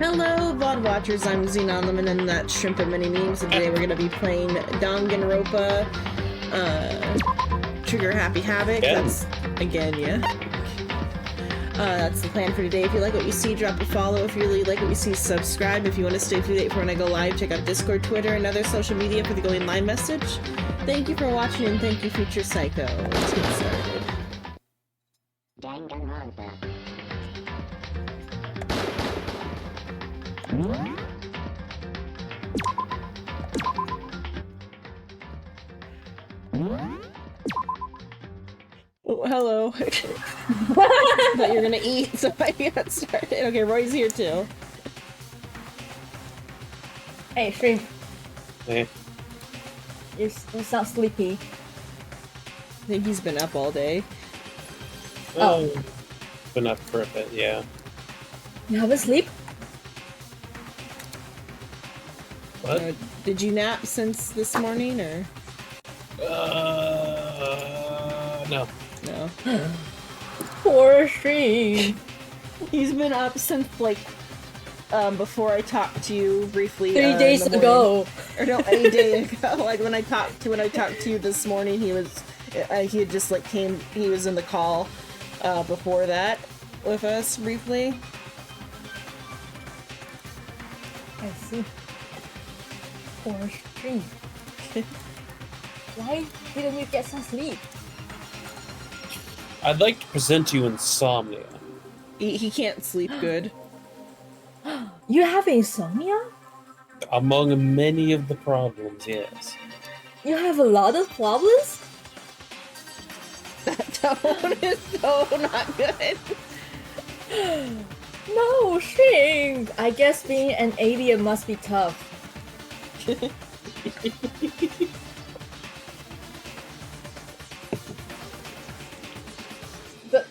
Hello, VOD watchers. I'm Xenon Lemon, and that's Shrimp and Mini Memes. And today we're gonna be playing Danganronpa, Trigger Happy Havoc. Again. That's again, yeah. That's the plan for today. If you like what you see, drop a follow. If you really like what you see, subscribe. If you want to stay up to date for when I go live, check out Discord, Twitter, and other social media for the going live message. Thank you for watching, and thank you, Future Psycho. Let's get started. Danganronpa. Oh, hello. Thought you were gonna eat, so I got started. Okay, Roy's here too. Hey, Shrimp, Hey. you sound sleepy. I think he's been up all day. Oh. Been up for a bit, yeah. You haven't sleep? What? Did you nap since this morning, or No. no? Poor Shrimp. He's been up since like before I talked to you briefly. 3 days in the morning. ago. Or no, a day ago. Like when I talked to you this morning, he was he had just like came. He was in the call before that with us briefly. I see. Poor Shrimp. Why didn't you get some sleep? I'd like to present you insomnia. He can't sleep good. You have insomnia? Among many of the problems, yes. You have a lot of problems? That tone is so not good. No, Shrimp. I guess being an alien must be tough.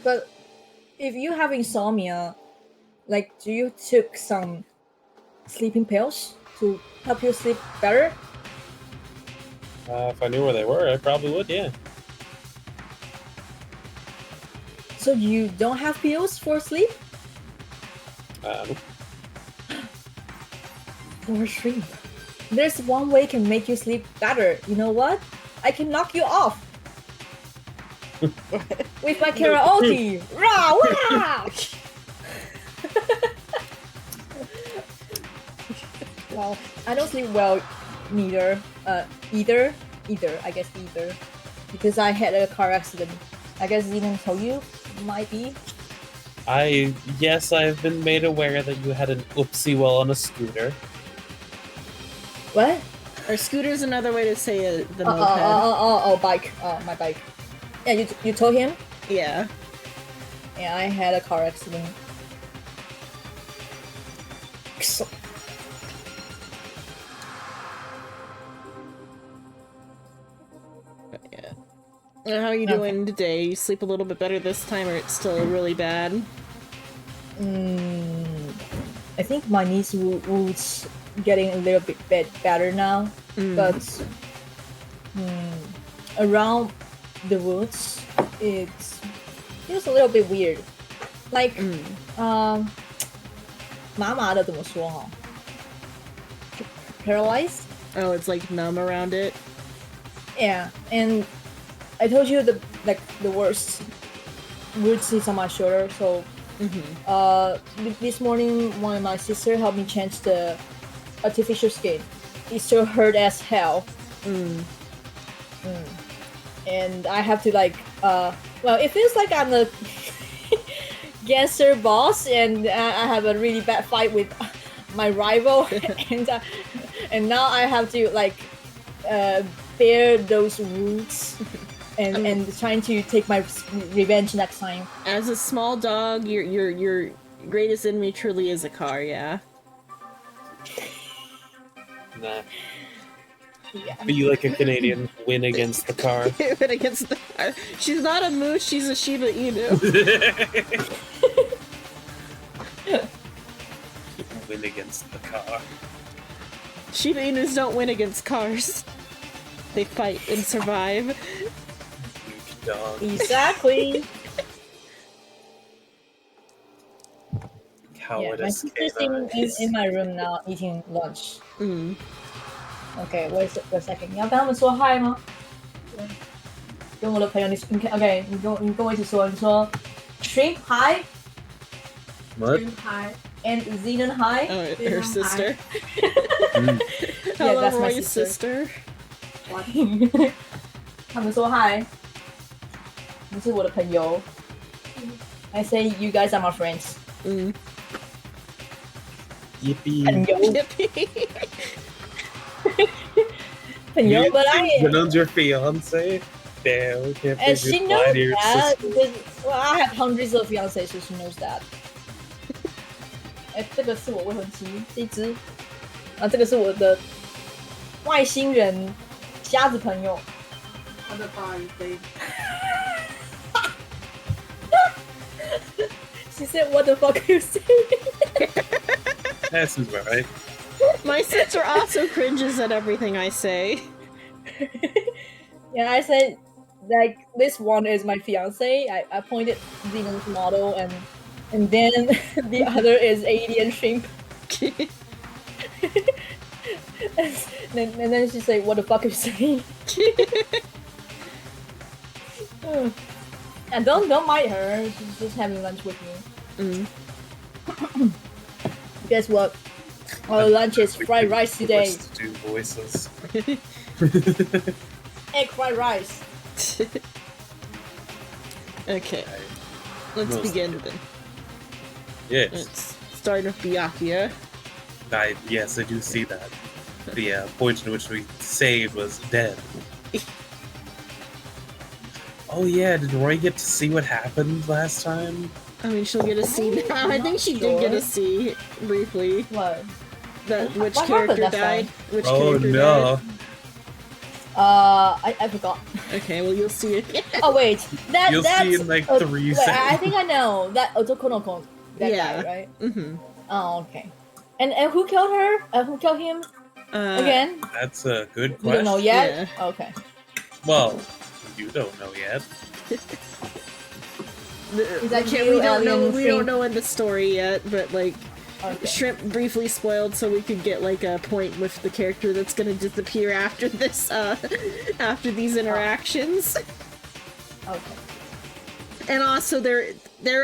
But if you have insomnia, like, do you took some sleeping pills to help you sleep better? If I knew where they were, I probably would, yeah. So you don't have pills for sleep? Poor Shrimp. There's one way can make you sleep better. You know what? I can knock you off. With my karaoke. Rah, rah! Well, I don't sleep well neither. Either. I guess either. Because I had a car accident. I guess Zenon told you? Might be. Yes, I've been made aware that you had an oopsie while on a scooter. What? Or scooter's another way to say the moped. Bike. My bike. Yeah, you told him? Yeah. Yeah, I had a car accident. So, Yeah. How are you doing today? You sleep a little bit better this time, or it's still really bad? I think my knees wounds getting a little bit better now, but around the wounds, it feels a little bit weird. Like, 麻麻的怎么说哈 ？Paralyzed? Oh, it's like numb around it. Yeah, and I told you the worst roots is on my shoulder. So, this morning, my sister helped me change the artificial skin. It still hurt as hell. And I have to well, it feels like I'm a gangster boss, and I have a really bad fight with my rival, and now I have to bear those wounds and trying to take my revenge next time. As a small dog, your greatest enemy truly is a car. Yeah. Nah. Yeah. Be like a Canadian, win against the car. But against the car. She's not a moose. She's a Shiba Inu. Win against the car. Shiba Inus don't win against cars. They fight and survive. Huge dog. Exactly. how Yeah, it my is. sister's in my room now eating lunch. Okay, wait a second，你要跟他们说 hi 吗？跟我的朋友，你 OK，你跟我一起说，你说 Shrimp hi What? Hi. and Xenon hi. Oh, They her don't sister. Yeah, Hello, that's my Roy's sister. 他们说 hi，你是我的朋友。I say you guys are my friends. Yippee. 朋友， Yippee. 朋友 You ，but I pronounce your fiance? Damn, can't and say she goodbye knows to your that sister. because well, I have hundreds of fiancés, so she knows that. 哎，这个是我未婚妻，这一只，啊，这个是我的外星人瞎子朋友。 What the fuck are you saying? She said, "What the fuck are you saying?" That seems about right. My sister also cringes at everything I say. Yeah, I said, like, this one is my fiance. I pointed Xenon's model, and then the other is alien shrimp. And then she said, "What the fuck are you saying?" And don't mind her. She's just having lunch with me. Guess what? Our lunch is fried rice today. Let's do voices. Egg fried rice. Okay, let's Most begin of it. then. Yes. Let's start with Byakuya. Yes, I do see that. The point in which we saved was dead. Oh yeah, did Roy get to see what happened last time? I mean, she'll get a C now. I think she did get a C briefly. What? Which What character happened that died? time? Which Oh character no. died? I forgot. Okay, well you'll see it. Oh wait, You'll that's see in like 3 wait, seconds. I think I know that Otokonoko. That Yeah. guy, right? Mm-hmm. Oh, okay. And who killed her? Who killed him again? That's a good You question. don't know yet. Yeah. Okay. Well, you don't know yet. Is that Okay, you, we don't know. Alien We Shrimp? don't know in the story yet, but like, Okay. Shrimp briefly spoiled, so we could get like a point with the character that's gonna disappear after this. After these interactions. Okay. And also there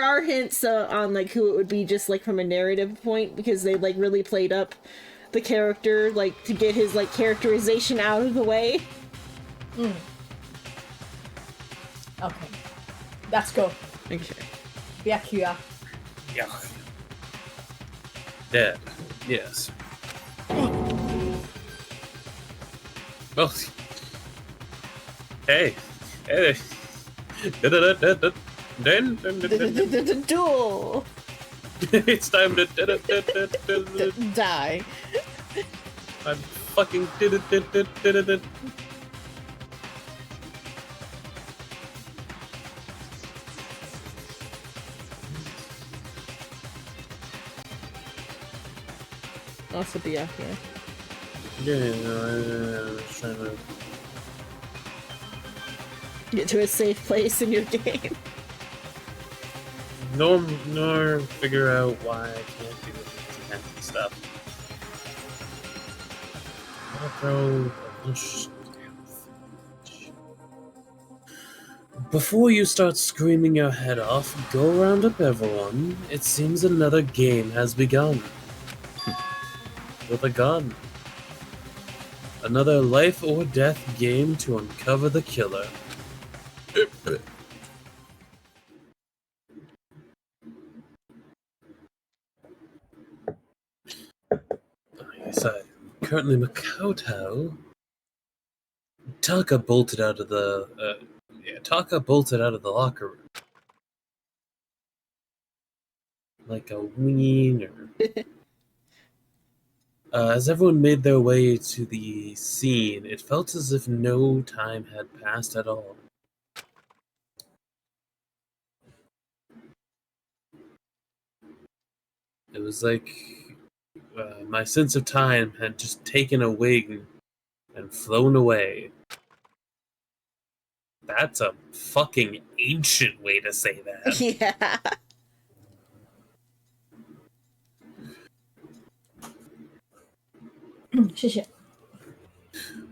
are hints on like who it would be, just like from a narrative point, because they like really played up the character, like to get his like characterization out of the way. Okay. Let's go. Okay. Byakuya. Yeah. Dead. Yes. Well. Hey. Hey. Duel. It's time to Die. I'm fucking did it. Also be up here. Yeah, I was trying to. Get to a safe place in your game. Nor figure out why I can't do the fancy stuff. I'll throw a bunch. Before you start screaming your head off, go round up everyone. It seems another game has begun. With a gun. Another life or death game to uncover the killer. Yes, I'm currently Makoto. Taka bolted out of the locker room. Like a wiener. As everyone made their way to the scene, it felt as if no time had passed at all. It was like my sense of time had just taken a wing and flown away. That's a fucking ancient way to say that. Yeah. 谢谢。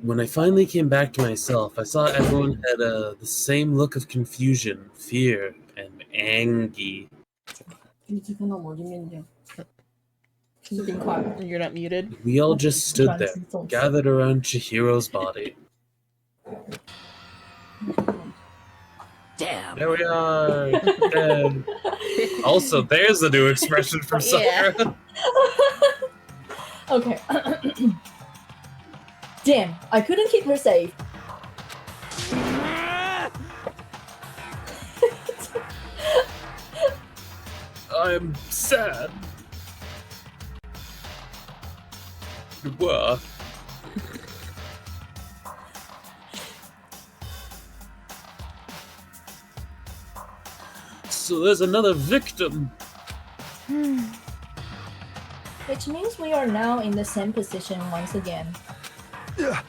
When I finally came back to myself, I saw everyone had the same look of confusion, fear, and anger. 第一次看到毛巾面酱，吃冰块。 You're not muted. We all just stood there, gathered around Chihiro's body. Damn. There we are. Dead. Also, there's a new expression from Yeah. Sakura. Okay. Damn, I couldn't keep her safe. I'm sad. What? So there's another victim. Which means we are now in the same position once again. Yeah.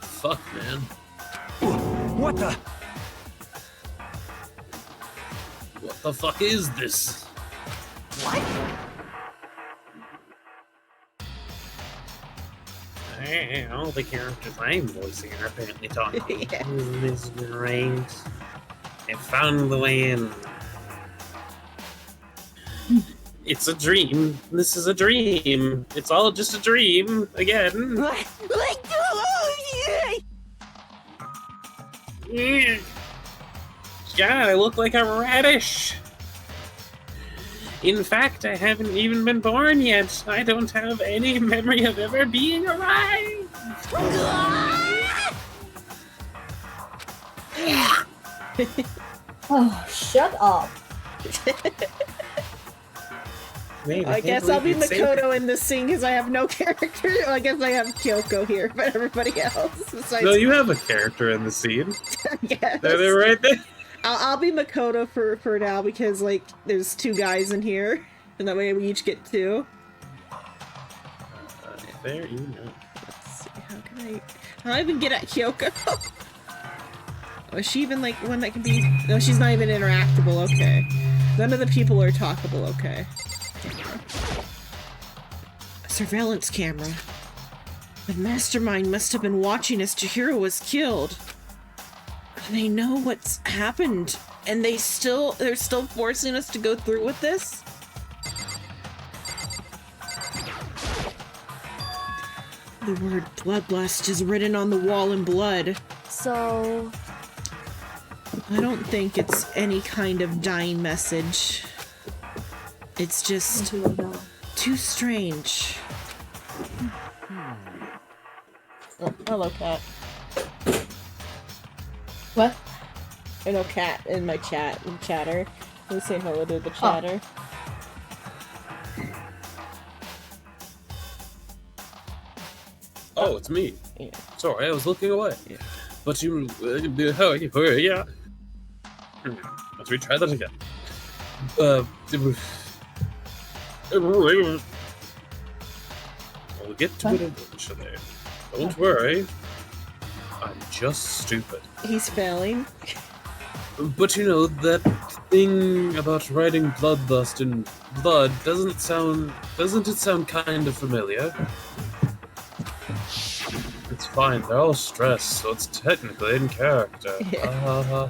Fuck, man. What the? What the fuck is this? What? Hey, all the characters I'm voicing are apparently talking. Yeah. This is great. I found the way in. It's a dream. This is a dream. It's all just a dream again. God, I look like a radish. In fact, I haven't even been born yet. I don't have any memory of ever being alive. Oh, shut up. Wait, I guess I'll be Makoto in this scene because I have no character. Well, I guess I have Kyoko here, but everybody else besides. No, you have a character in the scene. Yes. They're right there. I'll be Makoto for now because like there's two guys in here, and that way we each get two. Fair enough. Let's see. How can I even get at Kyoko? Oh, is she even like one that can be? No, she's not even interactable. Okay. None of the people are talkable. Okay. A surveillance camera. The mastermind must have been watching as Chihiro was killed. They know what's happened, and they're still forcing us to go through with this? The word bloodlust is written on the wall in blood. So, I don't think it's any kind of dying message. It's just too strange. Oh, hello, cat. What? I know cat in my chat, in chatter. Let's say hello to the chatter. Oh, it's me. Yeah. Sorry, I was looking away. Yeah. But you, yeah. Let's retry that again. We'll get to it eventually. Don't worry. I'm just stupid. He's failing. But you know, that thing about writing bloodlust in blood doesn't it sound kind of familiar? It's fine, they're all stressed, so it's technically in character. Yeah.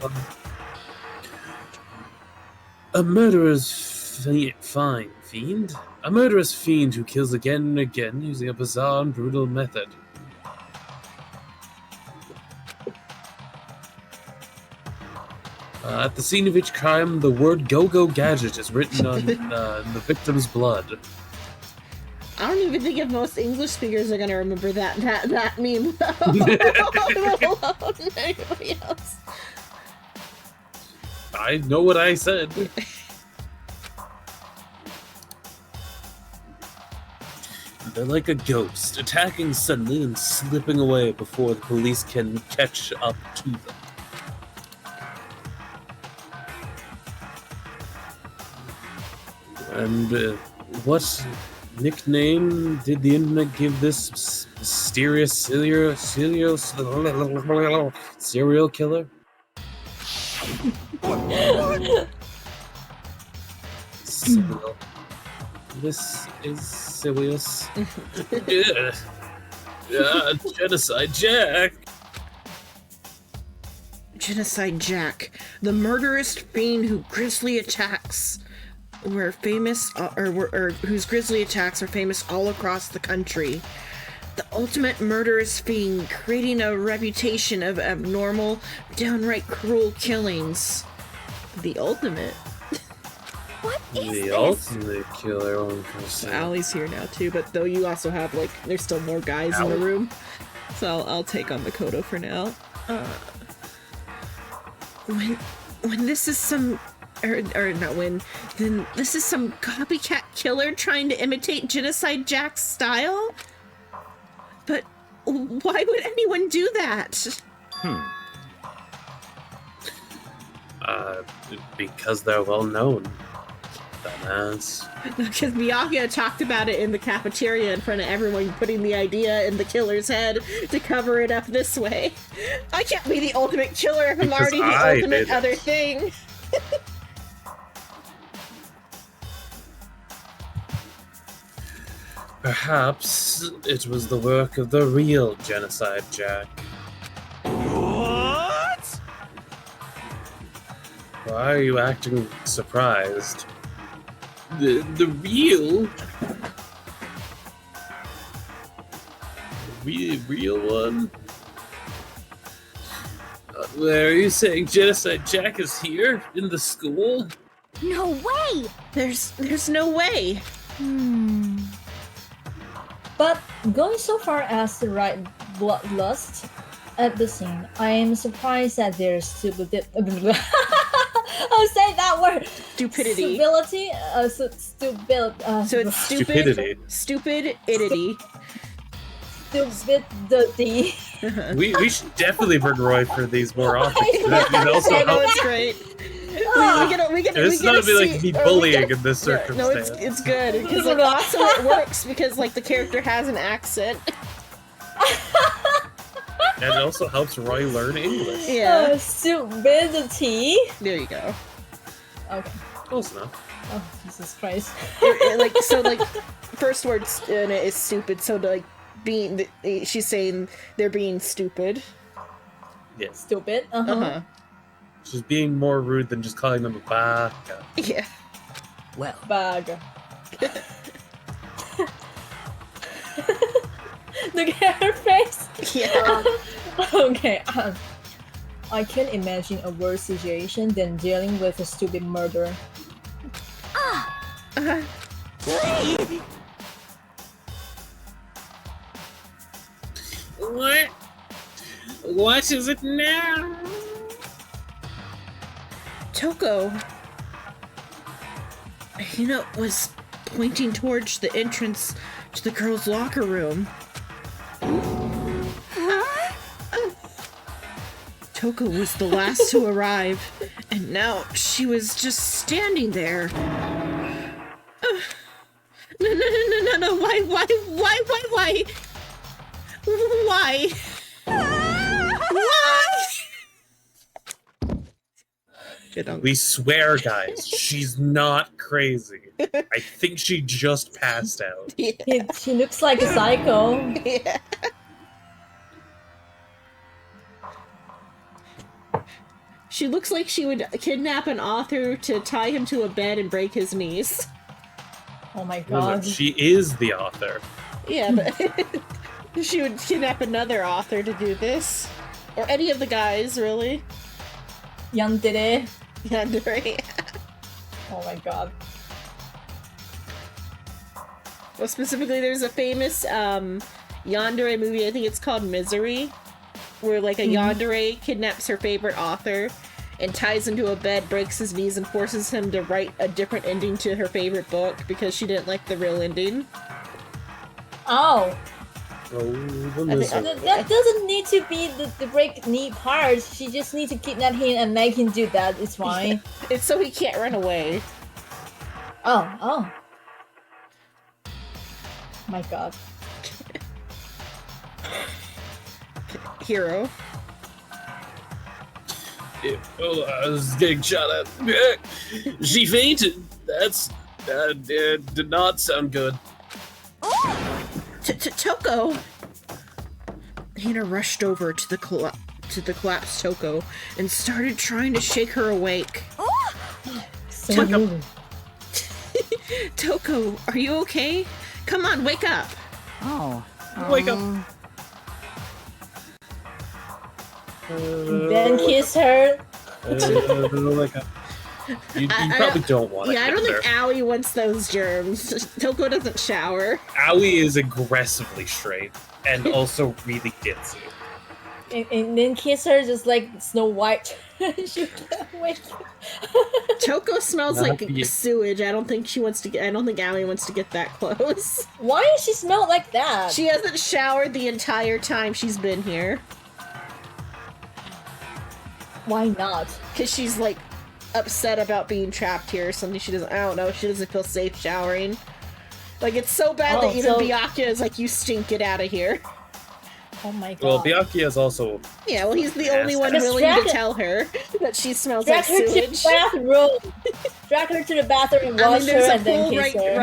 A murderer's fiend? A murderous fiend who kills again and again using a bizarre and brutal method. At the scene of each crime, the word "go-go gadget" is written on the victim's blood. I don't even think if most English speakers are gonna remember that meme though. Let alone anybody else. I know what I said. They're like a ghost, attacking suddenly and slipping away before the police can catch up to them. And what nickname did the internet give this mysterious serial killer? Serial. This is Silius. Genocide Jack. Genocide Jack, the murderous fiend who grisly attacks were famous, or whose grisly attacks are famous all across the country. The ultimate murderous fiend, creating a reputation of abnormal, downright cruel killings. The ultimate. What is The this? ultimate killer. So Allie's here now too, but though you also have there's still more guys in the room, so I'll take on Makoto for now. When this is some, then this is some copycat killer trying to imitate Genocide Jack's style? But why would anyone do that? Because they're well known. Dumbass. Because Miyagi talked about it in the cafeteria in front of everyone, putting the idea in the killer's head to cover it up this way. I can't be the ultimate killer if I'm Because already the I ultimate did it. other thing. Perhaps it was the work of the real Genocide Jack. What? Why are you acting surprised? The real? Real one? Are you saying Genocide Jack is here in the school? No way! There's no way. But going so far as to write bloodlust at the scene, I am surprised that there's stupid. I'll say that word. Stupidity. Stability. So it's Stupidity. Stupidity. Stupidity. We should definitely bring Roy for these more often. That also I know helps. it's great. It's not be like me bullying in this No, circumstance. it's good because also it works because the character has an accent. And it also helps Roy learn English. Yeah. Stupidity. There you go. Okay. Close enough. Oh, Jesus Christ. First word in it is stupid. So she's saying they're being stupid. Yes. Stupid. Uh-huh. She's being more rude than just calling them a baka. Yeah. Well, Bag. Look at her face. Yeah. Okay. I can't imagine a worse situation than dealing with a stupid murderer. What? What is it now? Toko, was pointing towards the entrance to the girls' locker room. Toko was the last to arrive, and now she was just standing there. No, why? Why? We swear, guys, she's not crazy. I think she just passed out. She looks like a psycho. Yeah. She looks like she would kidnap an author to tie him to a bed and break his knees. Oh my god. She is the author. Yeah, but she would kidnap another author to do this. Or any of the guys, really. Yandere. Yandere. Oh my god. Well, specifically, there's a famous yandere movie, I think it's called Misery, where a yandere kidnaps her favorite author and ties him to a bed, breaks his knees, and forces him to write a different ending to her favorite book because she didn't like the real ending. Oh. Oh, the I think- misery. That doesn't need to be the break knee part. She just needs to kidnap him and make him do that. It's fine. It's so he can't run away. Oh. My god. Hero. Oh, I was getting shot at. She fainted. That's It did not sound good. Toko! Hina rushed over to the collapsed Toko and started trying to shake her awake. So Toko. rude. Toko, are you okay? Come on, wake up! Oh. Wake up. Then kiss her. Wake up. You probably don't want to. Yeah, I don't think Owie wants those germs. Toko doesn't shower. Owie is aggressively straight and also really ditzy. And then kiss her just like Snow White. She can't wait. Toko smells Not like the- sewage. I don't think Owie wants to get that close. Why does she smell like that? She hasn't showered the entire time she's been here. Why not? Because she's like upset about being trapped here or something. She don't know, she doesn't feel safe showering. Like, it's so bad that even Byakuya is like, you stink, get out of here. Oh my god. Well, Byakuya is also. Yeah, well, he's the only one Just willing drag to it. tell her that she smells Drag like her to sewage. the bathroom. Drag her to the bathroom, I wash mean, her, there's a and then pool kiss her.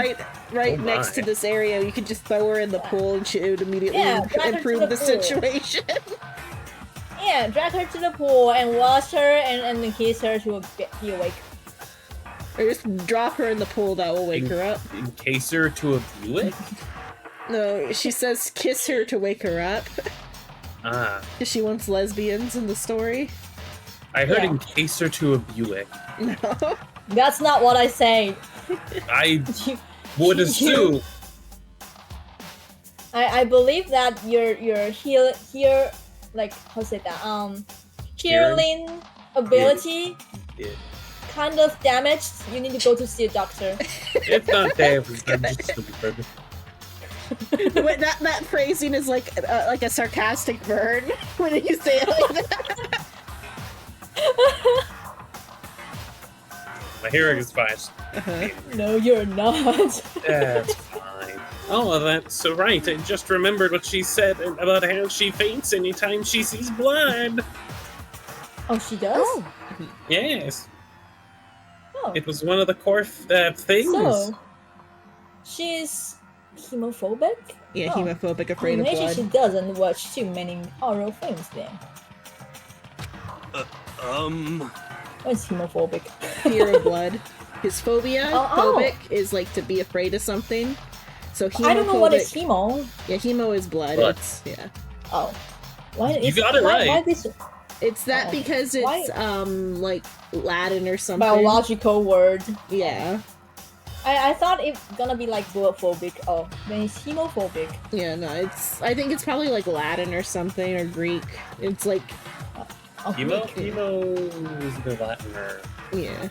right Oh next to my. this area. You could just throw her in the pool and she would immediately Yeah, drag her to improve the the pool. situation. Yeah, drag her to the pool and wash her, and then kiss her. She will be awake. Or just drop her in the pool, that will wake her up. Encase her to a Buick? No, she says kiss her to wake her up. Ah. Because she wants lesbians in the story. I heard Yeah. encase her to a Buick. No. That's not what I say. I would assume. I believe that your here like how to say that healing ability Yeah. kind of damaged. You need to go to see a doctor. It's not damaged, I'm just stupid. Wait, that phrasing is like a sarcastic burn when you say it like that. My hearing is fine. No, you're not. That's fine. Oh, that's so right. I just remembered what she said about how she faints anytime she sees blood. Oh, she does. Yes, Oh, it was one of the core things. so she's hemophobic. Yeah, Oh. hemophobic, afraid of Maybe blood. she doesn't watch too many horror films then. What's hemophobic? Fear of blood. His phobia, Oh. phobic, is like to be afraid of something. So hemophobic. I don't know what is hemo. Yeah, hemo is blood. Blood. It's yeah. Oh, why? You got it right. Why this It's that Oh. because it's Why? like Latin or something. biological word? Yeah. I thought it's gonna be like zoophobic. Oh, then it's hemophobic. Yeah, no, I think it's probably like Latin or something or Greek. It's like Oh, Hemo is the Latin or yeah.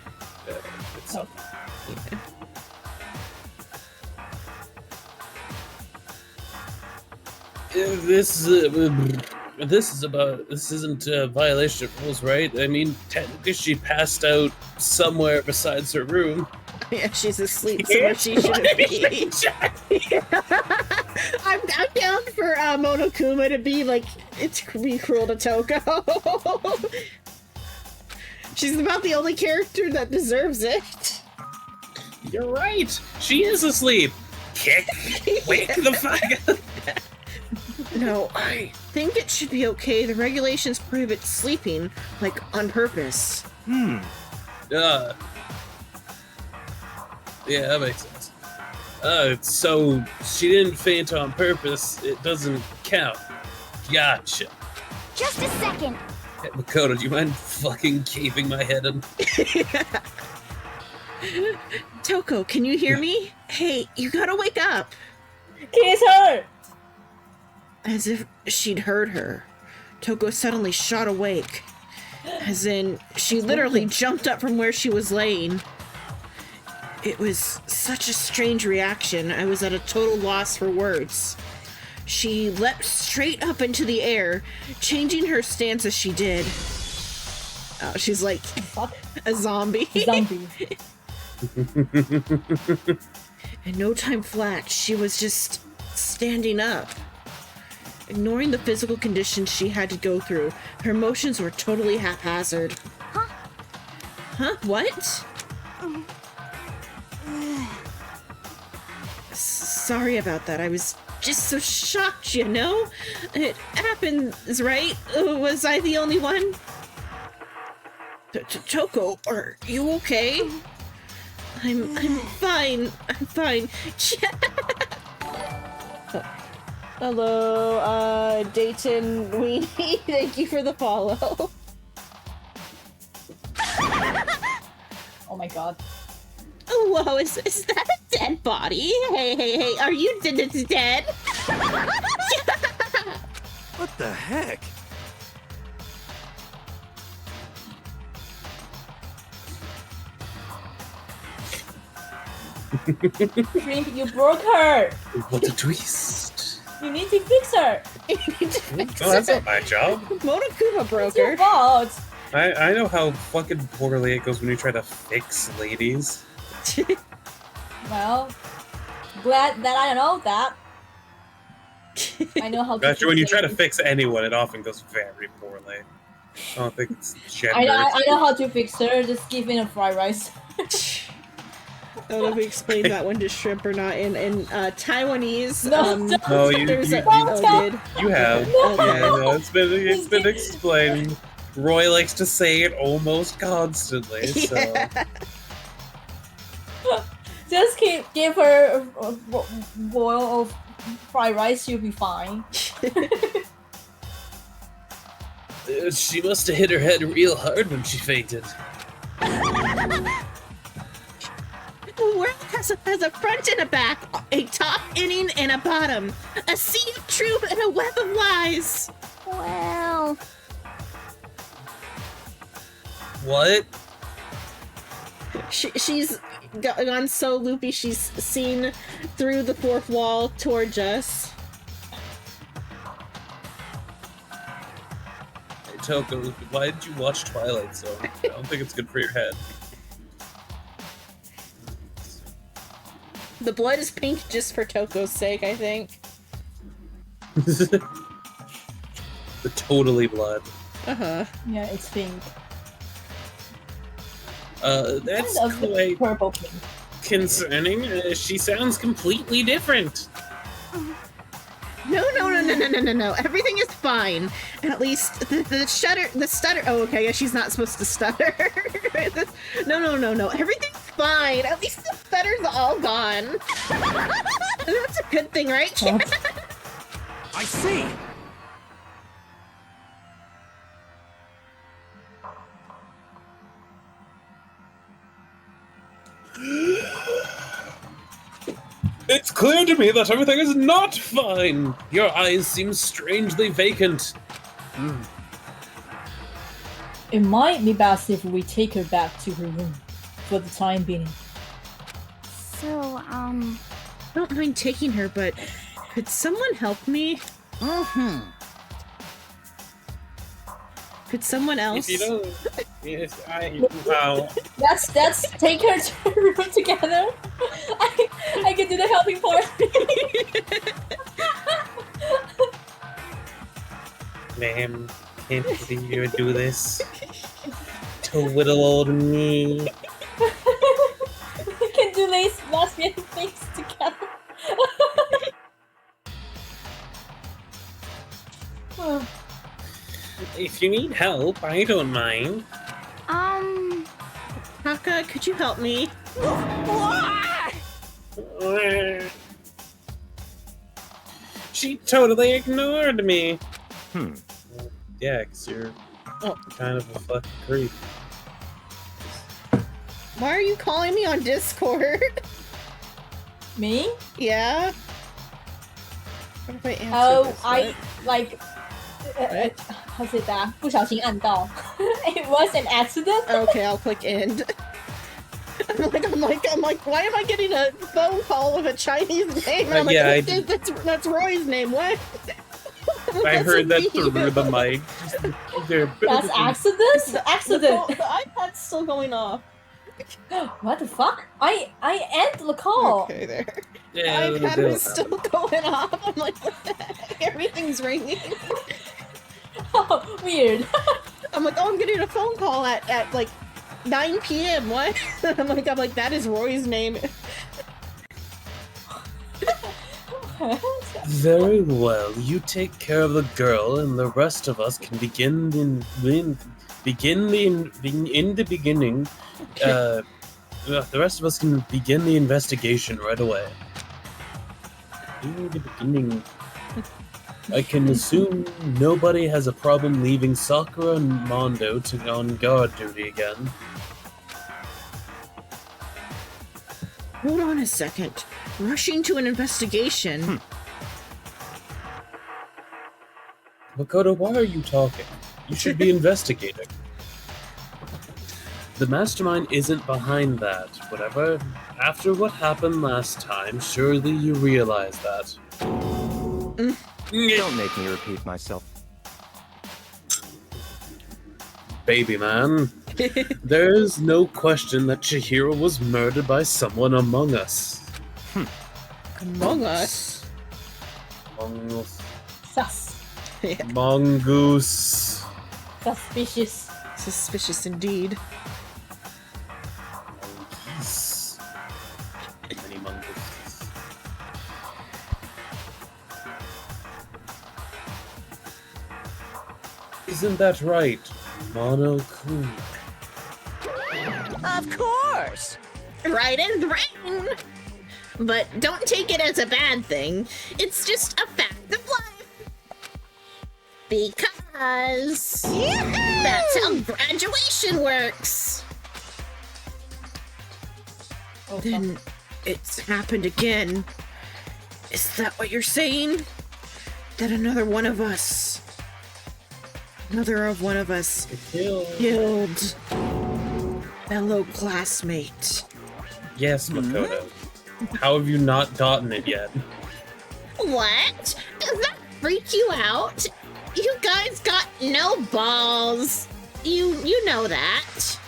it's something. Yeah. This isn't a violation of rules, right? I mean, technically she passed out somewhere besides her room. Yeah, she's asleep somewhere she shouldn't be. I'm down for Monokuma to be like, it's be cruel to Toko. She's about the only character that deserves it. You're right. She is asleep. Kick. Wake the fuck up. No, I think it should be okay. The regulations prohibit sleeping, like, on purpose. Yeah, that makes sense. So she didn't faint on purpose. It doesn't count. Gotcha. Just a second. Hey, Makoto, do you mind fucking caving my head in? Toko, can you hear me? Hey, you gotta wake up. Kiss her. As if she'd heard her, Toko suddenly shot awake. As in, she literally jumped up from where she was laying. It was such a strange reaction, I was at a total loss for words. She leapt straight up into the air, changing her stance as she did. Oh, she's like Fuck. a zombie. Zombie. In no time flat, she was just standing up. Ignoring the physical conditions she had to go through, her emotions were totally haphazard. Huh? What? Sorry about that. I was just so shocked, you know? It happens, right? Was I the only one? Toko, are you okay? I'm fine. I'm fine. Hello, Dayton Weenie. Thank you for the follow. Oh my god. Whoa, is that a dead body? Hey, are you dead? What the heck? Shrimp, you broke her! What a twist! You need to fix her! Oh, that's not my job. Monokuma broke It's your her. fault! I know how fucking poorly it goes when you try to fix ladies. Well, glad that I know that. I know how to Gotcha, when you try to ladies. fix anyone, it often goes very poorly. I don't think it's gender. I know how to fix her, just give me a fried rice. I don't know if we explained that one to Shrimp or not. In Taiwanese, No, No, you there's you, a you, oh, did. you have. Okay. Yeah, no, it's been explained. Roy likes to say it almost constantly, so Yeah. just give her a boil of fried rice, you'll be fine. She must have hit her head real hard when she fainted. The world has a front and a back, a top inning and a bottom, a sea of truth and a web of lies. Well, What? She's gone so loopy she's seen through the fourth wall towards us. Hey, Toko, why did you watch Twilight Zone? I don't think it's good for your head. The blood is pink just for Toko's sake, I think. The totally blood. Uh-huh. Yeah, it's pink. That's Kind of quite purple pink. concerning. She sounds completely different. No. Everything is fine. At least the stutter. Oh, okay. Yeah, she's not supposed to stutter. No. Everything's fine. At least the stutter's all gone. That's a good thing, right? Oh. I see. It's clear to me that everything is not fine. Your eyes seem strangely vacant. It might be best if we take her back to her room for the time being. so, I don't mind taking her, but could someone help me? Could someone else? If you don't, yes, wow. Let's take her to her room together. I can do the helping part. Ma'am, can't believe you would do this to little old me. We can do last minute things together. Oh, If you need help, I don't mind. Taka, could you help me? She totally ignored me. Yeah, 'cause you're Oh. kind of a fucking creep. Why are you calling me on Discord? me? Yeah? What if I answer Oh, this? I like. What? How's it that? 不小心按到. It was an accident. Okay, I'll click end. I'm like, why am I getting a phone call with a Chinese name? And I'm like, Yeah, that's Roy's name. What? I heard that That's through the mic. That's accident. The Accident. iPad's still going off. What the fuck? I end the call. Okay, there. Yeah, The iPad they'll- is still going off. I'm like, what the heck? Everything's ringing. Oh, weird. I'm like, oh, I'm getting a phone call at like 9 p.m. What? I'm like, that is Roy's name. Very well. You take care of the girl, and the rest of us can begin the beginning. The rest of us can begin the investigation right away. In the beginning, I can assume nobody has a problem leaving Sakura and Mondo on guard duty again. Hold on a second. Rushing to an investigation. Makoto, why are you talking? You should be investigating. The mastermind isn't behind that. Whatever. After what happened last time, surely you realize that. Don't make me repeat myself. Baby man, there's no question that Chihiro was murdered by someone among us. Among us? Among us. Sus. Mongoose. Suspicious. Suspicious indeed. Mongoose. Many mongooses. Isn't that right, Mono-kun? Of course! Right in brain! But don't take it as a bad thing. It's just a fact of life. Because that's how graduation works. Then it's happened again. Is that what you're saying? That another one of us killed fellow classmate. Yes, Makoto. How have you not gotten it yet? What? Does that freak you out? You guys got no balls. You know that.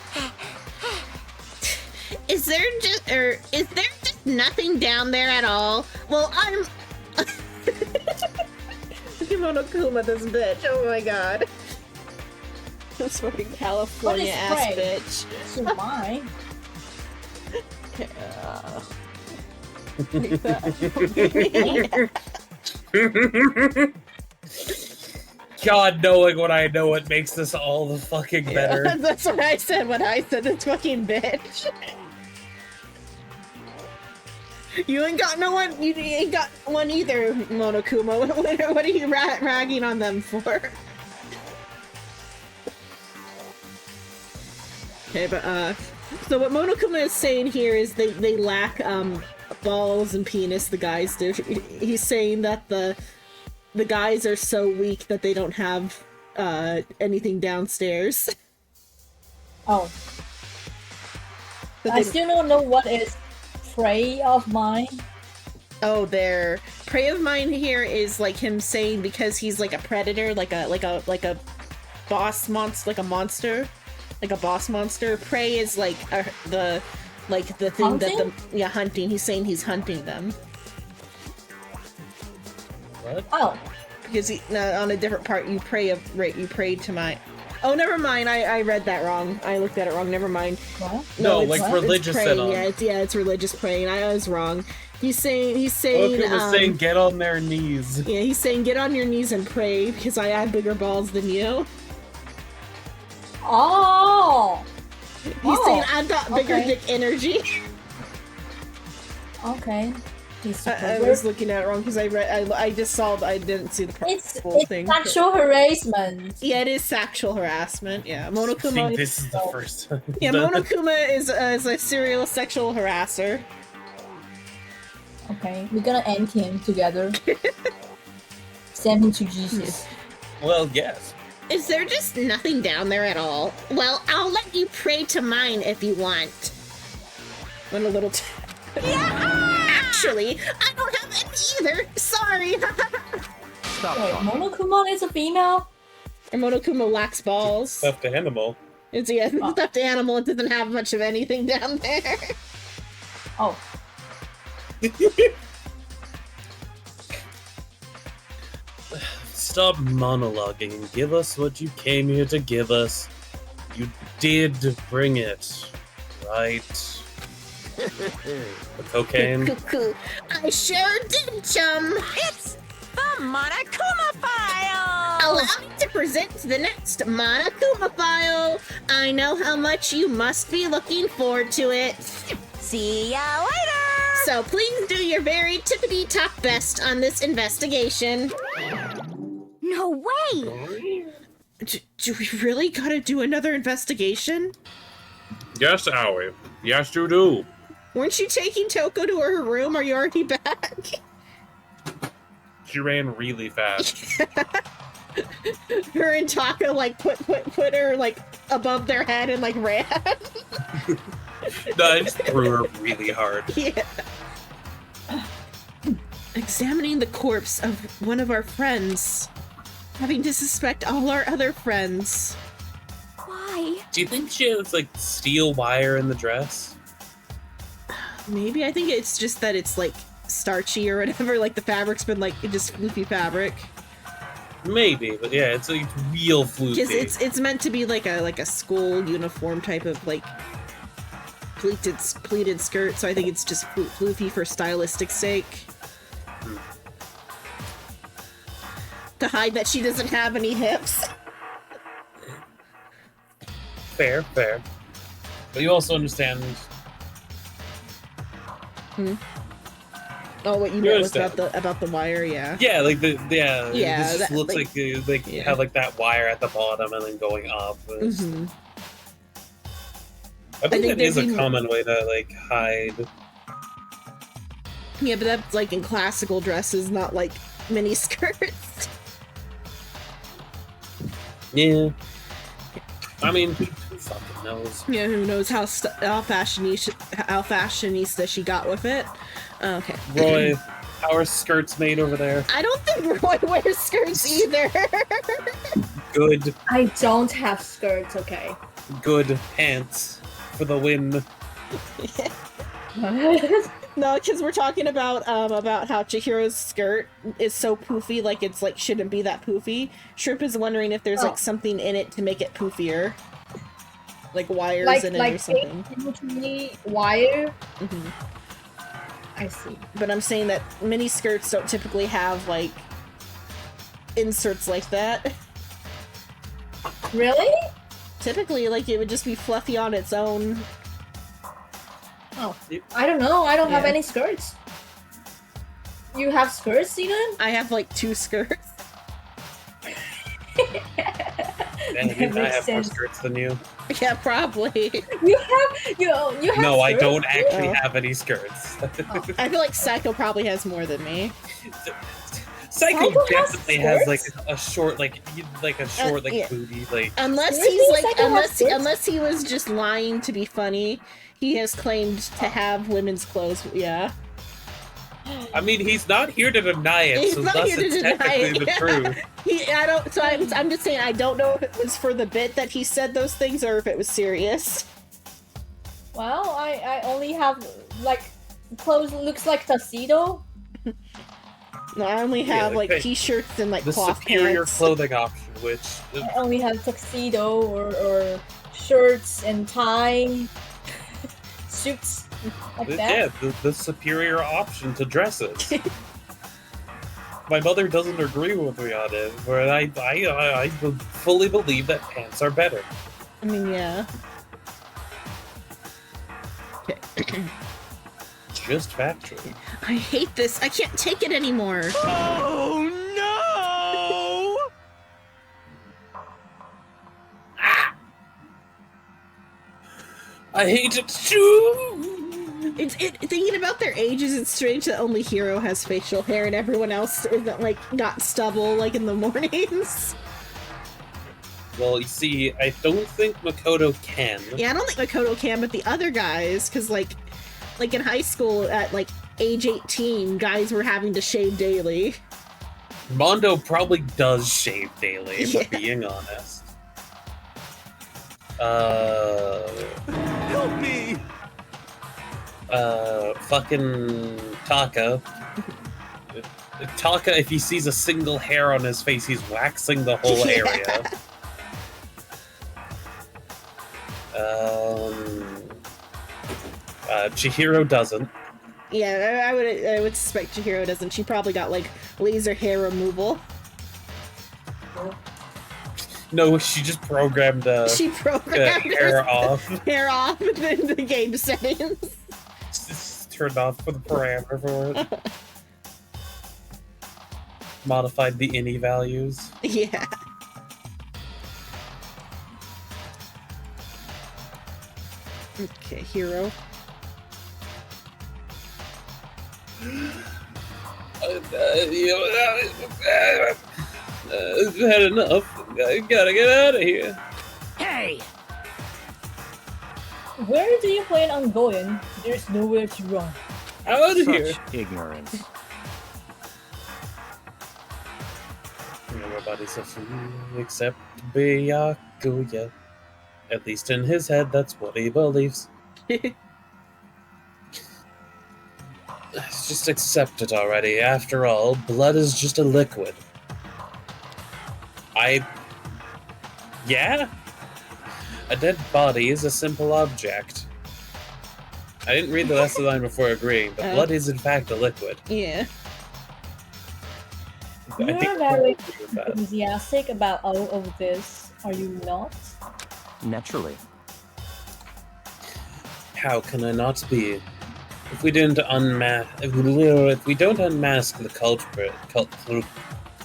Is there just nothing down there at all? Well, I'm Kimono Kuma, this bitch. Oh my god. This fucking California ass Pray? bitch. It's mine. God, knowing what I know, it makes this all the fucking better. Yeah, that's what I said when I said this fucking bitch. You ain't got no one. You ain't got one either, Monokuma. What are you ragging on them for? Okay, but so what Monokuma is saying here is they lack balls and penis. The guys do. He's saying that the guys are so weak that they don't have anything downstairs. Oh. I still don't know what is prey of mine. Oh, their prey of mine here is like him saying because he's like a predator, like a boss monster, like a monster, like a boss monster. Prey is like the thing Hunting? that hunting. He's saying he's hunting them. What? Oh. Because on a different part, you prayed to my. Oh, never mind. I read that wrong. I looked at it wrong. Never mind. What? No, it's, like it's religious praying. sit-on. It's religious praying. I was wrong. He's saying Goku was saying get on their knees. Yeah, he's saying get on your knees and pray because I have bigger balls than you. Oh. He's saying I've got bigger dick energy. Okay. He's I was looking at it wrong because I just saw I didn't see the whole thing. Sexual harassment. Yeah, it is sexual harassment. Yeah, I Monokuma. think this is the first time. Yeah, Monokuma is a serial sexual harasser. Okay, we're gonna end him together. Send him to Jesus. Well, yes. Is there just nothing down there at all? Well, I'll let you pray to mine if you want. Went a little Actually, I don't have any either. Sorry. Stop Wait, talking. Monokuma is a female? And Monokuma lacks balls. Stuffed animal. It's a stuffed animal. It doesn't have much of anything down there. Oh. Stop monologuing and give us what you came here to give us. You did bring it, right? Cocaine. I sure did, chum. It's the Monokuma file! Allow me to present the next Monokuma file. I know how much you must be looking forward to it. See ya later! So please do your very tippity-top best on this investigation. No way! Do we really gotta do another investigation? Yes, Aoi. Yes, you do. Weren't you taking Toko to her room? Are you already back? She ran really fast. Her and Taka like put her like above their head and like ran. No, I just threw her really hard. Yeah. Examining the corpse of one of our friends. Having to suspect all our other friends. Why? Do you think she has like steel wire in the dress? Maybe. I think it's just that it's like starchy or whatever. Like the fabric's been like just floofy fabric. Maybe, but yeah, it's like real floofy. Because it's meant to be like a school uniform type of like pleated skirt. So I think it's just floofy for stylistic sake. To hide that she doesn't have any hips. Fair. But you also understand. Oh, what you meant was about the wire, yeah. Yeah, like it just that, looks like- like you yeah. have like that wire at the bottom and then going up. It's- Mhm. I think think that is a there'd be- common way to like hide. Yeah, but that's like in classical dresses, not like mini skirts. Yeah. I mean, who fucking knows? Yeah, who knows how fashionista she got with it. Okay. Roy, how are skirts made over there? I don't think Roy wears skirts either. Good I don't have skirts, okay. pants for the win. No, because we're talking about how Chihiro's skirt is so poofy, like it's like shouldn't be that poofy. Shrimp is wondering if there's like something in it to make it poofier, like wires in it or something. Wire. Mhm. I see. But I'm saying that mini skirts don't typically have like inserts like that. Really? Typically, like it would just be fluffy on its own. Oh, I don't know. I don't have Yeah. any skirts. You have skirts, Eden? I have like 2 skirts. And That I makes have more sense. skirts than you. Yeah, probably. You have No, I skirts? don't actually Oh. have any skirts. I feel like Psycho probably has more than me. Psycho Psycho has definitely has like skirts? a short yeah. booty like. Unless Really? he's like Psycho has skirts? unless he was just lying to be funny, he has claimed to have women's clothes. Yeah. I mean, he's not here to deny it, He's so not thus here to it's deny technically it. the truth. I don't. So I'm just saying I don't know if it was for the bit that he said those things or if it was serious. Well, I only have like clothes looks like tuxedo. No, I only have like, like the- t-shirts and like The cloth superior pants. clothing option, which I only have tuxedo or shirts and tie, suits like that. yeah, the superior option to dresses. My mother doesn't agree with me on it, but I fully believe that pants are better. I mean, yeah. Just factual. I hate this. I can't take it anymore. Oh no! I hate it too. Thinking about their ages, it's strange that only Hero has facial hair and everyone else isn't like got stubble like in the mornings. Well, you see, I don't think Makoto can. Yeah, I don't think Makoto can, but the other guys, because like in high school at like age 18, guys were having to shave daily. Mondo probably does shave daily, if Yeah. I'm being honest. Help me! Fucking Taka. Taka, if he sees a single hair on his face, he's waxing the whole Yeah. area. Chihiro doesn't. Yeah, I would suspect Chihiro doesn't. She probably got like laser hair removal. No, she just programmed She programmed hair her off. hair off in the game settings. Just turned off for the parameter for it. Modified the ini values. Yeah. Okay, hero. I've had enough. I gotta get out of here. Hey! Where do you plan on going? There's nowhere to run. Out of here. Such ignorance. Everybody's a fool except Byakuya. At least in his head, that's what he believes. Just accept it already. After all, blood is just a liquid. Yeah? A dead body is a simple object. I didn't read the rest of the line before agreeing, but blood is in fact a liquid. Yeah. You're I think very with that. enthusiastic about all of this, are you not? Naturally. How can I not be? If we don't unmask the culprit,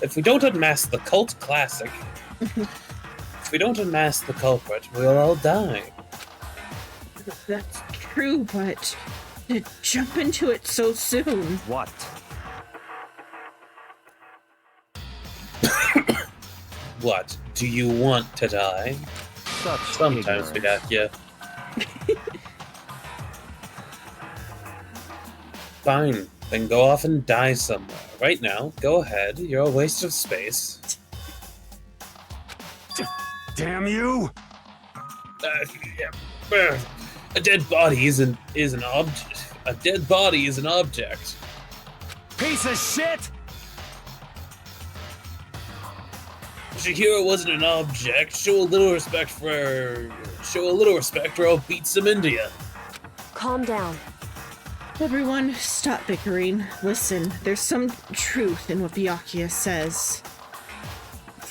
if we don't unmask the cult classic, if we don't unmask the culprit, we'll all die. That's true, but to jump into it so soon. What? What? Do you want to die? Such Sometimes, ignorance. Vidakia. Fine, then go off and die somewhere. Right now, go ahead. You're a waste of space. Damn you! A dead body is an object. A dead body is an object. Piece of shit! Shihiro wasn't an object. Show a little respect, or I'll beat some India. Calm down. Everyone, stop bickering. Listen, there's some truth in what Byakuya says.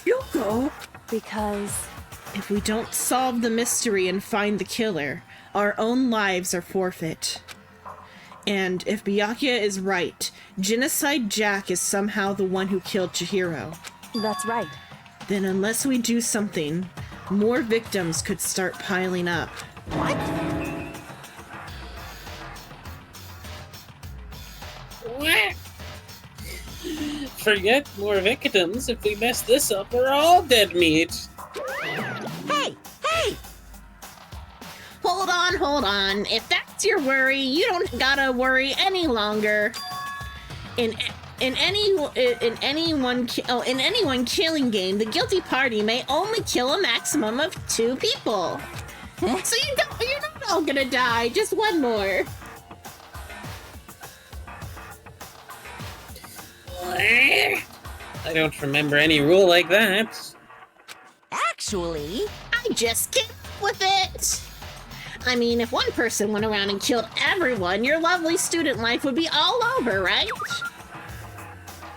Yoko! Because If we don't solve the mystery and find the killer, our own lives are forfeit. And if Byakuya is right, Genocide Jack is somehow the one who killed Chihiro. that's right. Then unless we do something, more victims could start piling up. What? Forget more victims. If we mess this up, we're all dead meat. Hey! Hey! Hold on. If that's your worry, you don't gotta worry any longer. In any one killing game, the guilty party may only kill a maximum of 2 people. So you're not all gonna die. Just one more. I don't remember any rule like that. Actually, I just came up with it. I mean, if one person went around and killed everyone, your lovely student life would be all over, right?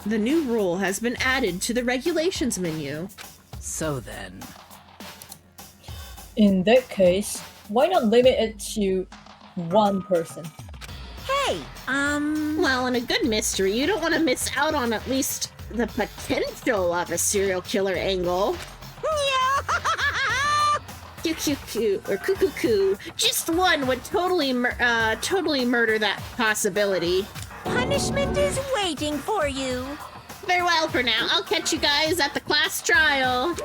The new rule has been added to the regulations menu. So then. In that case, why not limit it to one person? hey, Well, in a good mystery, you don't want to miss out on at least the potential of a serial killer angle. Cute, or cuckoo. Just one would totally murder that possibility. punishment is waiting for you. Farewell for now. I'll catch you guys at the class trial.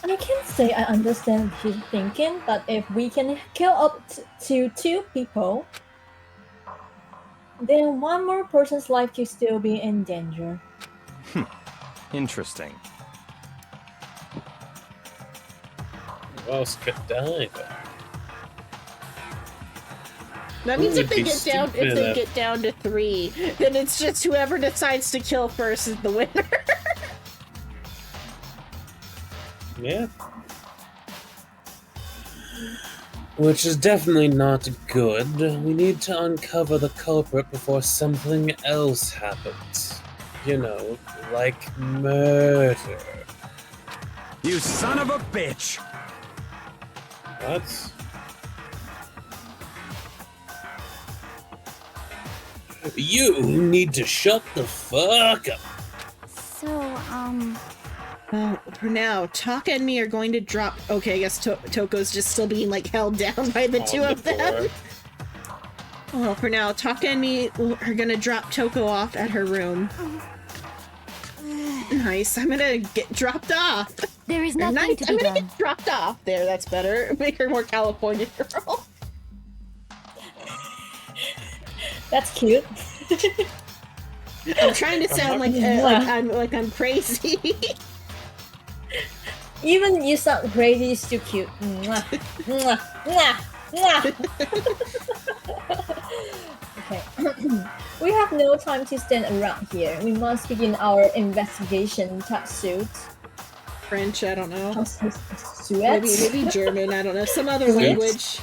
I can't say I understand what she's thinking, but if we can kill up to 2 people, then one more person's life could still be in danger. Interesting. Who else could die? That means Who if would they be get stupid down to 3, then it's just whoever decides to kill first is the winner. Yeah. Which is definitely not good. We need to uncover the culprit before something else happens. You know, like murder. You son of a bitch! What? You need to shut the fuck up. So, Well, for now, Taka and me are going to drop. Okay, I guess Toko's just still being like held down by the two of them. Well, for now, Taka and me are gonna drop Toko off at her room. Nice. I'm gonna get dropped off. there is nothing to I'm be gonna done. get dropped off. There, that's better. Make her more California girl. That's cute. I'm trying to sound like I'm crazy. Even you sound crazy, it's still cute. Mwah. Mwah. Mwah. Mwah. Okay. We have no time to stand around here. We must begin our investigation. Suit. French, I don't know. Suet? Maybe German, I don't know. Some other Suit? language.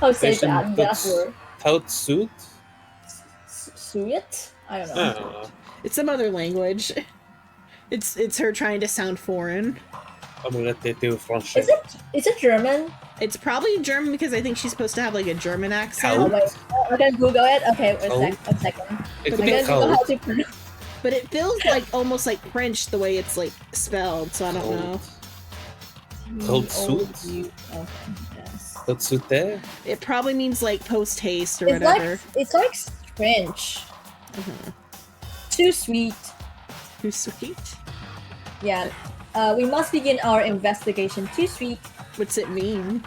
How to say that word? Tout suit? Suet? I don't I know. don't know. It's some other language. It's her trying to sound foreign. I'm gonna let they do French. Is it German? It's probably German because I think she's supposed to have like a German accent. Oh wait, I can Google it. Okay, Oh. a second. It I could be can Google how cold. to pronounce. But it feels like almost like French the way it's like spelled, so I don't know. Cold suit? Okay, yes. Cold suit there? It probably means like post haste or It's whatever. like French. Too sweet. Too sweet. Yeah. We must begin our investigation. Too sweet. What's it mean?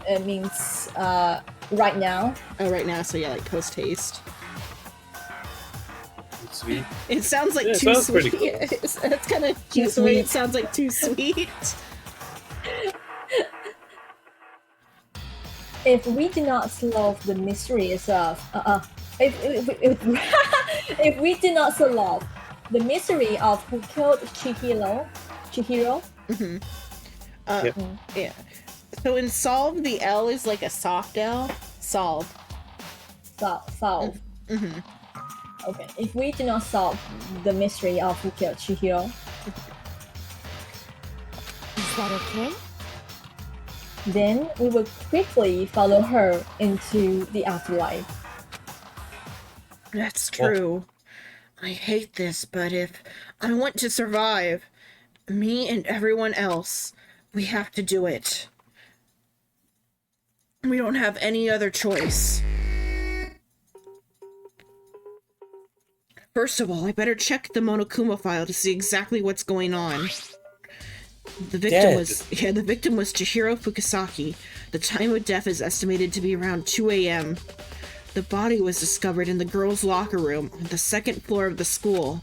It means right now. Oh, right now, so yeah, like post haste. Sweet. It sounds like Yeah, it too sounds pretty sweet. That's kind of Too cute the way sweet. it sounds like too sweet. If we do not solve the mysteries of if we do not solve the mystery of who killed Chihiro, Yep. Yeah. So in solve, the L is like a soft L. Solve. solve. Okay. If we do not solve the mystery of who killed Chihiro, Is that okay? then we will quickly follow her into the afterlife. That's true. I hate this, but if I want to survive, me and everyone else, we have to do it. We don't have any other choice. First of all, I better check the Monokuma file to see exactly what's going on. The victim was Chihiro Fukusaki. The time of death is estimated to be around 2 a.m. The body was discovered in the girls' locker room on the second floor of the school.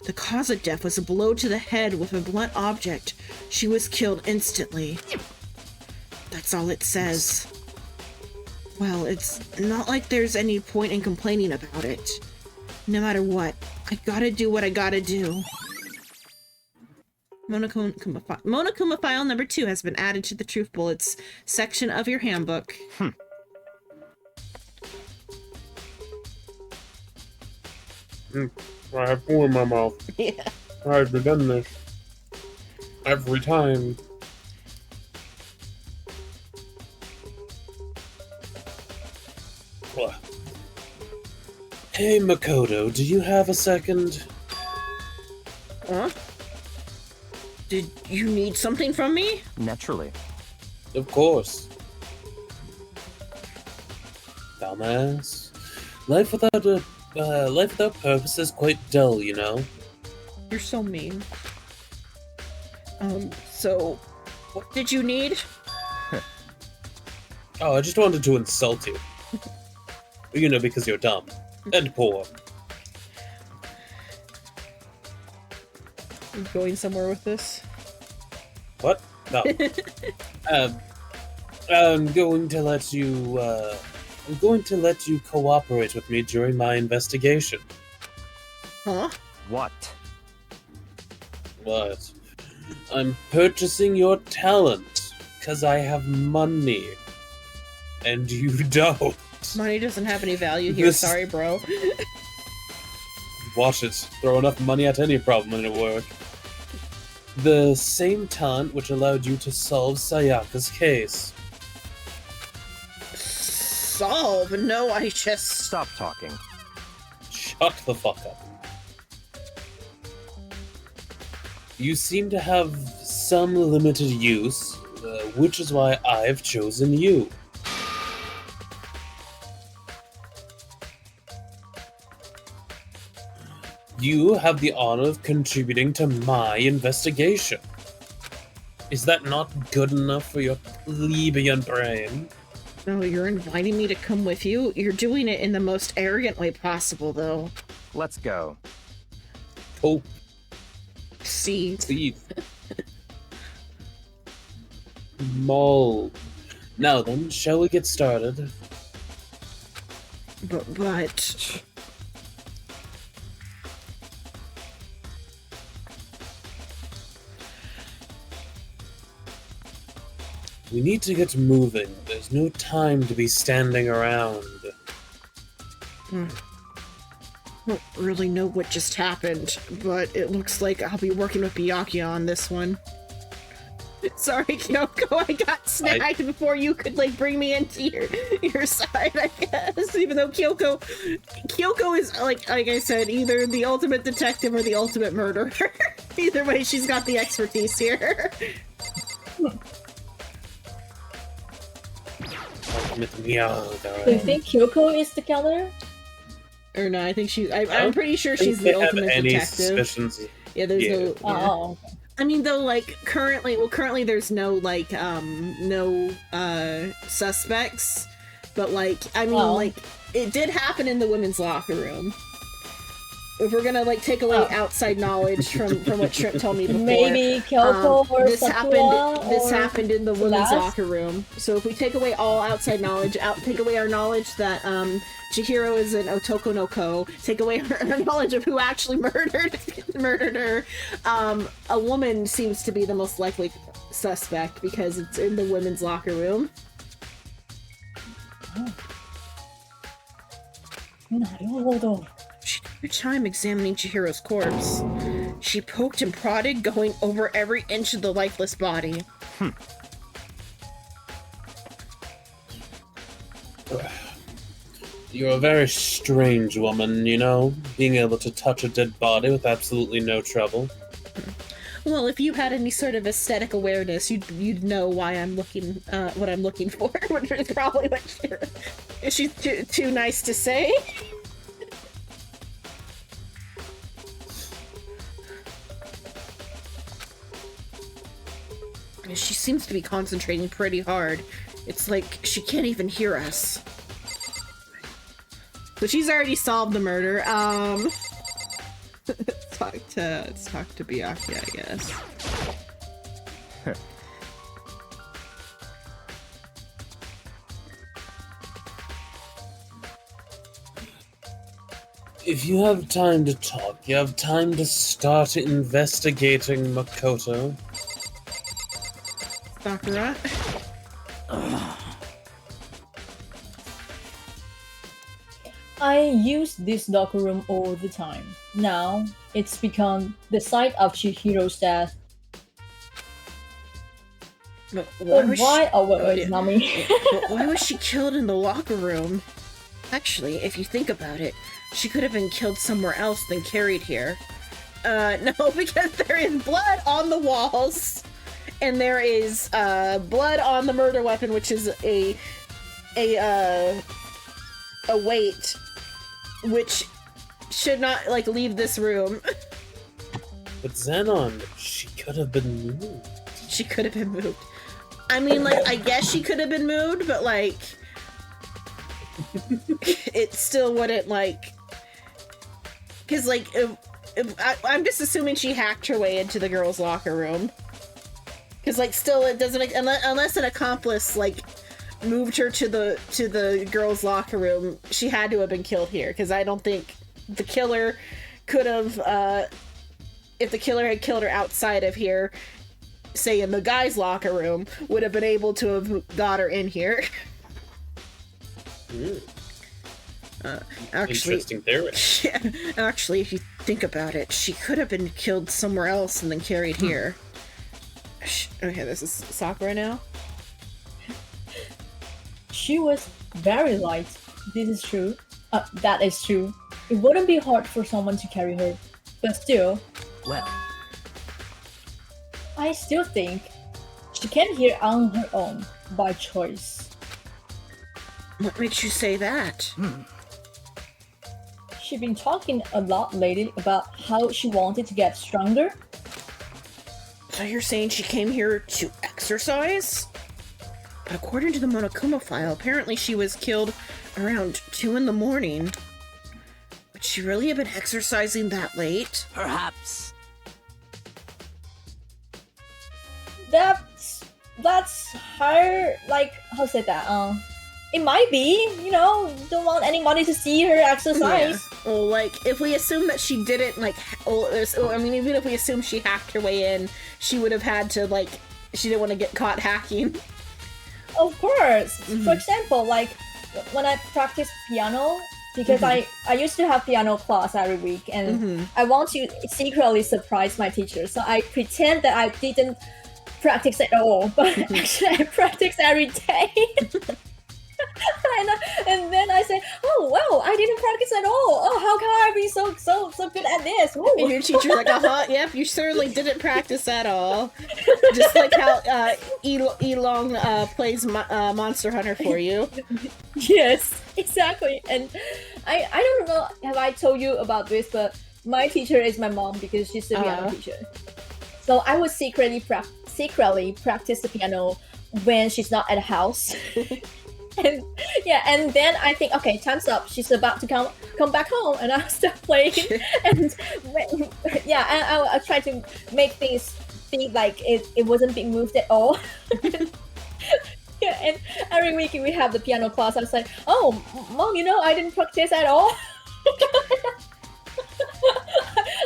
The cause of death was a blow to the head with a blunt object. She was killed instantly. That's all it says. Well, it's not like there's any point in complaining about it. No matter what, I gotta do what I gotta do. Monokuma file number 2 has been added to the Truth Bullets section of your handbook. I have food in my mouth. Yeah. I've done this every time. Hey, Makoto, do you have a second? Huh? Did you need something from me? Naturally. Of course. Dumbass. Life without purpose is quite dull, you know? You're so mean. So, what did you need? Oh, I just wanted to insult you. You know, because you're dumb. And poor. Are you going somewhere with this? What? No. I'm going to let you, cooperate with me during my investigation. Huh? What? What? I'm purchasing your talent. because I have money. And you don't. Money doesn't have any value here. This- Sorry, bro. Watch it. Throw enough money at any problem and it'll work. The same talent which allowed you to solve Sayaka's case. Solve? No, I just... Stop talking. Shut the fuck up. You seem to have some limited use, which is why I've chosen you. You have the honor of contributing to my investigation. Is that not good enough for your plebeian brain? No, you're inviting me to come with you? You're doing it in the most arrogant way possible, though. Let's go. Oh, See? please. Mole. Now then, shall we get started? But... We need to get moving. There's no time to be standing around. I don't really know what just happened, but it looks like I'll be working with Byakuya on this one. Sorry, Kyoko, I got snagged before you could, like, bring me into your side, I guess. Even though Kyoko is, like I said, either the ultimate detective or the ultimate murderer. Either way, she's got the expertise here. Meow, Do you think Kyoko is the killer? Or no, I think I'm don't pretty sure think she's they the have ultimate any detective. suspicions. Yeah, there's Yeah. no... Yeah. Oh. I mean, though, like, currently there's no, like, suspects, but, like, I mean, like, it did happen in the women's locker room. If we're gonna, like, take away outside knowledge from what Trip told me before. Maybe Kyoko or this Sakura happened in the women's Celeste? locker room. So if we take away all outside knowledge, take away our knowledge that, Chihiro is an Otoko no Ko, take away her knowledge of who actually murdered her, a woman seems to be the most likely suspect because it's in the women's locker room. She took her time examining Chihiro's corpse. She poked and prodded, going over every inch of the lifeless body. You're a very strange woman, you know, being able to touch a dead body with absolutely no trouble. Well, if you had any sort of aesthetic awareness, you'd know why I'm looking, what I'm looking for, which is probably what is she too nice to say? She seems to be concentrating pretty hard. It's like she can't even hear us. So she's already solved the murder. Let's talk to Byakuya, I guess. If you have time to talk, you have time to start investigating Makoto. Sakura? I use this locker room all the time. Now, it's become the site of Chihiro's death. But Why? Oh, wait, yeah. not me. Why was she killed in the locker room? Actually, if you think about it, she could have been killed somewhere else than carried here. No, because there is blood on the walls, and there is blood on the murder weapon, which is a weight, which should not like leave this room. But Xenon, she could have been moved. She could have been moved. I mean, like, I guess she could have been moved, but like, it still wouldn't like, because like, I'm just assuming she hacked her way into the girls' locker room. Because like, still, it doesn't unless an accomplice like moved her to the girls' locker room. She had to have been killed here, because I don't think the killer could have. If the killer had killed her outside of here, say in the guys' locker room, would have been able to have got her in here. Actually, Interesting theory. actually, if you think about it, she could have been killed somewhere else and then carried here. Okay, this is Sakura now. She was very light. This is true. That is true. It wouldn't be hard for someone to carry her. But still, Well, I still think she came here on her own, by choice. What makes you say that? She's been talking a lot lately about how she wanted to get stronger. So you're saying she came here to exercise? But according to the Monokuma file, apparently she was killed around 2 in the morning. Would she really have been exercising that late? perhaps. That's her, like, how to say that? It might be, don't want anybody to see her exercise. Yeah. Well, like, if we assume that she didn't, like, even if we assume she hacked her way in, she would have had to, like, she didn't want to get caught hacking. Of course. For example, like, when I practice piano, because I used to have piano class every week, and I want to secretly surprise my teacher, so I pretend that I didn't practice at all, but actually I practice every day. and then I say, oh wow, I didn't practice at all. Oh, how can I be so good at this? Ooh. And your teacher's like, yep, you certainly didn't practice at all. Just like how Elong plays Monster Hunter for you. Yes, exactly. And I don't know, have I told you about this, but my teacher is my mom because she's the piano teacher. So I would secretly practice the piano when she's not at the house. and then I think, okay, time's up. She's about to come back home, and I'll start playing. and I try to make things think like it wasn't being moved at all. Yeah, and every week we have the piano class. I was like, oh, mom, I didn't practice at all.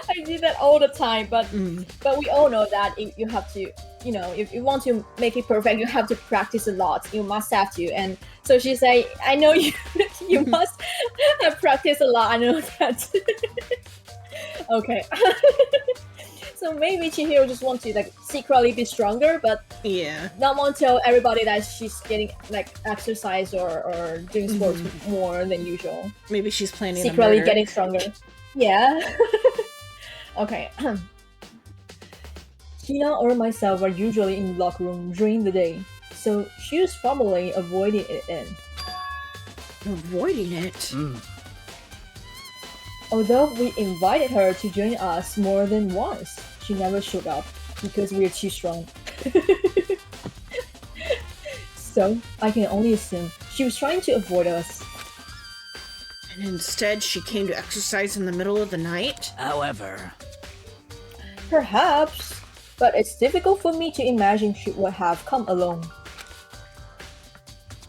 I do that all the time, but we all know that if you have to, if you want to make it perfect, you have to practice a lot. You must have to. And so she said, I know you must have practiced a lot. I know that. Okay. So maybe Chihiro just wants to like secretly be stronger, but not want to tell everybody that she's getting like exercise or doing sports more than usual. Maybe she's planning secretly getting stronger. Yeah. Okay. Tina or myself are usually in the locker room during the day, so she was probably avoiding it in. Avoiding it? Although we invited her to join us more than once, she never showed up because we're too strong. So I can only assume she was trying to avoid us. And instead she came to exercise in the middle of the night? However, perhaps, but it's difficult for me to imagine she would have come alone.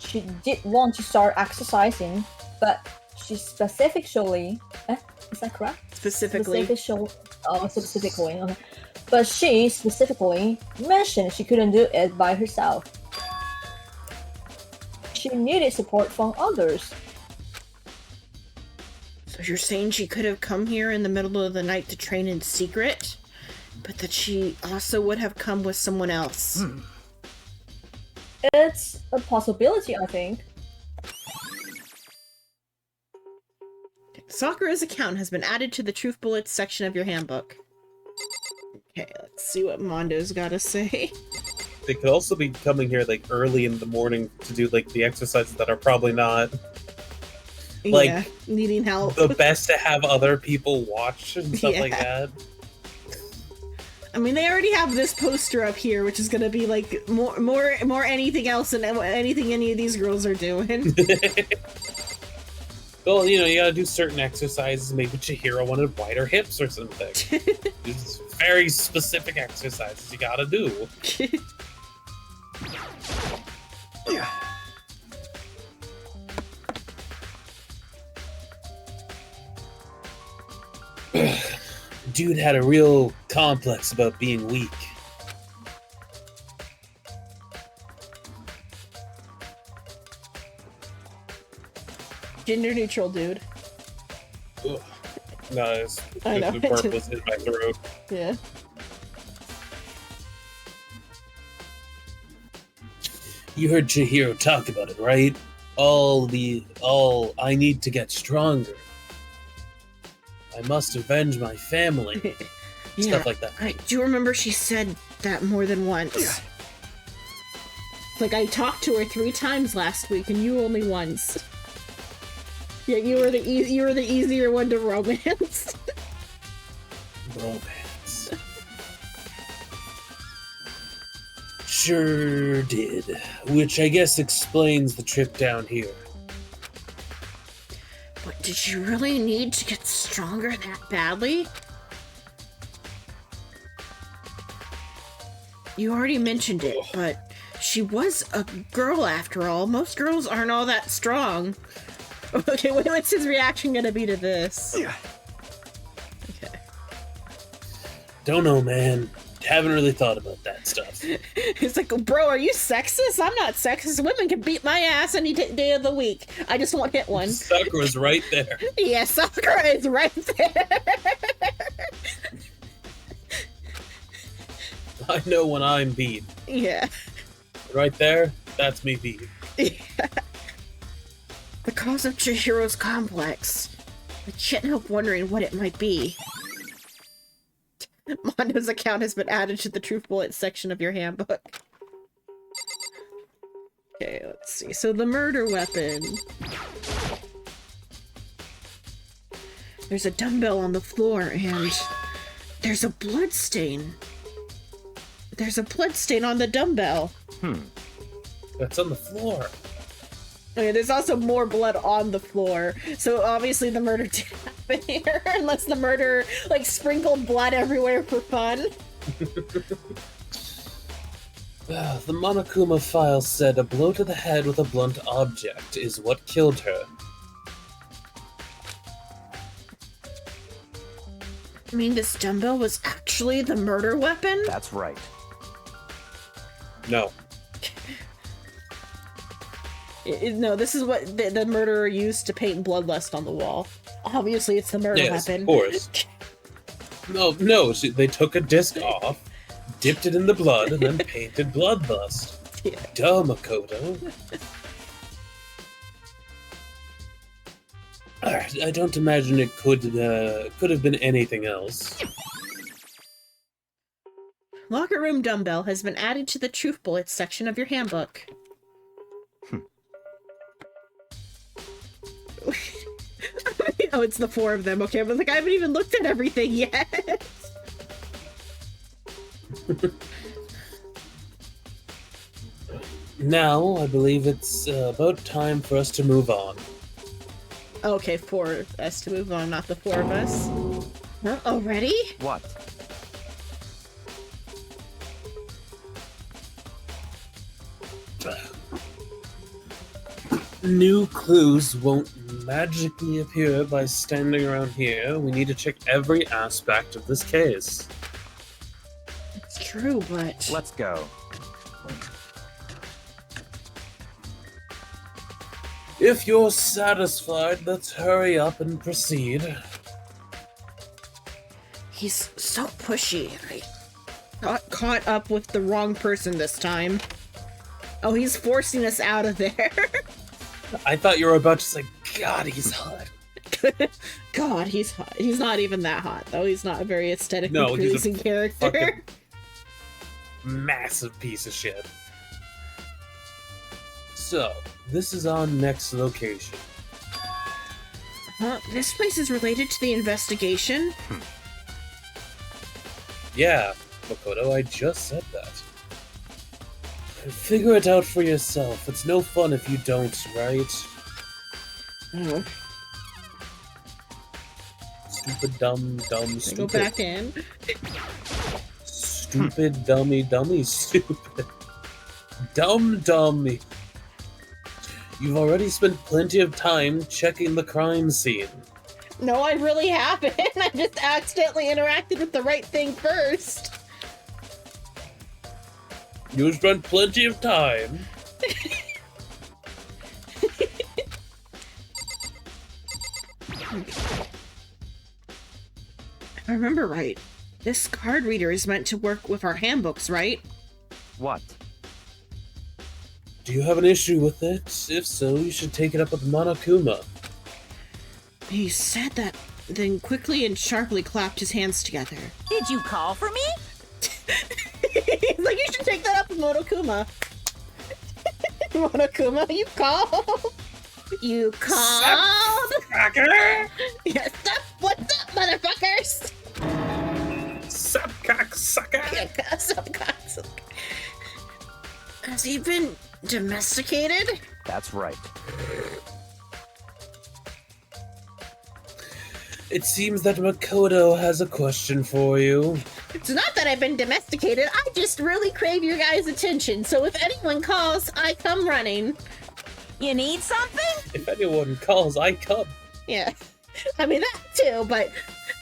She did want to start exercising, but she specifically... is that correct? Specifically. Specifically. Okay. But she specifically mentioned she couldn't do it by herself. She needed support from others. So you're saying she could have come here in the middle of the night to train in secret, but that she also would have come with someone else? It's a possibility, I think. Sakura's account has been added to the Truth Bullets section of your handbook. Okay, let's see what Mondo's gotta say. They could also be coming here like early in the morning to do like the exercises that are probably not like needing help. The best to have other people watch and stuff like that. I mean, they already have this poster up here, which is gonna be like more anything else than anything any of these girls are doing. Well, you gotta do certain exercises. Maybe Chihiro wanted wider hips or something. These very specific exercises you gotta do. Dude had a real complex about being weak. Gender neutral, dude. Ugh. Nice. I know, The burp was in my throat. Yeah. You heard Chihiro talk about it, right? I need to get stronger. I must avenge my family. Stuff like that. I do remember she said that more than once. Like, I talked to her 3 times last week, and you only once. Yeah, you were the easier one to romance. Romance. Sure did. Which I guess explains the trip down here. But did you really need to get stronger that badly? You already mentioned it, but she was a girl after all. Most girls aren't all that strong. Okay, what's his reaction gonna be to this? Yeah. Okay. Don't know, man. Haven't really thought about that stuff. It's like, bro, are you sexist? I'm not sexist. Women can beat my ass any day of the week. I just won't hit one. Sakura's right there. Yeah, Sakura is right there. I know when I'm beat. Yeah. Right there, that's me beat. Yeah. The cause of Chihiro's complex. I can't help wondering what it might be. Mondo's account has been added to the Truth Bullet section of your handbook. Okay, let's see. So the murder weapon. There's a dumbbell on the floor and there's a blood stain. There's a blood stain on the dumbbell. That's on the floor. Okay, there's also more blood on the floor, so obviously the murder didn't happen here, unless the murderer, like, sprinkled blood everywhere for fun. The Monokuma file said a blow to the head with a blunt object is what killed her. I mean, this dumbbell was actually the murder weapon? That's right. No. No, this is what the murderer used to paint bloodlust on the wall. Obviously, it's the murder Yes, weapon. of course. No, they took a disc off, dipped it in the blood, and then painted bloodlust. Yeah. Duh, Makoto. I don't imagine it could have been anything else. Locker room dumbbell has been added to the Truth Bullets section of your handbook. Oh, it's the 4 of them. Okay, but like I haven't even looked at everything yet. Now, I believe it's about time for us to move on. Okay, 4 of us to move on, not the 4 of us. Huh? Already? What? New clues won't magically appear by standing around here. We need to check every aspect of this case. It's true, but... Let's go. If you're satisfied, let's hurry up and proceed. He's so pushy. I got caught up with the wrong person this time. Oh, he's forcing us out of there. I thought you were about to say, God, he's hot. God, he's hot. He's not even that hot, though. He's not a very aesthetically No, he's a pleasing character. fucking massive piece of shit. So, this is our next location. This place is related to the investigation? Yeah, Makoto, I just said that. Figure it out for yourself. It's no fun if you don't, right? Oh. Stupid, dumb, stupid. Go back in. Stupid, dummy, stupid. Dummy. You've already spent plenty of time checking the crime scene. No, I really haven't. I just accidentally interacted with the right thing first. You spent plenty of time. If I remember right, this card reader is meant to work with our handbooks, right? What? Do you have an issue with it? If so, you should take it up with Monokuma. He said that, then quickly and sharply clapped his hands together. Did you call for me? He's like, you should take that up with Monokuma. Monokuma, you called? You called? Yes, what's up, motherfuckers? Sup, cocksucker! Has he been domesticated? That's right. It seems that Makoto has a question for you. It's not that I've been domesticated, I just really crave your guys' attention, so if anyone calls, I come running. You need something? If anyone calls, I come. Yeah, I mean that too, but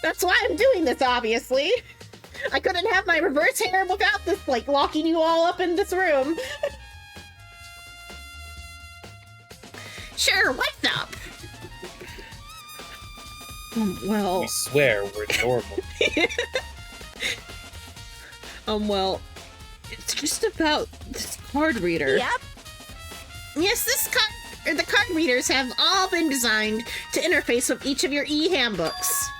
that's why I'm doing this, obviously. I couldn't have my reverse hair without this, like, locking you all up in this room. Sure, what's up? Well... We swear we're normal. Well, it's just about this card reader. Yep. Yes, the card readers have all been designed to interface with each of your e-handbooks.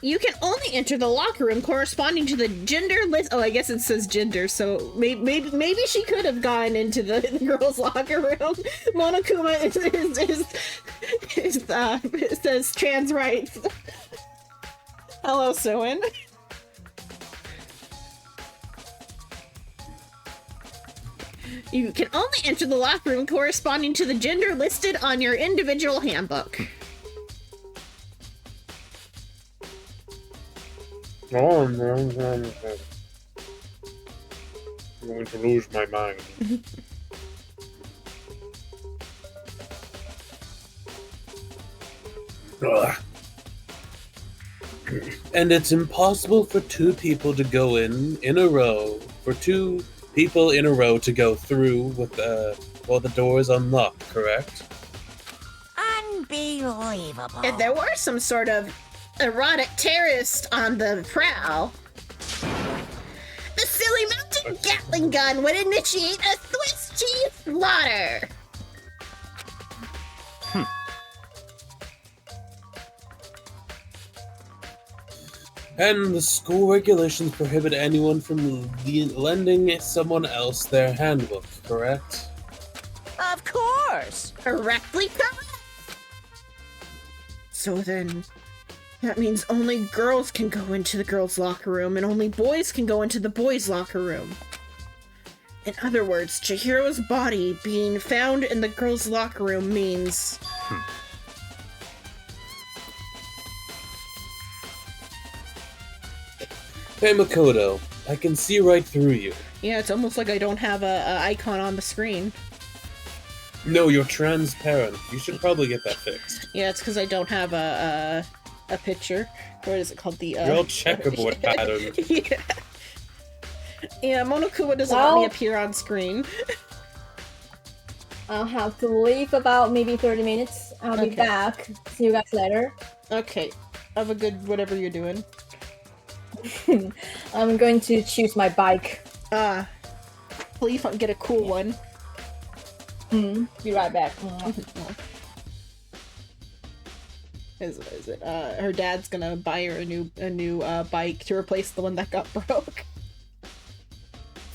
You can only enter the locker room corresponding to the gender list. Oh, I guess it says gender, so maybe she could have gone into the girls' locker room. Monokuma says trans rights. Hello, Suin. You can only enter the locker room corresponding to the gender listed on your individual handbook. Oh, no. I'm going to lose my mind. Ugh. And it's impossible for two people to go in a row, for two people in a row to go through with while the door is unlocked, correct? Unbelievable. If there were some sort of erotic terrorist on the prowl, the silly mountain Gatling gun would initiate a Swiss cheese slaughter. And the school regulations prohibit anyone from lending someone else their handbook, correct? Of course. Correctly correct. So then, that means only girls can go into the girls' locker room, and only boys can go into the boys' locker room. In other words, Chihiro's body being found in the girls' locker room means... Hey Makoto, I can see right through you. Yeah, it's almost like I don't have a icon on the screen. No, you're transparent. You should probably get that fixed. Yeah, it's because I don't have a picture. What is it called? The You're all checkerboard pattern. Yeah. Yeah, Monokuma doesn't let me appear on screen. I'll have to leave about maybe 30 minutes. I'll be back. See you guys later. Okay. Have a good whatever you're doing. I'm going to choose my bike. Please get a cool one. Be right back. Is it? Her dad's gonna buy her a new bike to replace the one that got broke.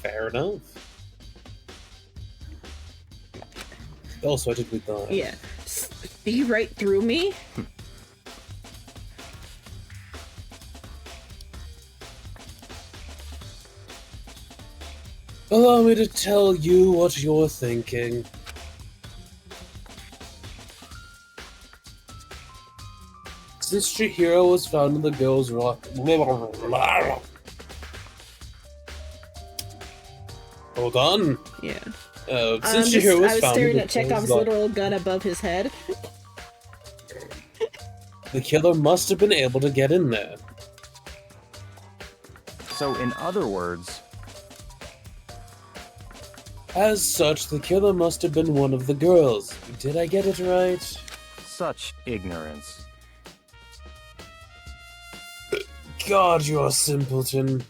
Fair enough. Also, I did with that. Yeah. See right through me? Allow me to tell you what you're thinking. Since Chihiro was found in the girls' rock... Hold on. Yeah. Since Chihiro was I was found staring in at the Chekhov's girls' literal gun above his head. The killer must have been able to get in there. So, in other words, As such, the killer must have been one of the girls. Did I get it right? such ignorance. God, you're a simpleton.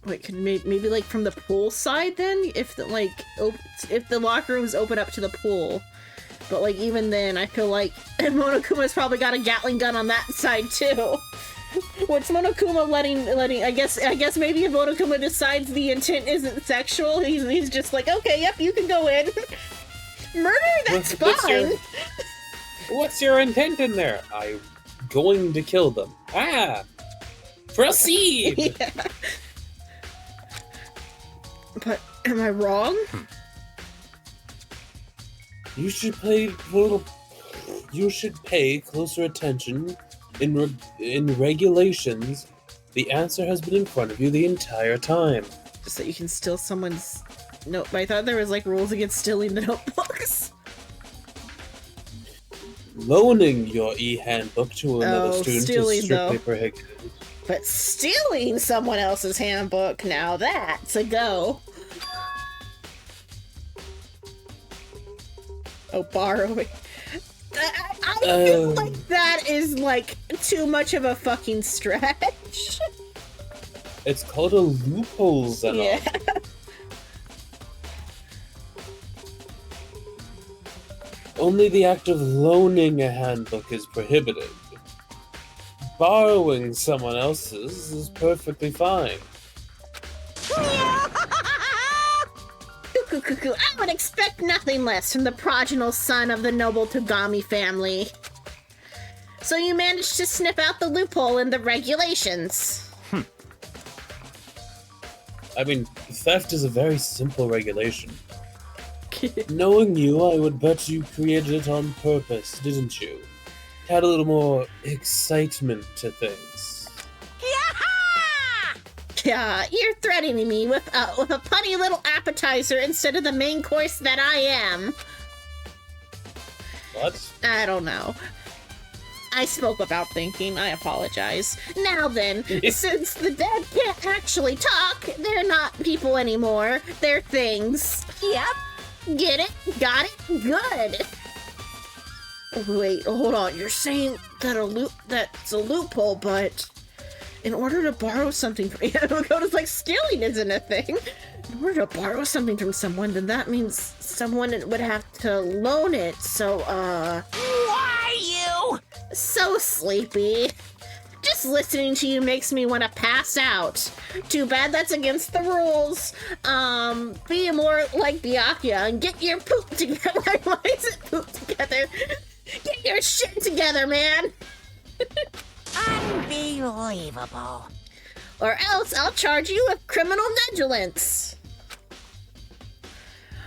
Wait, can maybe like from the pool side then? If the if the locker rooms open up to the pool, but like even then, I feel like Monokuma's probably got a Gatling gun on that side too. What's Monokuma letting? I guess maybe if Monokuma decides the intent isn't sexual, he's just like, okay, yep, you can go in. Murder, that's fine. What's your intent in there? I'm going to kill them. Ah! Proceed! Yeah. But am I wrong? You should pay closer attention in regulations. The answer has been in front of you the entire time. Just that you can steal someone's note. But I thought there was like rules against stealing the notebooks. Loaning your e-handbook to another student stealing, is strictly though. prohibited. But stealing someone else's handbook, now that's a go. Oh, borrowing. I feel like that is like too much of a fucking stretch. It's called a loophole, Zenon. Yeah. Only the act of loaning a handbook is prohibited. Borrowing someone else's is perfectly fine. Cuckoo, I would expect nothing less from the progenial son of the noble Togami family. So you managed to snip out the loophole in the regulations. I mean, theft is a very simple regulation. Knowing you, I would bet you created it on purpose, didn't you? Had a little more excitement to things. Yeah, you're threatening me with a punny little appetizer instead of the main course that I am. What? I don't know. I spoke without thinking. I apologize. Now then, since the dead can't actually talk, they're not people anymore. They're things. Yep. Get it? Got it? Good. Wait, hold on. You're saying that that's a loophole, but in order to borrow something from Koda's like stealing isn't a thing. In order to borrow something from someone, then that means someone would have to loan it. So, Why you? so sleepy. Just listening to you makes me want to pass out. Too bad that's against the rules. Be more like Byakuya and get your poop together. Why is it poop together? Get your shit together, man. Unbelievable. Or else I'll charge you with criminal negligence.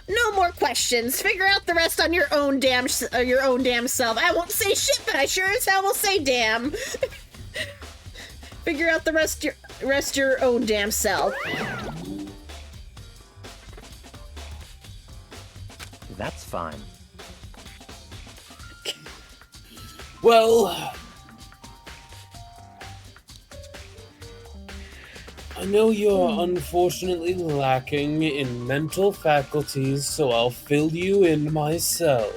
No more questions. Figure out the rest on your own damn self. I won't say shit, but I sure as hell will say damn. Figure out the rest your own damn self. That's fine. Well, I know you're unfortunately lacking in mental faculties, so I'll fill you in myself.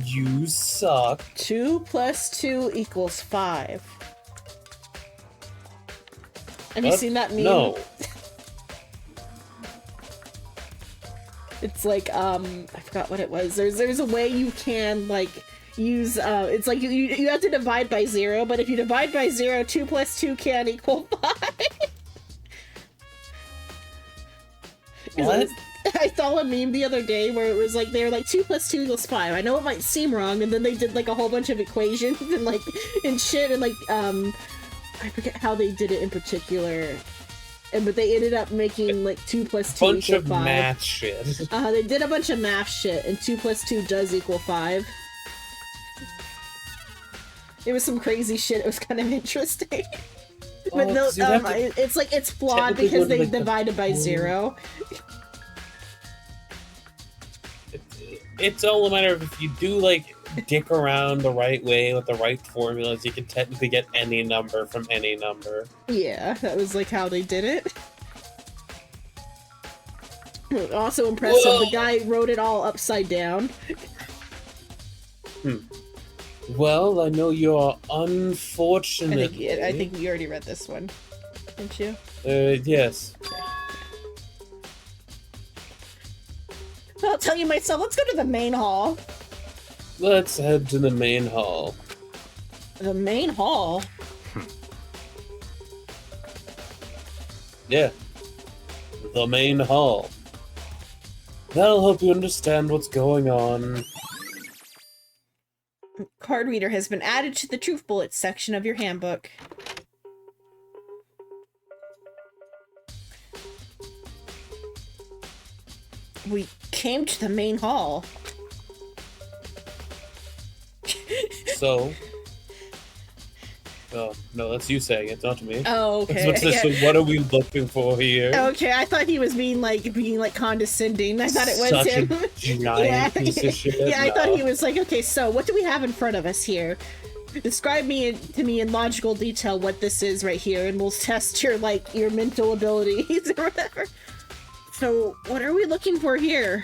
You suck. 2 + 2 = 5. Have you seen that meme? No. It's like I forgot what it was. There's a way you can like use it's like you have to divide by 0, but if you divide by 0, 2 + 2 can equal 5. What? I saw a meme the other day where it was like they were like 2 + 2 = 5. I know it might seem wrong, and then they did like a whole bunch of equations and like and shit and like I forget how they did it in particular. But they ended up making like 2 + 2 Bunch = of 5. math shit. They did a bunch of math shit, and 2 + 2 does equal 5. It was some crazy shit. It was kind of interesting. But no, it's like it's flawed because they divided by 0. It's all a matter of if you do like dick around the right way with the right formulas, you can technically get any number from any number. Yeah, that was like how they did it. Also impressive, Whoa. the guy wrote it all upside down. Well, I know you're unfortunate. I think you already read this one, didn't you? Yes. I'll tell you myself. Let's go to the main hall. Let's head to the main hall. The main hall? Yeah. The main hall. That'll help you understand what's going on. Card reader has been added to the truth bullets section of your handbook. We came to the main hall. So... Oh, no, that's you saying it, not me. Oh, okay. What's this? Yeah. So what are we looking for here? Okay, I thought he was being condescending. I thought it was Such him. a giant piece of shit. Yeah, I No. thought he was like, okay, so what do we have in front of us here? Describe to me in logical detail what this is right here, and we'll test your mental abilities or whatever. So, what are we looking for here?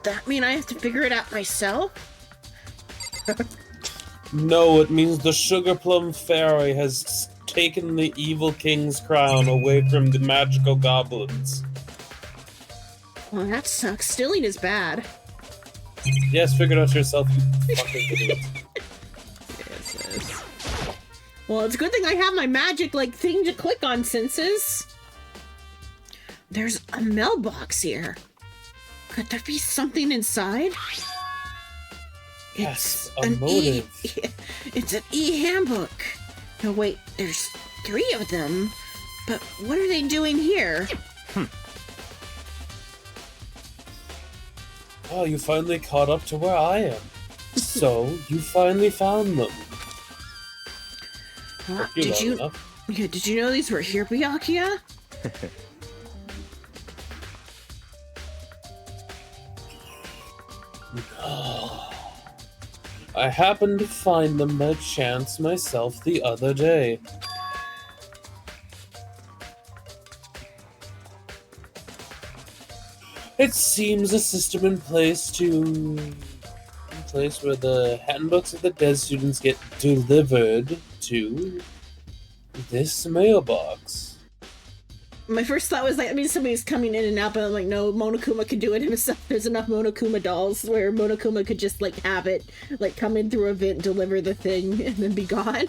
Does that mean I have to figure it out myself? No, it means the Sugar Plum Fairy has taken the evil king's crown away from the magical goblins. Well, that sucks. Stealing is bad. Yes, figure it out yourself, you fucking idiot. Yes. Well, it's a good thing I have my magic, thing to click on, senses. There's a mailbox here. Could there be something inside? Yes, It's a an motive. It's an e-handbook. No, wait, there's 3 of them. But what are they doing here? Oh, you finally caught up to where I am. So, you finally found them. Did you know these were here, Byakuya? I happened to find them by chance myself the other day. It seems a system in place where the handbooks of the dead students get delivered to this mailbox. My first thought was somebody's coming in and out, but I'm like, no, Monokuma could do it himself. There's enough Monokuma dolls where Monokuma could just have it, come in through a vent, deliver the thing, and then be gone.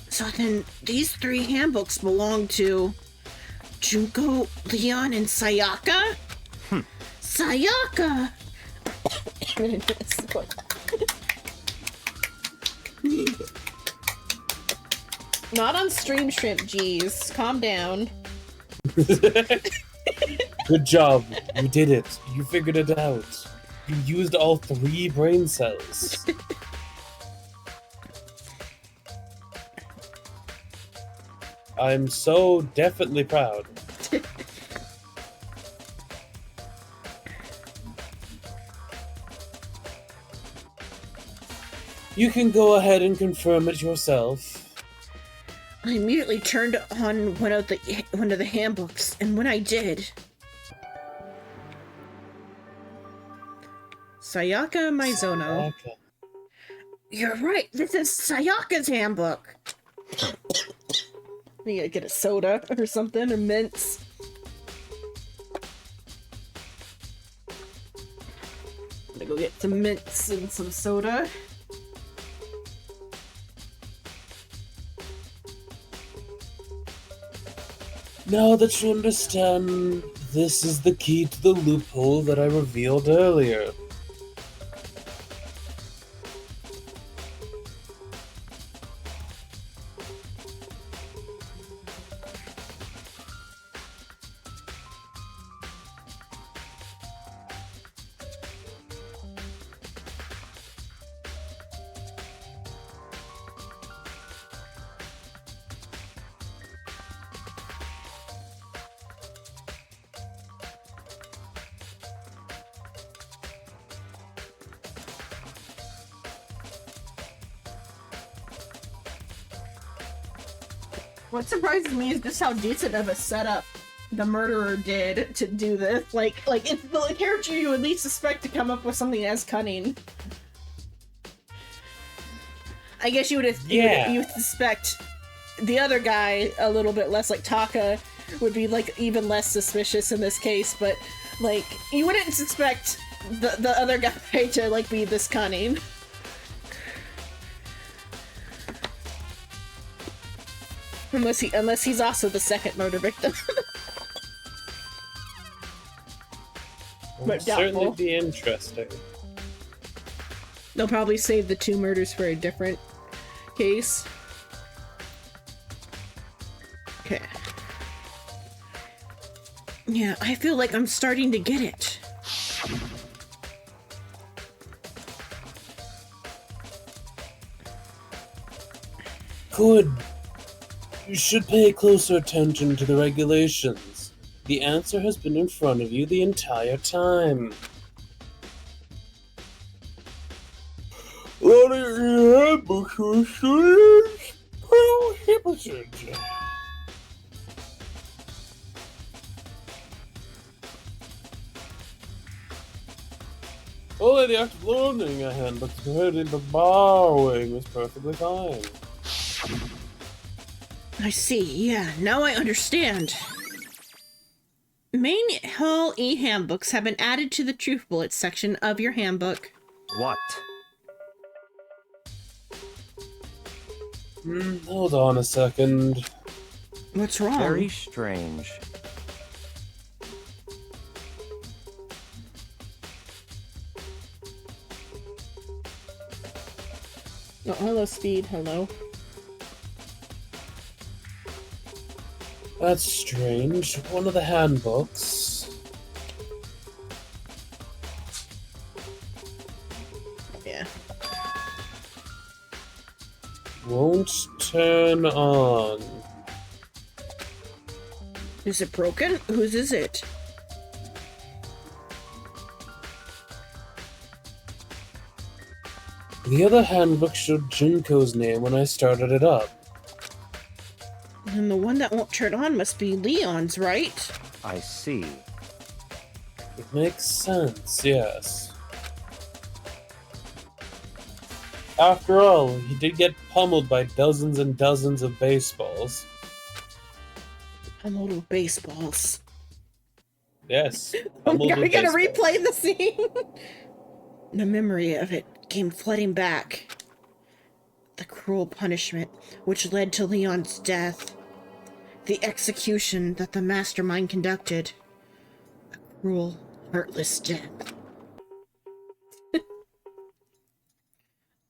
So then, these 3 handbooks belong to Junko, Leon, and Sayaka? Sayaka! Not on Stream Shrimp, jeez. Calm down. Good job. You did it. You figured it out. You used all 3 brain cells. I'm so definitely proud. You can go ahead and confirm it yourself. I immediately turned on one of the handbooks, and when I did, Sayaka Maizono. Okay. You're right. This is Sayaka's handbook. We gotta get a soda or something, or mints. I'm gonna go get some mints and some soda. Now that you understand, this is the key to the loophole that I revealed earlier. What surprises me is just how decent of a setup the murderer did to do this. Like it's the character you would least suspect to come up with something as cunning. I guess you would suspect the other guy a little bit less, like Taka would be like even less suspicious in this case, but like you wouldn't suspect the other guy to like be this cunning. Unless he's also the second murder victim. But certainly be interesting. They'll probably save the 2 murders for a different case. Okay. Yeah, I feel like I'm starting to get it. Good. You should pay closer attention to the regulations. The answer has been in front of you the entire time. What are your handbooks for students? Prohibited. Only the act of learning a handbook compared to borrowing is perfectly fine. I see, yeah, now I understand. Main Hall e-handbooks have been added to the Truth Bullets section of your handbook. What? Hold on a second. What's wrong? Very strange. Oh, hello, Speed. Hello. That's strange. One of the handbooks. Yeah. Won't turn on. Is it broken? Whose is it? The other handbook showed Junko's name when I started it up. And the one that won't turn on must be Leon's, right? I see. It makes sense, yes. After all, he did get pummeled by dozens and dozens of baseballs. Pummeled with baseballs. Yes. Oh pummeled god, we with gotta baseballs. replay the scene! The memory of it came flooding back. The cruel punishment which led to Leon's death. The execution that the mastermind conducted. A cruel, heartless death.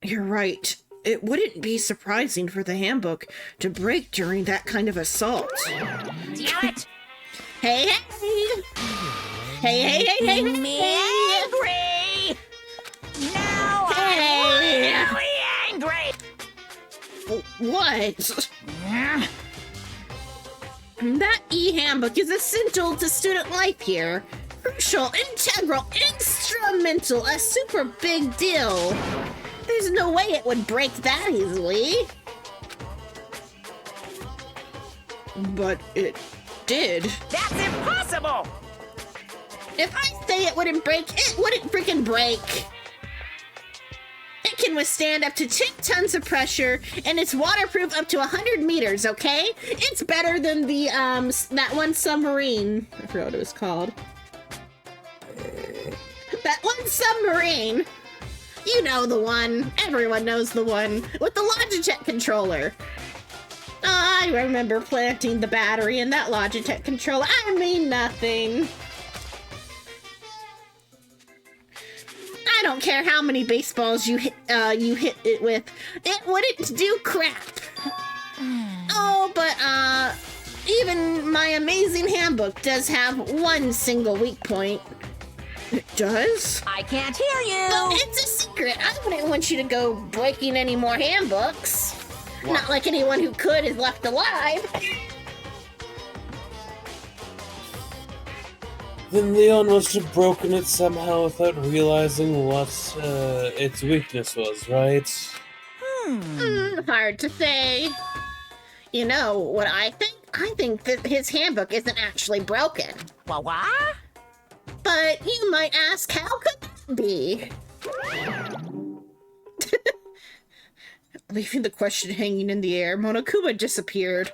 You're right. It wouldn't be surprising for the handbook to break during that kind of assault. Damn it! Hey, hey! Hey, hey, hey, hey, Me hey! angry! Now Hey! I'm really angry! What? That e-handbook is essential to student life here. Crucial, integral, instrumental, a super big deal. There's no way it would break that easily. But it did. That's impossible! If I say it wouldn't break, it wouldn't freaking break. It can withstand up to 10 tons of pressure, and it's waterproof up to 100 meters, okay? It's better than the, that one submarine. I forgot what it was called. That one submarine. You know the one. Everyone knows the one. With the Logitech controller. I remember planting the battery in that Logitech controller. I mean nothing. I don't care how many baseballs you hit it with. It wouldn't do crap. Oh, but even my amazing handbook does have one single weak point. It does? I can't hear you! No, it's a secret. I wouldn't want you to go breaking any more handbooks. Not like anyone who could is left alive. Then Leon must have broken it somehow without realizing what its weakness was, right? Hard to say. You know what I think? I think that his handbook isn't actually broken. What? But you might ask, how could that be? Leaving the question hanging in the air, Monokuma disappeared.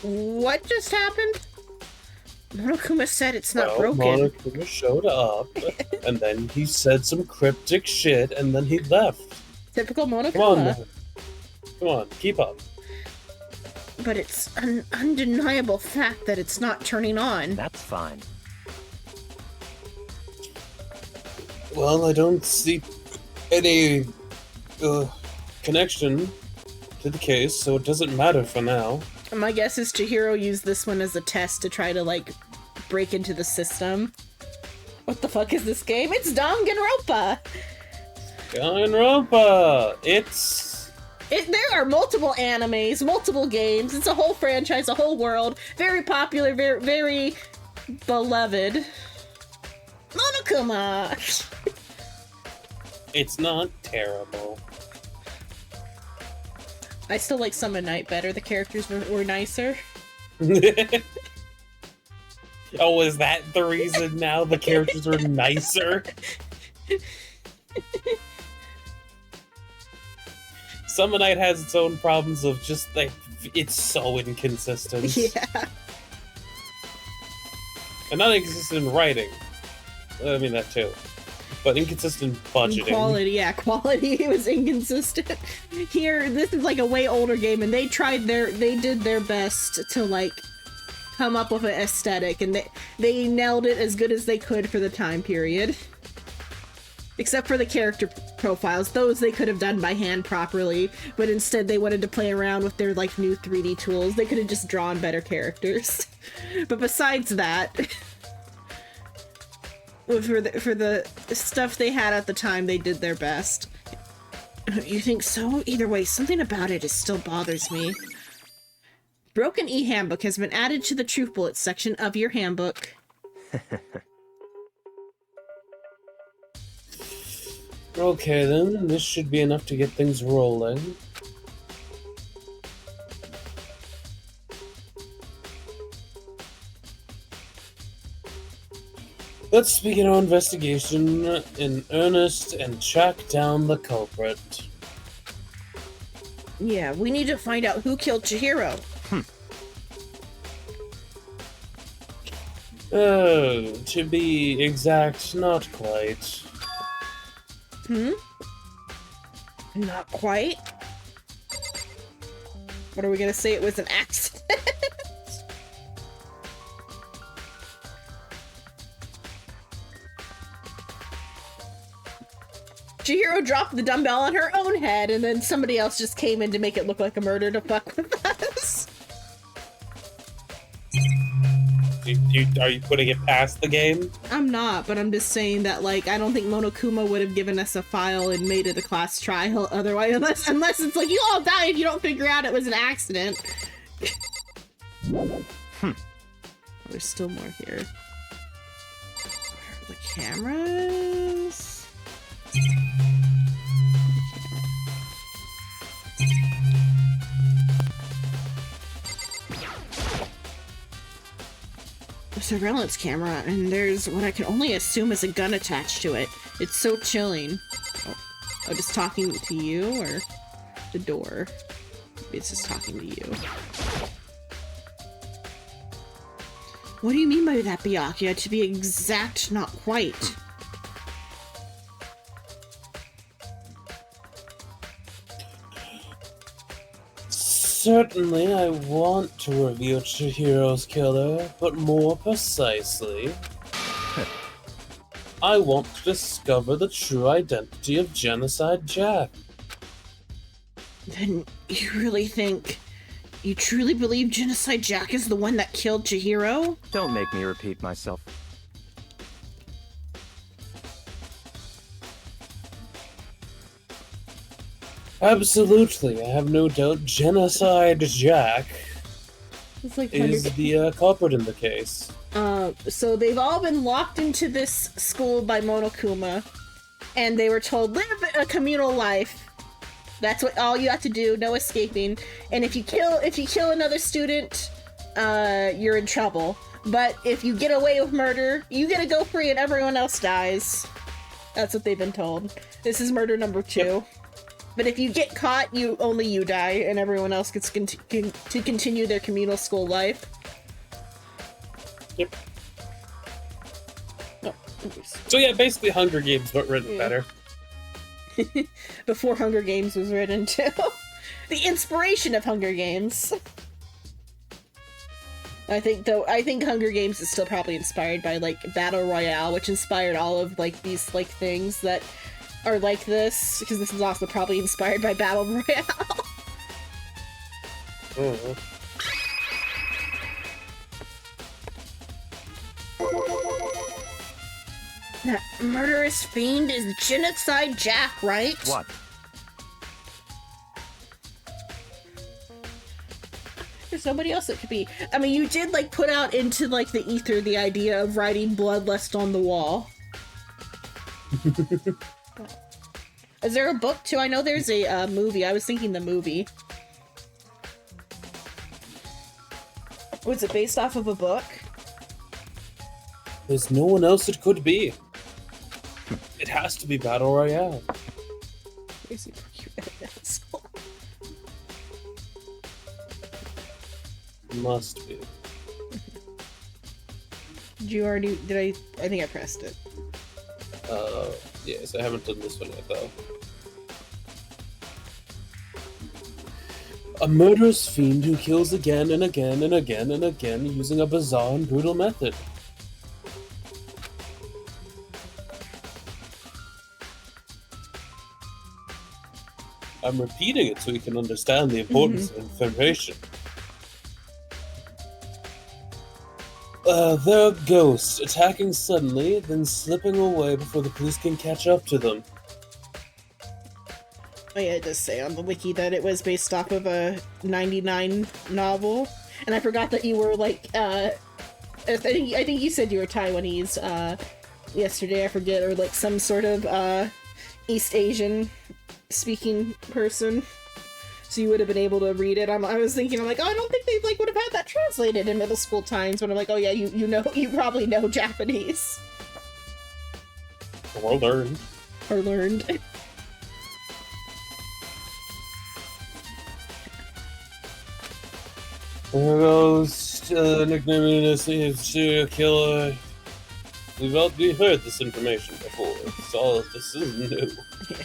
What just happened? Monokuma said it's not broken. Monokuma showed up, and then he said some cryptic shit, and then he left. Typical Monokuma. Come on, man. Come on, keep up. But it's an undeniable fact that it's not turning on. That's fine. Well, I don't see any connection to the case, so it doesn't matter for now. My guess is Chihiro used this one as a test to try to, like, break into the system. What the fuck is this game? It's Danganronpa! Danganronpa! There are multiple animes, multiple games. It's a whole franchise, a whole world. Very popular, very, very beloved. Monokuma! It's not terrible. I still like Summon Night better. The characters were nicer. Oh, is that the reason now the characters are nicer? Summon Night has its own problems of just, like, it's so inconsistent. Yeah. And not inconsistent in writing. I mean, that too. But inconsistent budgeting. Quality was inconsistent. Here, this is like a way older game, and they did their best to, like, come up with an aesthetic, and they nailed it as good as they could for the time period. Except for the character profiles. Those they could have done by hand properly, but instead they wanted to play around with their, like, new 3D tools. They could have just drawn better characters. But besides that, for the stuff they had at the time, they did their best. You think so? Either way, something about it still bothers me. Broken e-handbook has been added to the Truth Bullets section of your handbook. Okay then, this should be enough to get things rolling. Let's begin our investigation in earnest and track down the culprit. Yeah, we need to find out who killed Chihiro. To be exact, not quite. Not quite? What are we gonna say? It was an accident? Chihiro dropped the dumbbell on her own head, and then somebody else just came in to make it look like a murder to fuck with us. Are you putting it past the game? I'm not, but I'm just saying that, like, I don't think Monokuma would have given us a file and made it a class trial otherwise, unless it's like, you all died, you don't figure out it was an accident. There's still more here. Where are the cameras? A surveillance camera, and there's what I can only assume is a gun attached to it. It's so chilling. Oh, just talking to you, or the door? Maybe it's just talking to you. What do you mean by that, Byakuya? To be exact, not quite. Certainly, I want to reveal Chihiro's killer, but more precisely, I want to discover the true identity of Genocide Jack. Then you really think... You truly believe Genocide Jack is the one that killed Chihiro? Don't make me repeat myself. Absolutely, I have no doubt Genocide Jack It's like is the culprit in the case. So they've all been locked into this school by Monokuma, and they were told, live a communal life. That's what all you have to do. No escaping. And if you kill another student, you're in trouble. But if you get away with murder, you get to go free and everyone else dies. That's what they've been told. This is murder number 2. Yep. But if you get caught, only you die and everyone else gets to continue their communal school life. Yep. Oh, so yeah, basically Hunger Games, but written better. Before Hunger Games was written too. The inspiration of Hunger Games. I think Hunger Games is still probably inspired by like Battle Royale, which inspired all of like these like things that are like this, because this is also probably inspired by Battle Royale. That murderous fiend is Genocide Jack, right? What? There's nobody else it could be. I mean, you did like put out into like the ether the idea of writing bloodlust on the wall. Is there a book too? I know there's a movie. I was thinking the movie. Was it based off of a book? There's no one else it could be. It has to be Battle Royale. Crazy asshole. Must be. Did you already? Did I think I pressed it. Yes, I haven't done this one yet, though. A murderous fiend who kills again and again and again and again using a bizarre and brutal method. I'm repeating it so you can understand the importance of information. They're a ghost, attacking suddenly, then slipping away before the police can catch up to them. Oh yeah, it does say on the wiki that it was based off of a 99 novel. And I forgot that you were like, I think you said you were Taiwanese, yesterday, I forget, or like some sort of, East Asian speaking person. So you would have been able to read it. I was thinking, I'm like, oh, I don't think they like would have had that translated in middle school times. But I'm like, oh yeah, you probably know Japanese. Or learned. Or learned. There goes nicknaming us a serial killer. We've heard this information before. This is new. Yeah.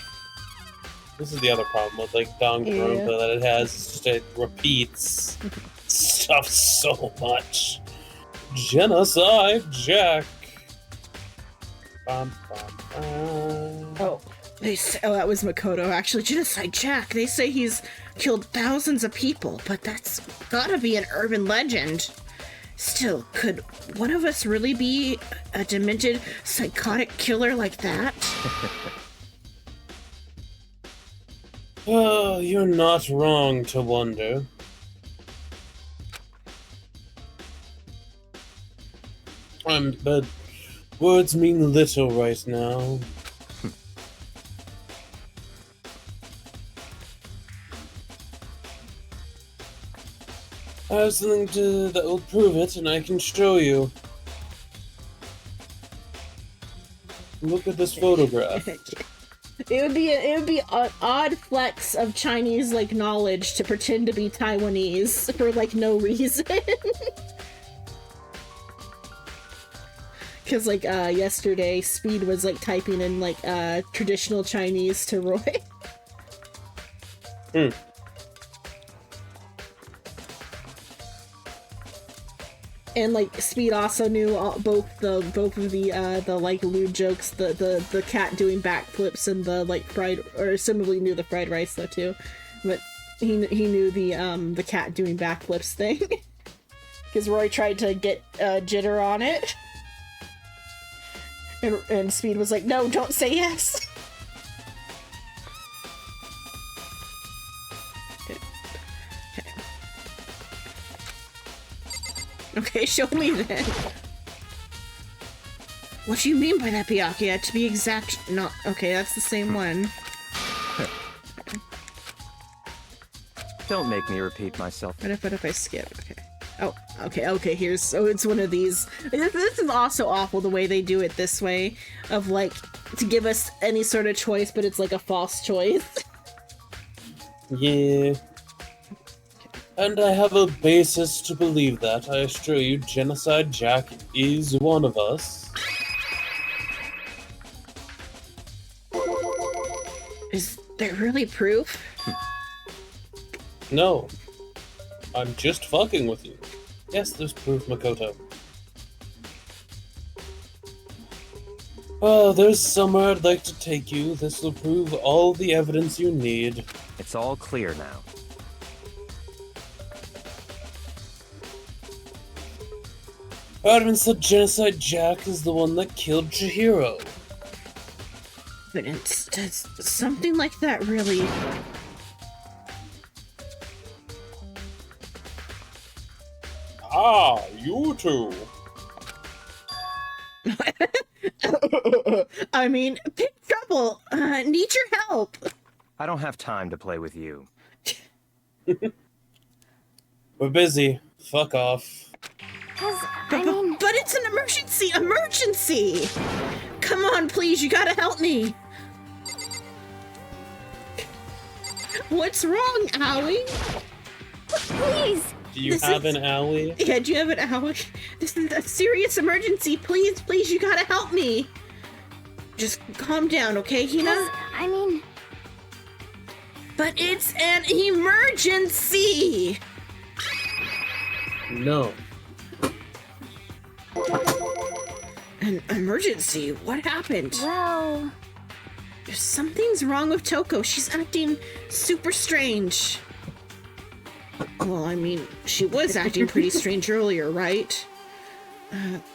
This is the other problem with like Danganronpa that it has. It's just it repeats stuff so much. Genocide Jack. Bum, bum, bum. Oh, that was Makoto. Actually, Genocide Jack. They say he's killed thousands of people, but that's gotta be an urban legend. Still, could one of us really be a demented, psychotic killer like that? Oh, you're not wrong to wonder. But words mean little right now. I have something that will prove it, and I can show you. Look at this photograph. It would be an odd flex of Chinese like knowledge to pretend to be Taiwanese for like no reason. Because like yesterday, Speed was like typing in like traditional Chinese to Roy. And like Speed also knew both of the like lewd jokes, the cat doing backflips and the like fried, or similarly knew the fried rice though too, but he knew the cat doing backflips thing because Roy tried to get Jitter on it, and Speed was like, no, don't say yes. Okay, show me then. What do you mean by that, Byakuya? To be exact, not... Okay, that's the same one. Don't make me repeat myself. What if I skip? Okay. Oh, okay, here's... So it's one of these... This is also awful, the way they do it this way. Of, like, to give us any sort of choice, but it's like a false choice. Yeah. And I have a basis to believe that. I assure you, Genocide Jack is one of us. Is there really proof? No. I'm just fucking with you. Yes, there's proof, Makoto. Oh, there's somewhere I'd like to take you. This will prove all the evidence you need. It's all clear now. Admin said Genocide Jack is the one that killed Chihiro. Evidence? Does something like that really... Ah, you two. I mean, big trouble. Need your help. I don't have time to play with you. We're busy. Fuck off. I mean, But it's an emergency! Emergency! Come on, please, you gotta help me! What's wrong, Owie? please. Do you This have is- an alley? Yeah, do you have an Owie? This is a serious emergency. Please, you gotta help me. Just calm down, okay, Hina? I mean, But it's an emergency! No. An emergency? What happened? well, Something's wrong with Toko. She's acting super strange. Well, I mean, she was acting pretty strange earlier, right?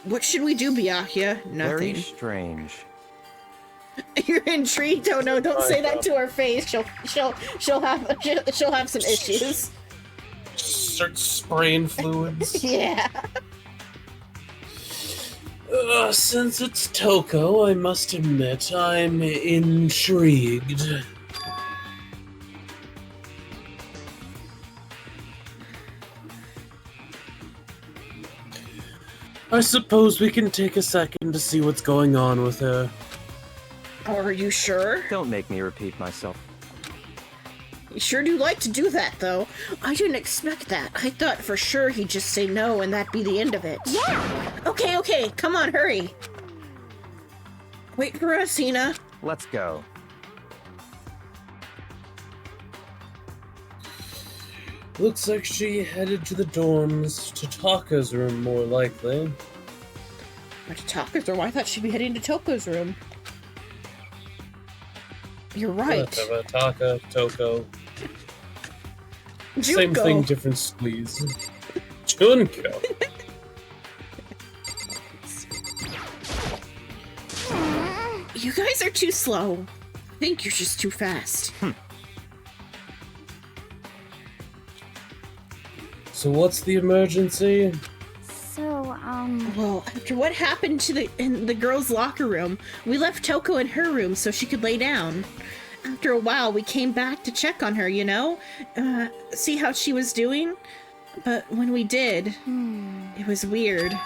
What should we do, Byakuya? Very Nothing. strange. You're intrigued? Oh no! Don't say that to her face. She'll have some issues. Start spraying fluids. Yeah. Since it's Toko, I must admit I'm intrigued. I suppose we can take a second to see what's going on with her. Are you sure? Don't make me repeat myself. You sure do like to do that, though. I didn't expect that. I thought for sure he'd just say no and that'd be the end of it. yeah. Okay, come on, hurry. Wait for us, Hina. Let's go. Looks like she headed to the dorms, to Taka's room more likely. But to Taka's room? I thought she'd be heading to Toko's room. You're right. Whatever, Taka, Toko. Same Junko. thing, different squeeze. Junko. You guys are too slow. I think you're just too fast. So what's the emergency? So, Well, after what happened to in the girls' locker room, we left Toko in her room so she could lay down. After a while, we came back to check on her, see how she was doing. But when we did, it was weird.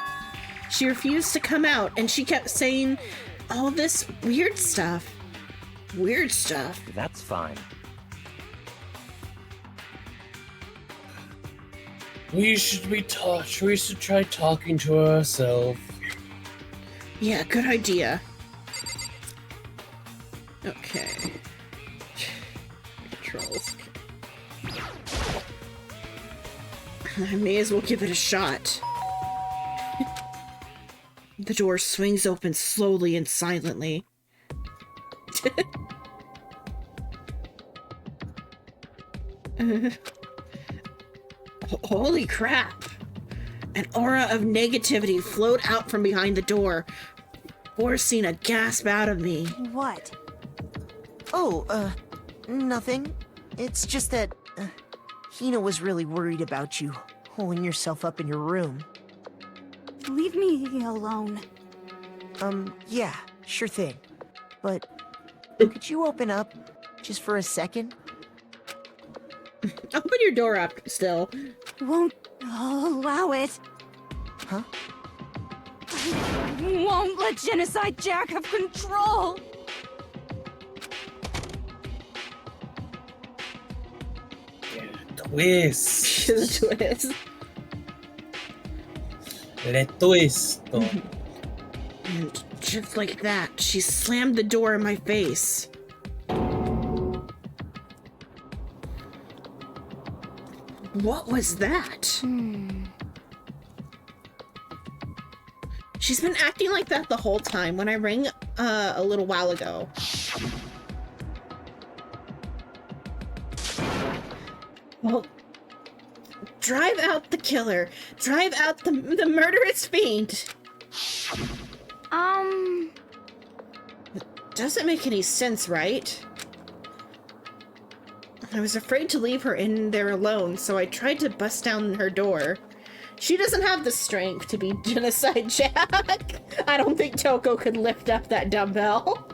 She refused to come out, and she kept saying all this weird stuff. Weird stuff. That's fine. We should try talking to her ourselves. Yeah, good idea. Okay. Controls. I may as well give it a shot. The door swings open slowly and silently. Holy crap! An aura of negativity flowed out from behind the door, forcing a gasp out of me. What? Oh, nothing. It's just that, Hina was really worried about you, holding yourself up in your room. leave me alone. Yeah, sure thing. But, could you open up, just for a second? Open your door up still. Won't allow it. Huh? I won't let Genocide Jack have control. Twist. The twist. Le twisto. And just like that, she slammed the door in my face. What was that? She's been acting like that the whole time when I rang a little while ago. Well, drive out the killer. Drive out the murderous fiend. Doesn't make any sense, right? I was afraid to leave her in there alone, so I tried to bust down her door. She doesn't have the strength to be Genocide Jack. I don't think Toko could lift up that dumbbell.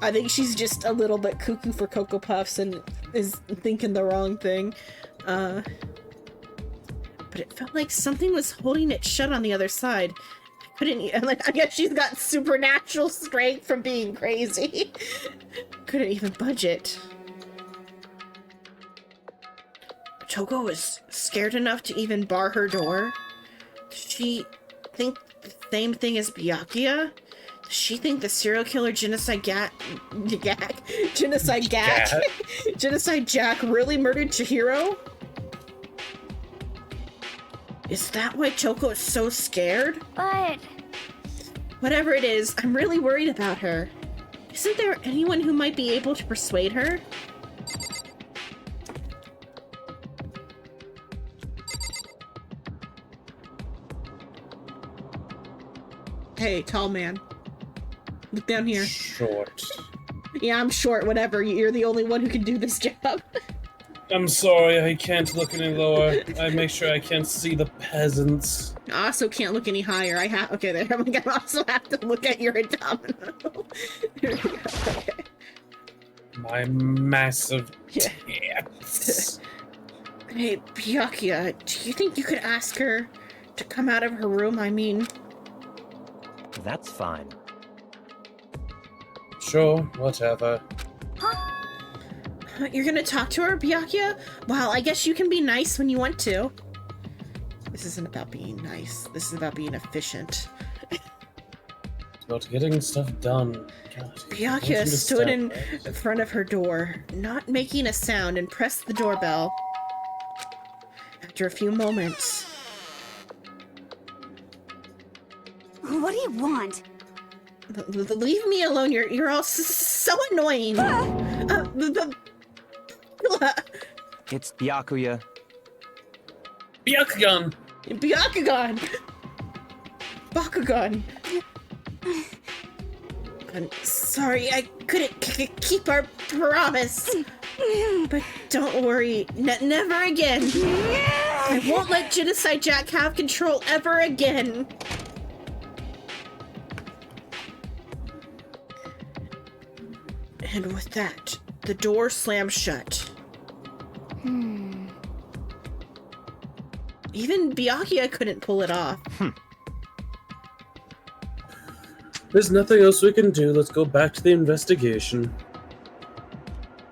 I think she's just a little bit cuckoo for Cocoa Puffs and is thinking the wrong thing. But it felt like something was holding it shut on the other side. I couldn't, I guess she's got supernatural strength from being crazy. Couldn't even budge it. Toko was scared enough to even bar her door. Does she think the same thing as Byakuya? Does she think the serial killer Genocide Jack really murdered Chihiro? Is that why Choco is so scared? But Whatever it is, I'm really worried about her. Isn't there anyone who might be able to persuade her? Hey, tall man. Look down here. Short. Yeah, I'm short, whatever. You're the only one who can do this job. I'm sorry, I can't look any lower. I make sure I can't see the peasants. I also can't look any higher. Okay, there. I'm gonna also have to look at your abdominal. Here we go. Okay. My massive Yeah. tits. Hey, Byakuya, do you think you could ask her to come out of her room? I mean, That's fine. Sure, whatever. you're gonna talk to her, Byakuya? Well, I guess you can be nice when you want to. This isn't about being nice. This is about being efficient. It's about getting stuff done. God, Byakuya stood in front of her door, not making a sound, and pressed the doorbell. After a few moments, what do you want? leave me alone. You're all so annoying. It's Byakuya. Byakugan! Byakugan! Bakugan! I'm sorry, I couldn't keep our promise. But don't worry, never again. I won't let Genocide Jack have control ever again. And with that, the door slammed shut. Even Byakuya couldn't pull it off. There's nothing else we can do. Let's go back to the investigation.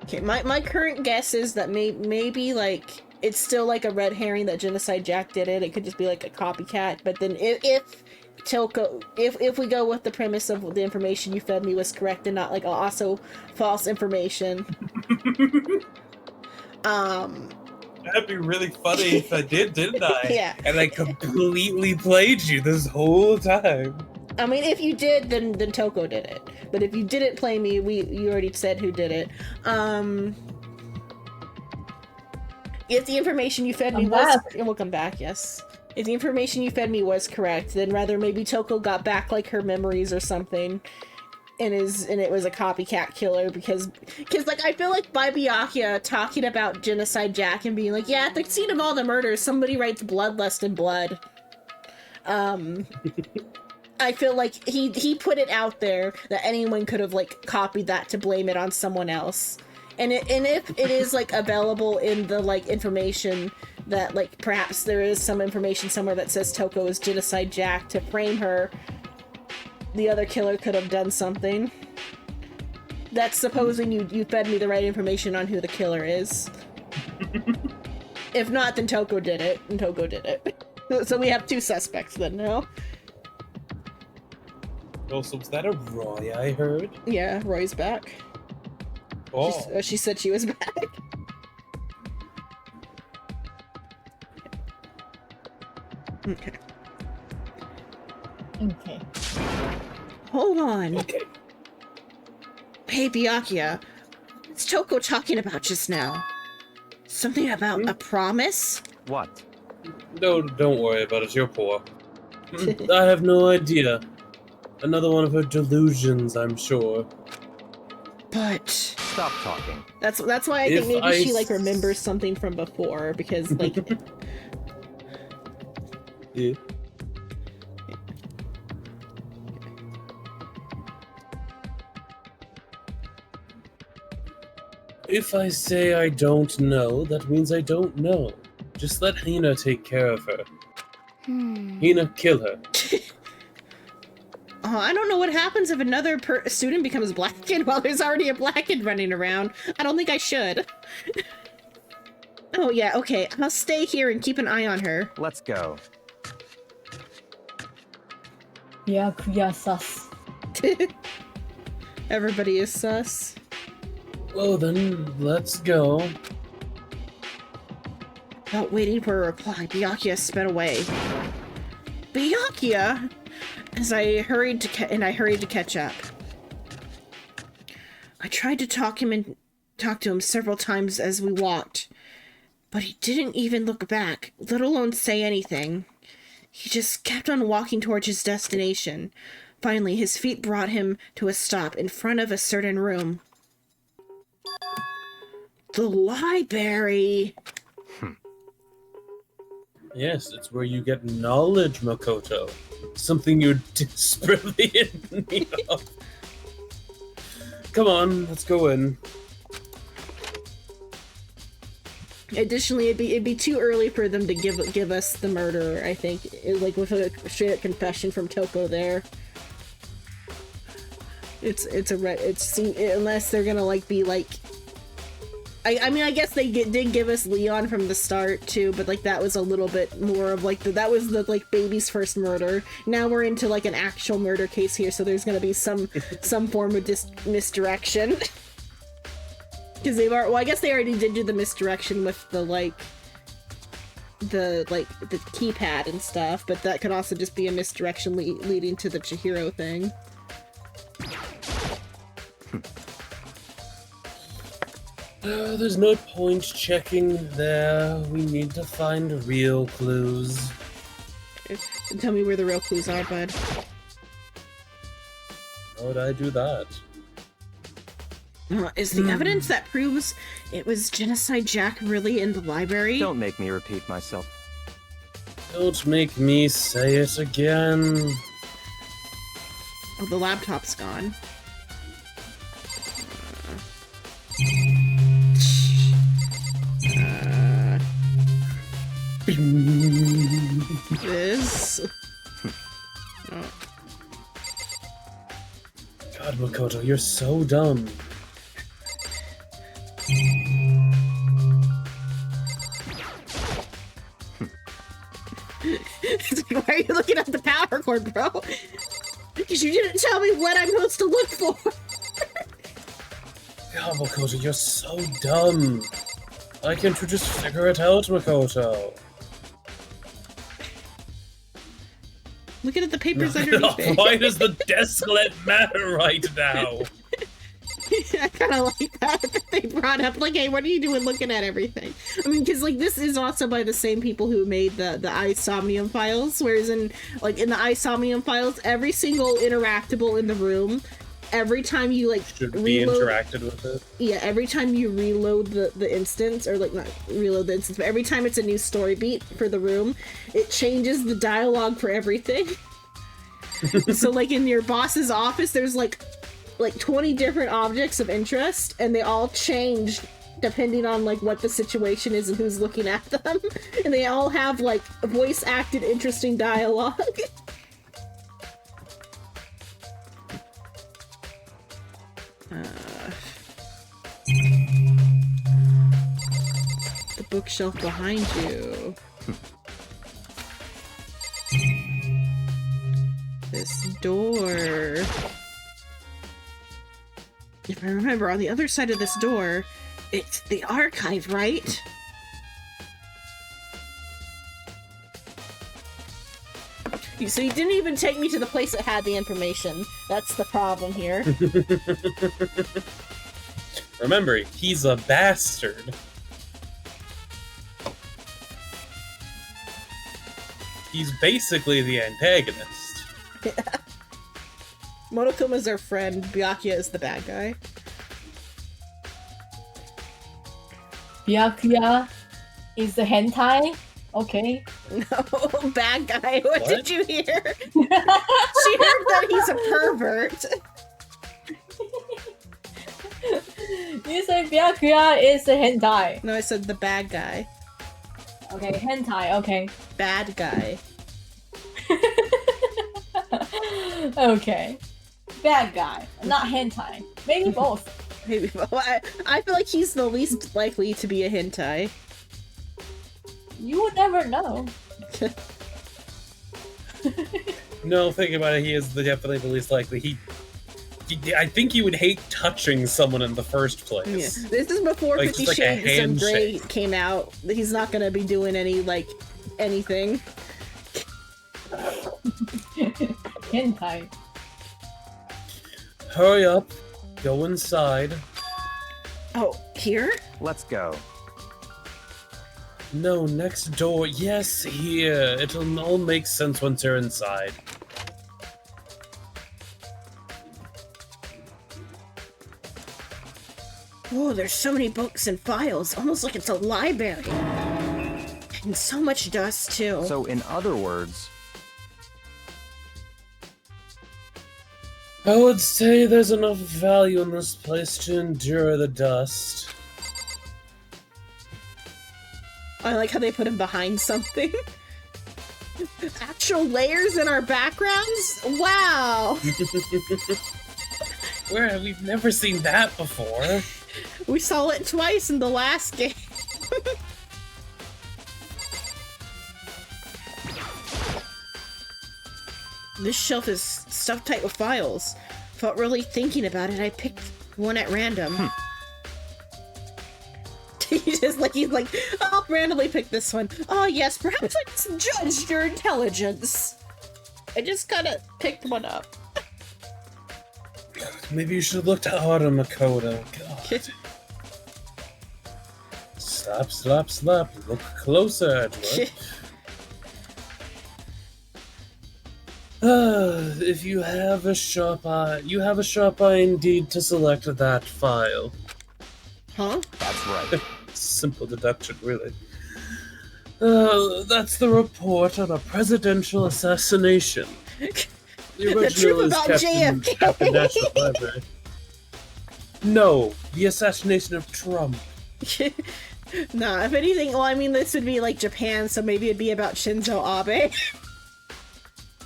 Okay, my current guess is that maybe like it's still like a red herring that Genocide Jack did it. It could just be like a copycat. But then if Toko, if we go with the premise of the information you fed me was correct and not like also false information, That'd be really funny if I did, didn't I? Yeah. And I completely played you this whole time. I mean, if you did, then Toko did it. But if you didn't play me, you already said who did it. If the information you fed me was, we'll come back. Yes. If the information you fed me was correct, then rather maybe Toko got back like her memories or something, and it was a copycat killer because like I feel like by Byakuya talking about Genocide Jack and being like, yeah, at the scene of all the murders, somebody writes bloodlust in blood. I feel like he put it out there that anyone could have like copied that to blame it on someone else. And if it is like available in the like information that like perhaps there is some information somewhere that says Toko is Genocide Jack to frame her, the other killer could have done something. That's supposing you fed me the right information on who the killer is. If not, then Toko did it, and Toko did it. So we have two suspects then now. Also, was that a Roy I heard? Yeah, Roy's back. Oh. She said she was back. Okay. Okay. Hold on. Okay. Hey, Byakuya. What's Toko talking about just now? Something about a promise? What? No, don't worry about it. You're poor. I have no idea. Another one of her delusions, I'm sure. But Stop talking. that's why I think If maybe I she like remembers something from before because like Yeah. If I say I don't know, that means I don't know. Just let Hina take care of her. Hina, kill her. I don't know what happens if another student becomes Blackened while there's already a Blackened running around. I don't think I should. Oh yeah, okay. I'll stay here and keep an eye on her. Let's go. Byakuya sus. Everybody is sus. Well then, let's go. Without waiting for a reply, Byakuya sped away. Byakuya! As I hurried to catch up. I tried to talk to him several times as we walked, but he didn't even look back, let alone say anything. He just kept on walking towards his destination. Finally, his feet brought him to a stop in front of a certain room. The library! Yes, it's where you get knowledge, Makoto. Something you're desperately in need of. Come on, let's go in. Additionally, it'd be too early for them to give us the murder. I think, like with a straight up confession from Toko there. It's unless they're gonna like be like. I mean, I guess they did give us Leon from the start too, but like that was a little bit more of like that was the like baby's first murder. Now we're into like an actual murder case here, so there's gonna be some form of misdirection. Because well, I guess they already did do the misdirection with the the keypad and stuff, but that could also just be a misdirection leading to the Chihiro thing. There's no point checking there. We need to find real clues. Tell me where the real clues are, bud. How would I do that? Is the evidence that proves it was Genocide Jack really in the library? Don't make me repeat myself. Don't make me say it again. Oh, the laptop's gone. This. Oh. God, Makoto, you're so dumb. Why are you looking at the power cord, bro? Because you didn't tell me what I'm supposed to look for. God, Makoto, you're so dumb. Why can't you just figure it out, Makoto? Looking at the papers underneath it. Why does the desk let matter right now? I kind of like that they brought up, like, hey, what are you doing looking at everything? I mean, because, like, this is also by the same people who made the Isomnium files, whereas in the Isomnium files, every single interactable in the room, every time you, like, should be interacted with it. Yeah, every time you reload the instance, or, like, not reload the instance, but every time it's a new story beat for the room, it changes the dialogue for everything. So like in your boss's office, there's like 20 different objects of interest, and they all change depending on like what the situation is and who's looking at them. And they all have like voice acted interesting dialogue. The bookshelf behind you. This door. If I remember, on the other side of this door, it's the archive, right? So you didn't even take me to the place that had the information. That's the problem here. Remember, he's a bastard. He's basically the antagonist. Monokuma's our friend, Byakuya is the bad guy. Byakuya is the hentai? Okay. No, bad guy. What did you hear? She heard that he's a pervert. You said Byakuya is the hentai. No, I said the bad guy. Okay, hentai, okay. Bad guy. Okay. Bad guy, not hentai. Maybe both. Maybe. I feel like he's the least likely to be a hentai. You would never know. No, think about it, he is definitely the least likely. I think he would hate touching someone in the first place. Yeah. This is before Like, 50 just like a Shades of Grey handshake. came out. He's not gonna be doing any, like, anything. Hentai. Hurry up, go inside. Oh, here? Let's go. No, next door. Yes, here. It'll all make sense once you're inside. Whoa, there's so many books and files. Almost like it's a library. And so much dust, too. So, in other words, I would say there's enough value in this place to endure the dust. I like how they put him behind something. Actual layers in our backgrounds? Wow! Where we've never seen that before. We saw it twice in the last game. This shelf is stuffed tight with files. Without really thinking about it, I picked one at random. He's like, I'll randomly pick this one. Oh yes, perhaps I misjudged your intelligence. I just kinda picked one up. Maybe you should have looked harder, Makoto. God. Slap. Look closer, Edward. If you have a sharp eye, indeed to select that file. Huh? that's right. Simple deduction, really. That's the report on a presidential assassination. The original truth is about kept JFK. at the National Library. No, the assassination of Trump. Nah, if anything, well, I mean, this would be like Japan, so maybe it'd be about Shinzo Abe.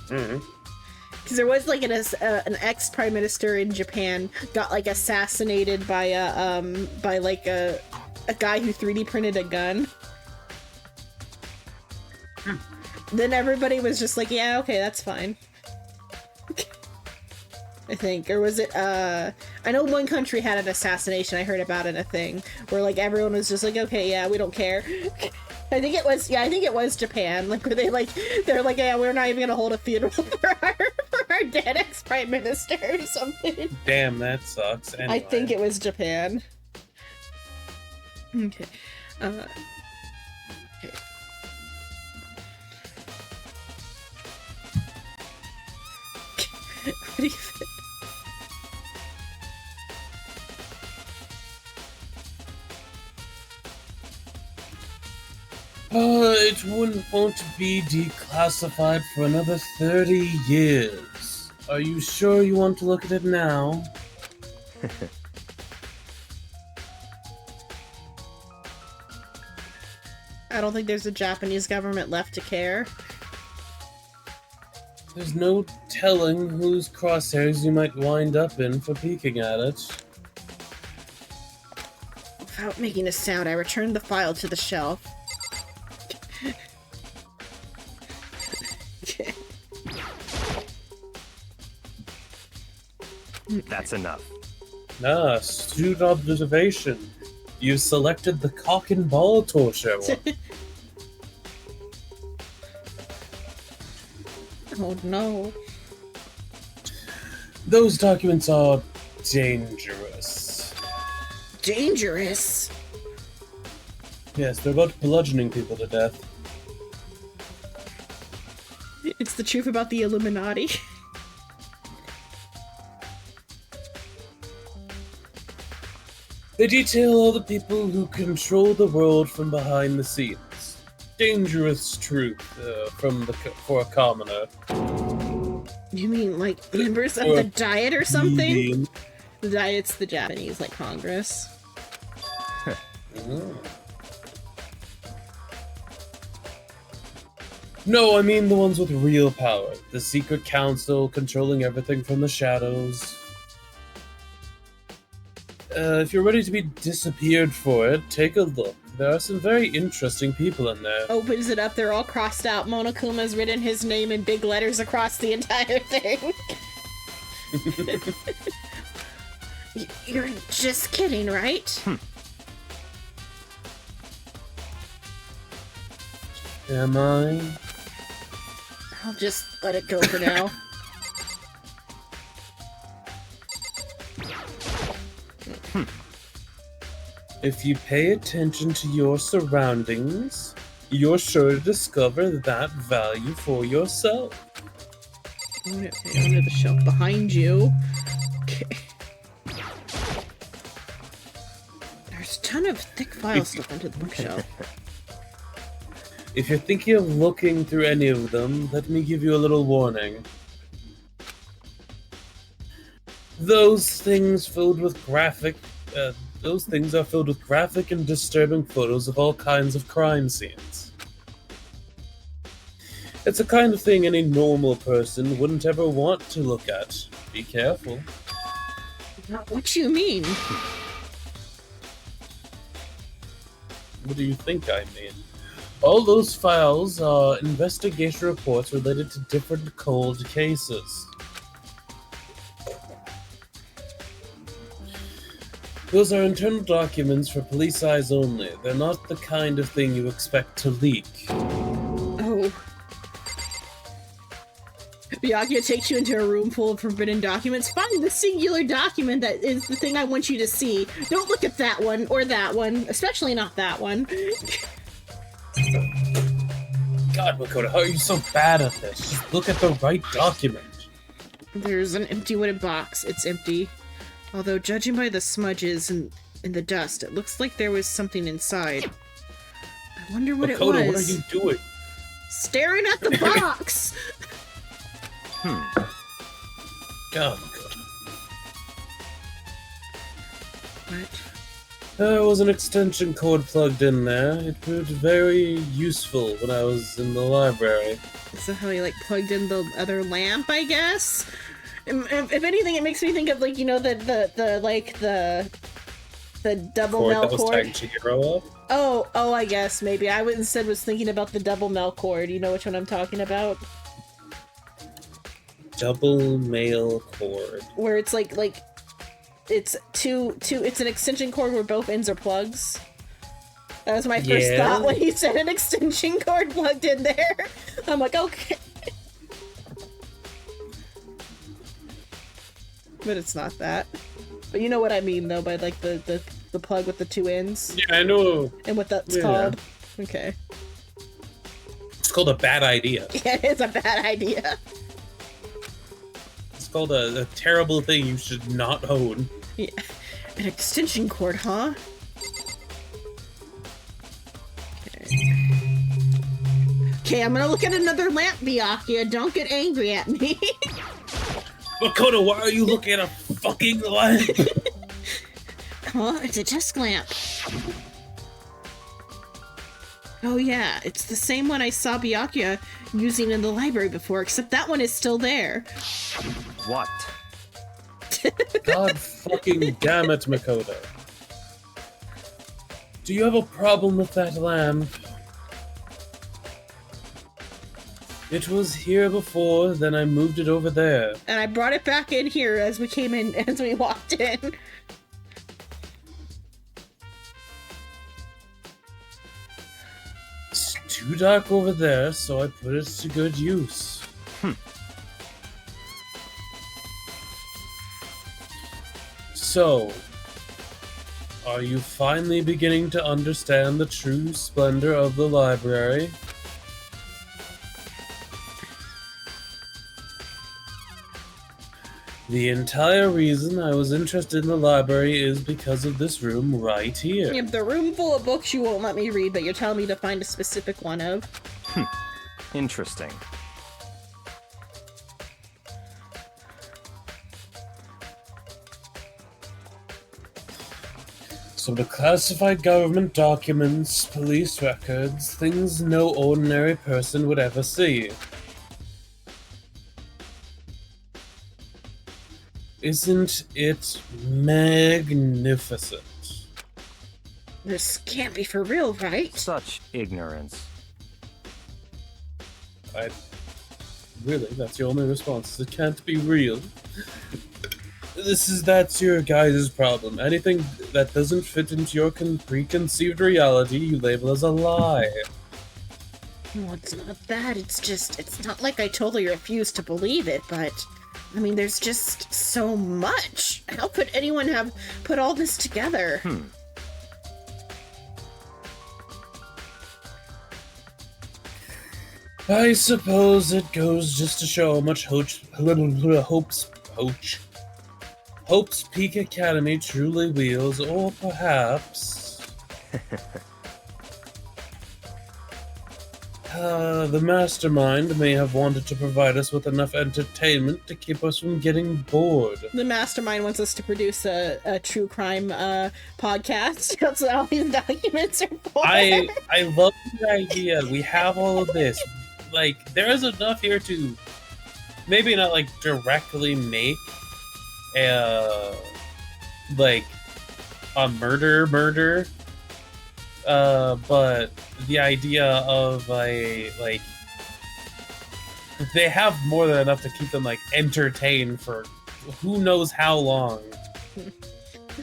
Because there was like an ex-prime minister in Japan got like assassinated by a guy who 3D printed a gun. Then everybody was just like, yeah, okay, that's fine. I think, or was it? I know one country had an assassination. I heard about it in a thing where like everyone was just like, okay, yeah, we don't care. I think it was Japan. Like, where they're like, yeah, we're not even gonna hold a funeral for our dead ex-prime minister or something. Damn, that sucks. Anyway. I think it was Japan. Okay. Okay. What do you think? It won't be declassified for another 30 years. Are you sure you want to look at it now? I don't think there's a Japanese government left to care. There's no telling whose crosshairs you might wind up in for peeking at it. Without making a sound, I returned the file to the shelf. That's enough. Ah, astute observation. You selected the cock and ball torture one. Oh no. Those documents are dangerous. Dangerous? Yes, they're about bludgeoning people to death. It's the truth about the Illuminati. They detail all the people who control the world from behind the scenes. Dangerous truth for a commoner. You mean like members of Or the Diet or something? plebeian. The Diet's the Japanese, like Congress. Oh. No, I mean the ones with real power. The secret council controlling everything from the shadows. If you're ready to be disappeared for it, take a look. There are some very interesting people in there. Opens it up, they're all crossed out. Monokuma's written his name in big letters across the entire thing. You're just kidding, right? Am I? I'll just let it go for now. If you pay attention to your surroundings, you're sure to discover that value for yourself. Under the shelf behind you. Okay. There's a ton of thick file stuff under the bookshelf. If you're thinking of looking through any of them, let me give you a little warning. Those things are filled with graphic and disturbing photos of all kinds of crime scenes. It's the kind of thing any normal person wouldn't ever want to look at. Be careful. What you mean? What do you think I mean? All those files are investigation reports related to different cold cases. Those are internal documents for police eyes only. They're not the kind of thing you expect to leak. Oh. Byakuya takes you into a room full of forbidden documents. Find the singular document that is the thing I want you to see. Don't look at that one or that one, especially not that one. God, Makoto, how are you so bad at this? Just look at the right document. There's an empty wooden box. It's empty. Although, judging by the smudges and the dust, it looks like there was something inside. I wonder what Makoto, it was. what are you doing? Staring at the box! God, Makoto. What? There was an extension cord plugged in there. It proved very useful when I was in the library. Is that how he, like, plugged in the other lamp, I guess? If anything, it makes me think of, like, you know, the double Mel That was cord. tagged to Hero up? Oh, I guess, maybe. I instead was thinking about the double Mel cord. You know which one I'm talking about? Double male cord. Where it's like it's it's an extension cord where both ends are plugs. That was my first Yeah. thought when he said an extension cord plugged in there. I'm like, okay. But it's not that. But you know what I mean, though, by like the plug with the two ends? Yeah, I know. And what that's Yeah. called? Okay. It's called a bad idea. Yeah, it's a bad idea. It's called a terrible thing you should not own. Yeah. An extension cord, huh? Okay. Okay, I'm gonna look at another lamp, Byakuya. Don't get angry at me. Makoto, why are you looking at a fucking lamp? Oh, it's a desk lamp. Oh yeah, it's the same one I saw Byakuya using in the library before, except that one is still there. What? God fucking damn it, Makoto. Do you have a problem with that lamp? It was here before, then I moved it over there. And I brought it back in here as we came in, as we walked in. It's too dark over there, so I put it to good use. So, are you finally beginning to understand the true splendor of the library? The entire reason I was interested in the library is because of this room right here. You have the room full of books you won't let me read, but you're telling me to find a specific one of. Interesting. So the classified government documents, police records, things no ordinary person would ever see. Isn't it magnificent? This can't be for real, right? Such ignorance. Really, that's your only response. It can't be real. That's your guys' problem. Anything that doesn't fit into your preconceived reality, you label as a lie. No, it's not that. It's not like I totally refuse to believe it, but I mean, there's just so much. How could anyone have put all this together? I suppose it goes just to show how much Hope's Peak Academy truly wields, or perhaps the mastermind may have wanted to provide us with enough entertainment to keep us from getting bored. The mastermind wants us to produce a true crime podcast. That's what all these documents are for. I love the idea. We have all of this. Like, there is enough here to maybe not like directly make a murder, but the idea of they have more than enough to keep them like entertained for who knows how long.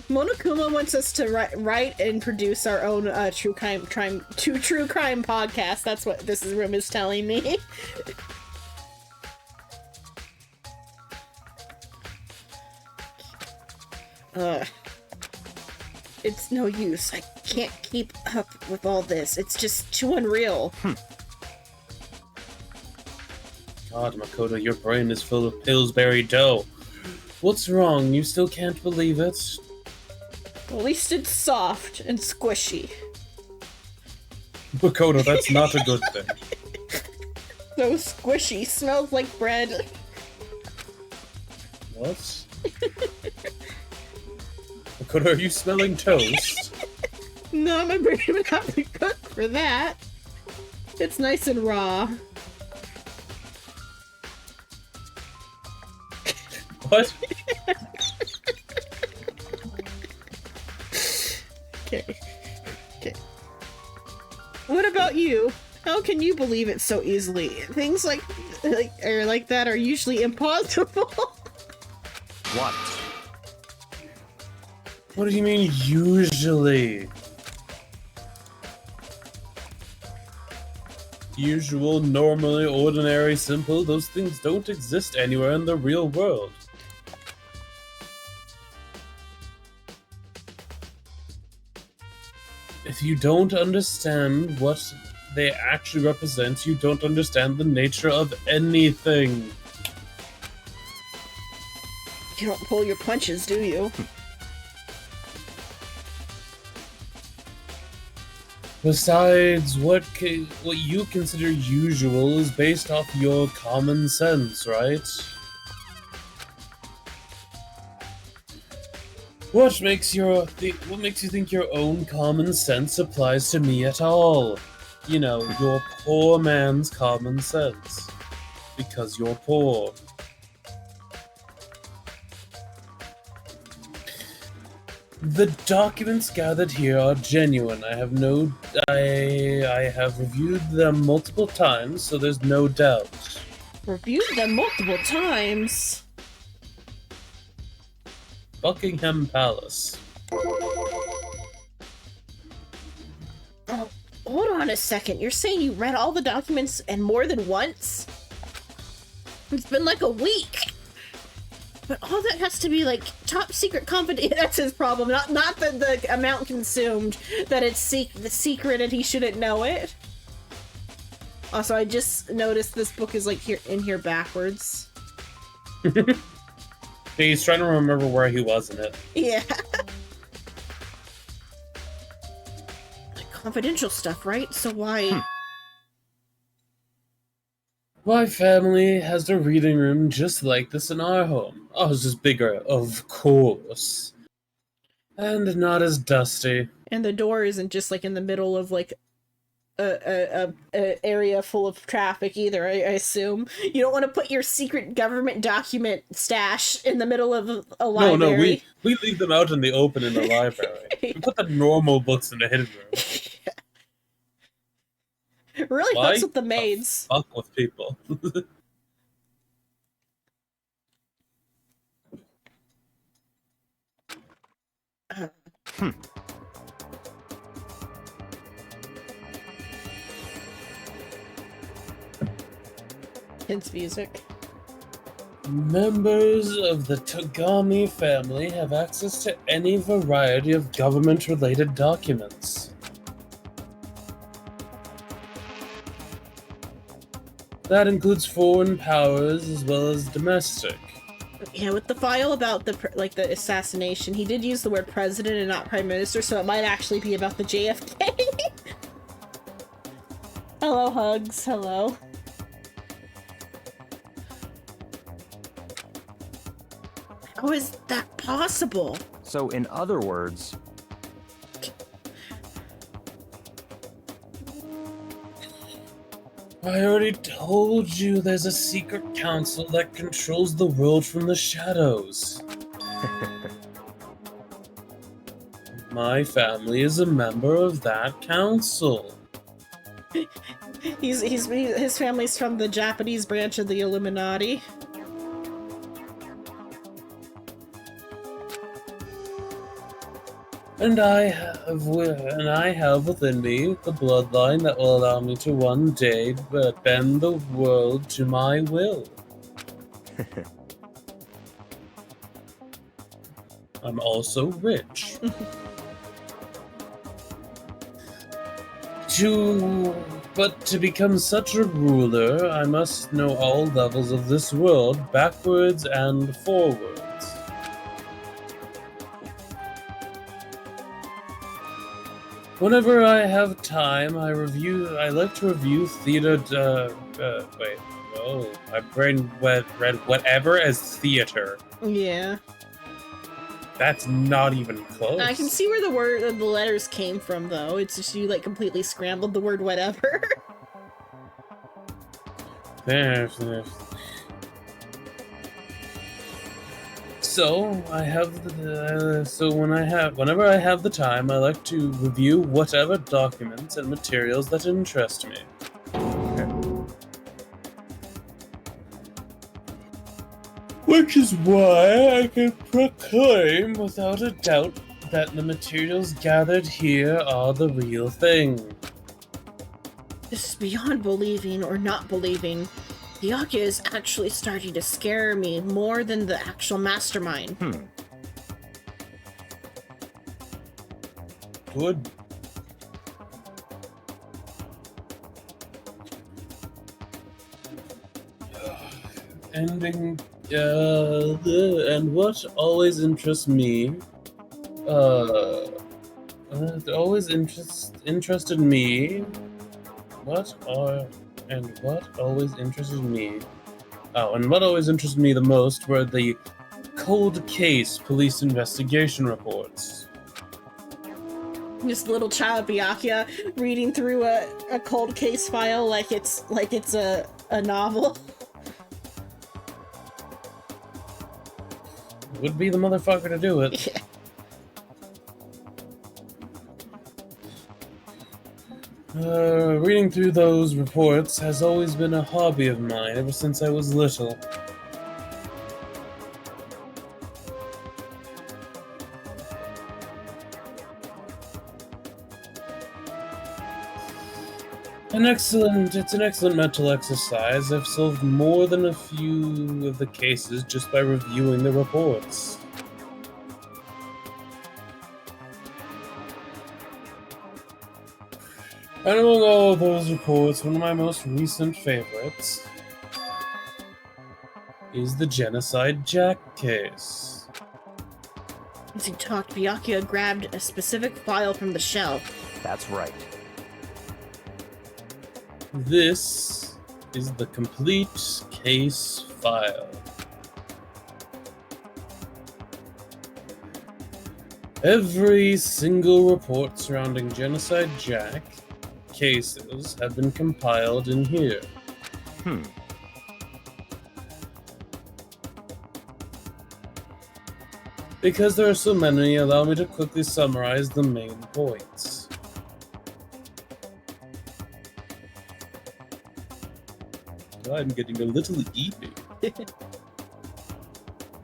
Monokuma wants us to write and produce our own true crime podcast. That's what this room is telling me. It's no use. I can't keep up with all this. It's just too unreal. God, Makoto, your brain is full of Pillsbury dough. What's wrong? You still can't believe it? At least it's soft and squishy. Makoto, that's not a good thing. So squishy. Smells like bread. What? Makoto, are you smelling toast? No, my brain would have to cook for that. It's nice and raw. What? Okay. What about you? How can you believe it so easily? Things like that are usually impossible. What? What do you mean, usually? Usual, normally, ordinary, simple, those things don't exist anywhere in the real world. If you don't understand what they actually represent, you don't understand the nature of anything. You don't pull your punches, do you? Besides, what you consider usual is based off your common sense, right? What makes you think your own common sense applies to me at all? You know, your poor man's common sense. Because you're poor. The documents gathered here are genuine. I have reviewed them multiple times, so there's no doubt. Reviewed them multiple times. Buckingham Palace. Oh, hold on a second. You're saying you read all the documents and more than once? It's been like a week. But all that has to be like top secret confidential. That's his problem. Not the amount consumed. That it's the secret and he shouldn't know it. Also, I just noticed this book is like here backwards. He's trying to remember where he was in it. Yeah. Like confidential stuff, right? So why? My family has a reading room just like this in our home. Ours is bigger, of course. And not as dusty. And the door isn't just like in the middle of like a area full of traffic either, I assume. You don't want to put your secret government document stash in the middle of a library. No, we leave them out in the open in the library. We put the normal books in the hidden room. Really fucks with the maids. Fuck with people. Hints music. Members of the Togami family have access to any variety of government-related documents. That includes foreign powers as well as domestic. Yeah, with the file about the assassination, he did use the word president and not prime minister, so it might actually be about the JFK. Hello, Hugs. Hello. How is that possible? So, in other words, I already told you there's a secret council that controls the world from the shadows. My family is a member of that council. His family's from the Japanese branch of the Illuminati. And I have within me the bloodline that will allow me to one day bend the world to my will. I'm also rich. But to become such a ruler, I must know all levels of this world, backwards and forwards. Whenever I have time, I like to review theater. My brain read whatever as theater. Yeah. That's not even close. I can see where the letters came from, though. It's just you like completely scrambled the word whatever. There. So whenever I have the time, I like to review whatever documents and materials that interest me. Which is why I can proclaim without a doubt that the materials gathered here are the real thing. This is beyond believing or not believing. Hyakka is actually starting to scare me more than the actual mastermind. Good. And what always interests me, It always interested me. What always interested me? Oh, and what always interested me the most were the cold case police investigation reports. Just little child Byakuya reading through a cold case file like it's a novel. Would be the motherfucker to do it. Yeah. Reading through those reports has always been a hobby of mine ever since I was little. It's an excellent mental exercise. I've solved more than a few of the cases just by reviewing the reports. And among all those reports, one of my most recent favorites is the Genocide Jack case. As he talked, Byakuya grabbed a specific file from the shelf. That's right. This is the complete case file. Every single report surrounding Genocide Jack cases have been compiled in here. Because there are so many, allow me to quickly summarize the main points. I'm getting a little eepy.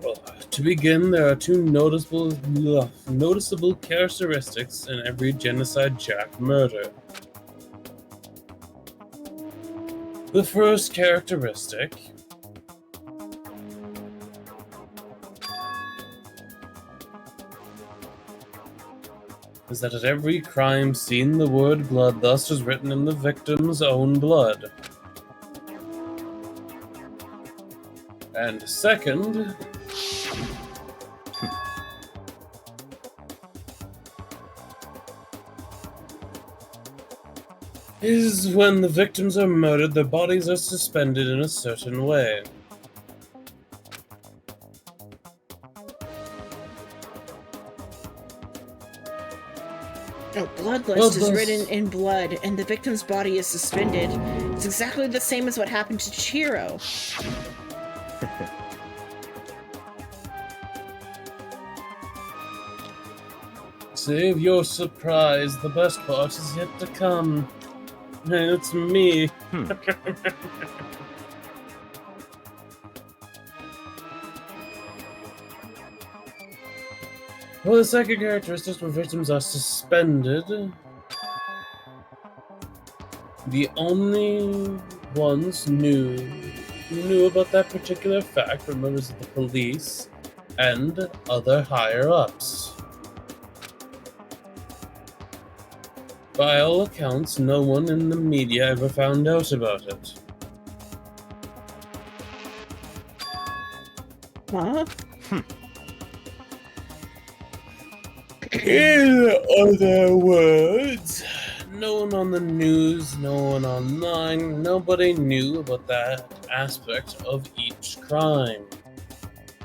Well, to begin, there are two noticeable characteristics in every Genocide Jack murder. The first characteristic is that at every crime scene, the word bloodlust is written in the victim's own blood. And second, is when the victims are murdered, their bodies are suspended in a certain way. Oh, bloodlust is written in blood, and the victim's body is suspended. It's exactly the same as what happened to Chihiro. Save your surprise, the best part is yet to come. And it's me. Well, the second characteristic where victims are suspended. The only ones who knew about that particular fact were members of the police and other higher-ups. By all accounts, no one in the media ever found out about it. Huh? In other words, no one on the news, no one online, nobody knew about that aspect of each crime.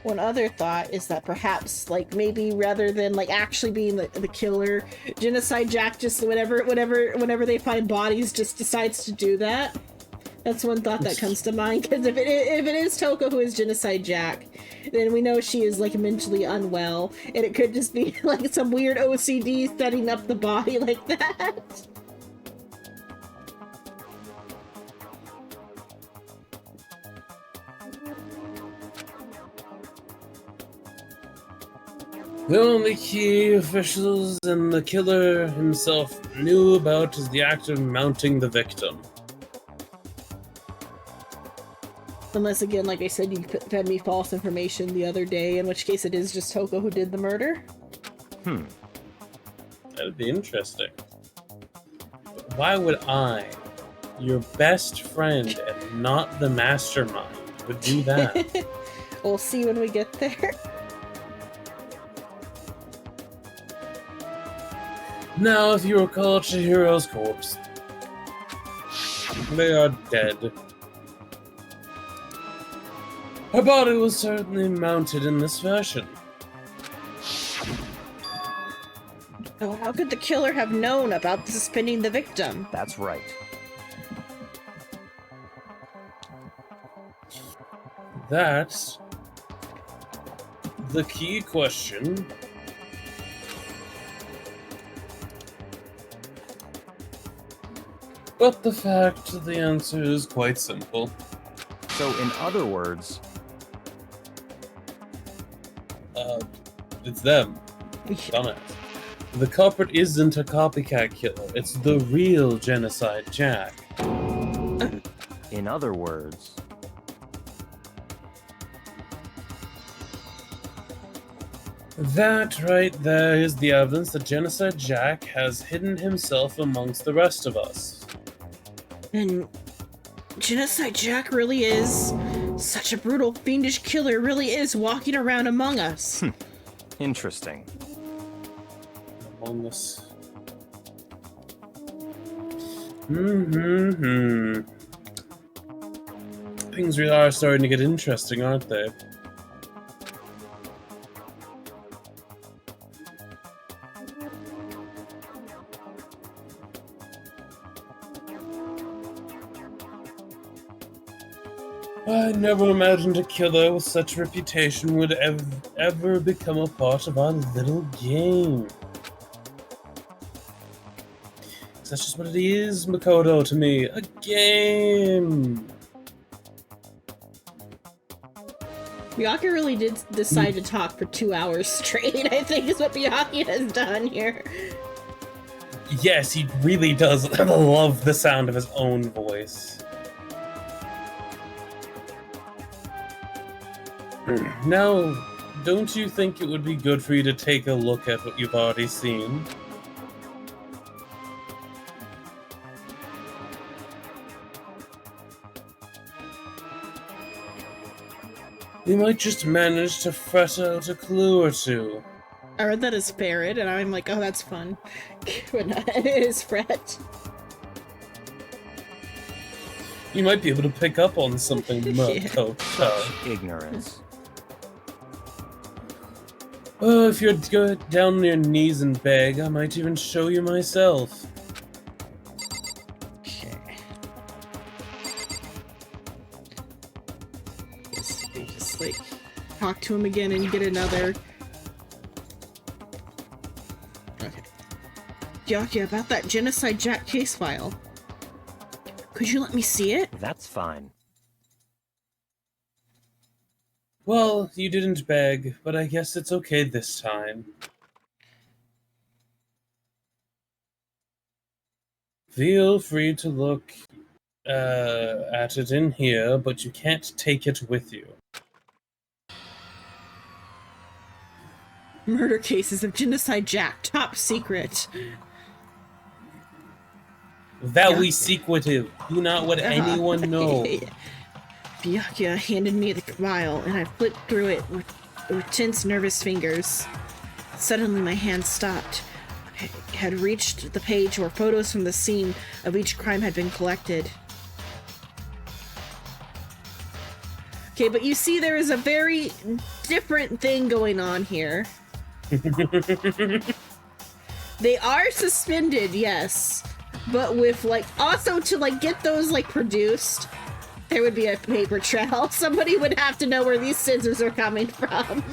One other thought is that perhaps, like, maybe rather than, like, actually being the killer, Genocide Jack just whenever they find bodies just decides to do that. That's one thought that comes to mind, because if it is Toko who is Genocide Jack, then we know she is, like, mentally unwell, and it could just be, like, some weird OCD setting up the body like that. The only key officials and the killer himself knew about is the act of mounting the victim. Unless, again, like I said, you fed me false information the other day, in which case it is just Toko who did the murder. That'd be interesting. But why would I, your best friend and not the mastermind, would do that? We'll see when we get there. Now, if you recall Chihiro's corpse, they are dead. Her body was certainly mounted in this fashion. Oh, how could the killer have known about suspending the victim? That's right. That's the key question. But the fact of the answer is quite simple. So, in other words, It's them. Done it. The culprit isn't a copycat killer. It's the real Genocide Jack. in other words, That right there is the evidence that Genocide Jack has hidden himself amongst the rest of us. And Genocide Jack really is such a brutal, fiendish killer, really is walking around among us. interesting. Among us. Things really are starting to get interesting, aren't they? I never imagined a killer with such a reputation would ever become a part of our little game. That's just what it is, Makoto, to me. A game! Miyake really did decide to talk for 2 hours straight, I think is what Miyake has done here. Yes, he really does love the sound of his own voice. Now, don't you think it would be good for you to take a look at what you've already seen? You might just manage to fret out a clue or two. I read that as ferret, and I'm like, oh, that's fun. But not, it is fret. You might be able to pick up on something, Makoto. Ignorance. Oh, if you'd go down on your knees and beg, I might even show you myself. Just like talk to him again and get another. Okay. Gyakia, about that Genocide Jack case file. Could you let me see it? That's fine. Well, you didn't beg, but I guess it's okay this time. Feel free to look at it in here, but you can't take it with you. Murder cases of Genocide Jack, top secret. Very secretive. Do not let anyone know. Byakuya handed me the file, and I flipped through it with tense, nervous fingers. Suddenly, my hand stopped. I had reached the page where photos from the scene of each crime had been collected. Okay, but you see there is a very different thing going on here. They are suspended, yes. But with, like, also to, like, get those, like, produced, there would be a paper trail. Somebody would have to know where these scissors are coming from.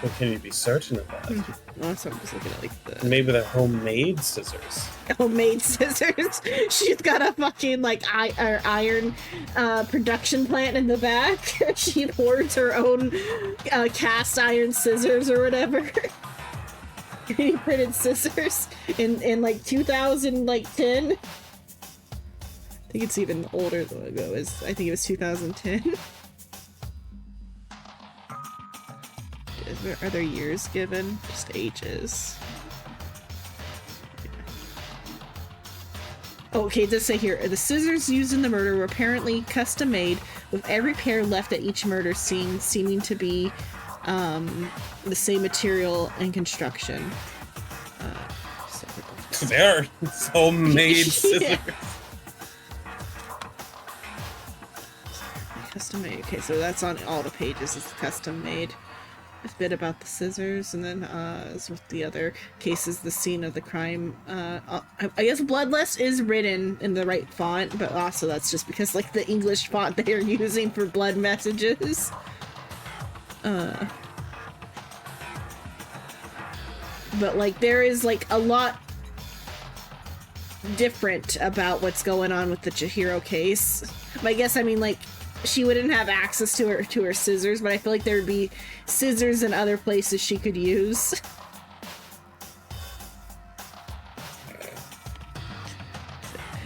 But can you be certain of that? Also, I'm just looking at, like, the Maybe they're homemade scissors. homemade scissors. She's got a fucking, like, iron production plant in the back. She hoards her own cast iron scissors or whatever. He printed scissors in like 2010. I think it's even older than ago. I think it was 2010. Are there years given? Just ages. Okay, it does say here, the scissors used in the murder were apparently custom made, with every pair left at each murder scene seeming to be the same material and construction. They're homemade scissors. Yeah. Custom made. Okay, so that's on all the pages. It's custom made. A bit about the scissors, and then as with the other cases, the scene of the crime. I guess Bloodlust is written in the right font, but also that's just because like the English font they are using for blood messages. But like there is like a lot different about what's going on with the Chihiro case. But I guess I mean like she wouldn't have access to her scissors, but I feel like there would be scissors in other places she could use.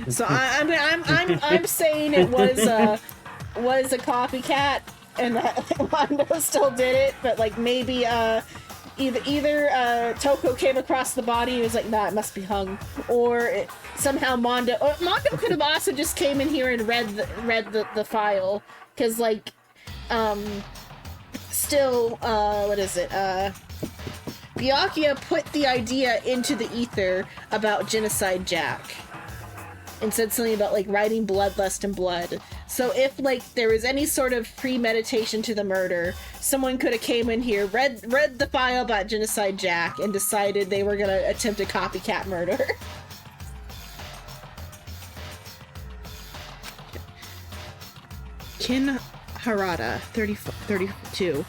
So I'm saying it was a copycat, and that Mondo still did it, but like maybe either Toko came across the body and was like, nah, it must be hung, or somehow Mondo could have also just came in here and read the file, because like still what is it, Byakuya put the idea into the ether about Genocide Jack and said something about like writing bloodlust and blood. So if like there was any sort of premeditation to the murder, someone could have came in here, read the file about Genocide Jack, and decided they were gonna attempt a copycat murder. Kin Harada, 32.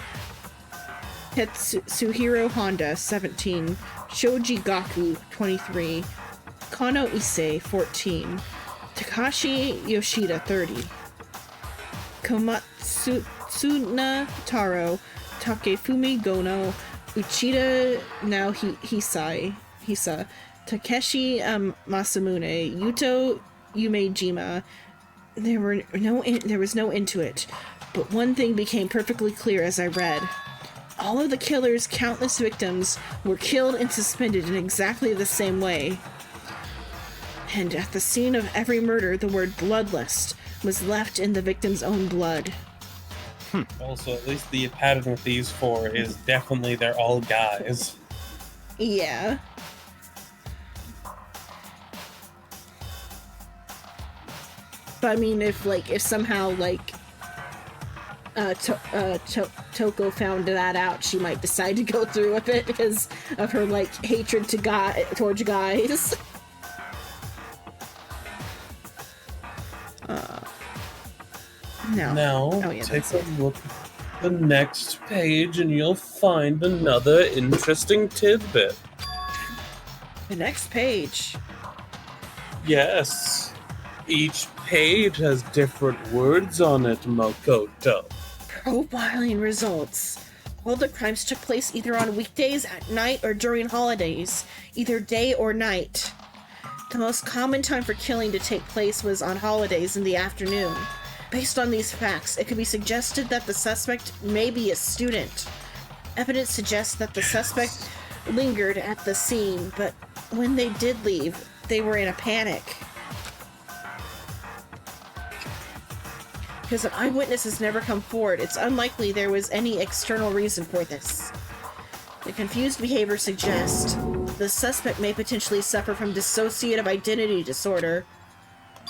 Tetsuhiro Honda, 17. Shoji Gaku, 23. Kano Issei, 14. Takashi Yoshida, 30. Komatsuna Taro, Takefumi Gono, Uchida Hisa, Takeshi Masamune, Yuto Umejima. There was no end to it, but one thing became perfectly clear as I read. All of the killer's countless victims were killed and suspended in exactly the same way. And at the scene of every murder, the word bloodlust was left in the victim's own blood. Also, at least the pattern with these four is definitely they're all guys. Yeah. But I mean, if somehow Toko found that out, she might decide to go through with it because of her like hatred towards guys. No. Now, Oh, yeah, take that's a look at the next page and you'll find another interesting tidbit. The next page. Yes. Each page has different words on it, Makoto. Profiling results. All the crimes took place either on weekdays, at night, or during holidays, either day or night. The most common time for killing to take place was on holidays in the afternoon. Based on these facts, it could be suggested that the suspect may be a student. Evidence suggests that the suspect lingered at the scene, but when they did leave, they were in a panic. Because an eyewitness has never come forward, it's unlikely there was any external reason for this. The confused behavior suggests the suspect may potentially suffer from dissociative identity disorder.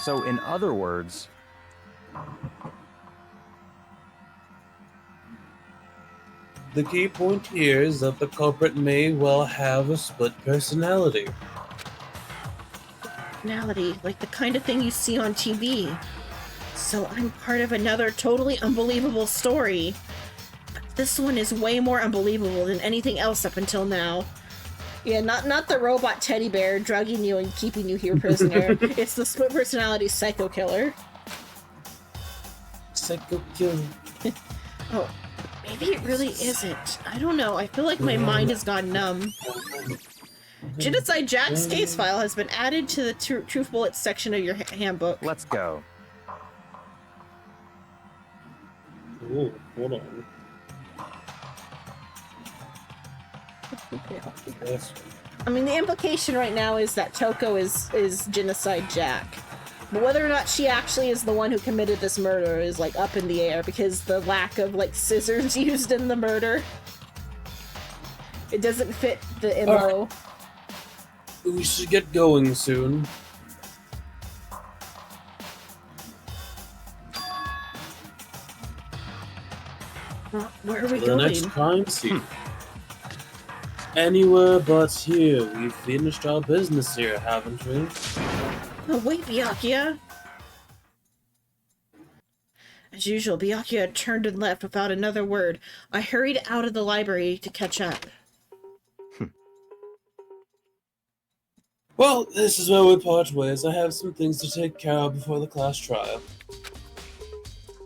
So, in other words, the key point here is that the culprit may well have a split personality. Personality, like the kind of thing you see on TV. So I'm part of another totally unbelievable story. But this one is way more unbelievable than anything else up until now. Yeah, not the robot teddy bear drugging you and keeping you here prisoner. It's the split personality psycho killer. Psycho kill. Oh, maybe it really isn't. I don't know. I feel like my mind has gone numb. Genocide Jack's case file has been added to the Truth Bullets section of your handbook. let's go. Ooh, hold on. Yes. I mean, the implication right now is that Toko is Genocide Jack. But whether or not she actually is the one who committed this murder is, like, up in the air because the lack of, like, scissors used in the murder. It doesn't fit the MO. We should get going soon. Where are we The going? next crime scene. Anywhere but here. We've finished our business here, haven't we? Oh, wait, Byakuya. As usual, Byakuya turned and left without another word. I hurried out of the library to catch up. Well, this is where we part ways. I have some things to take care of before the class trial.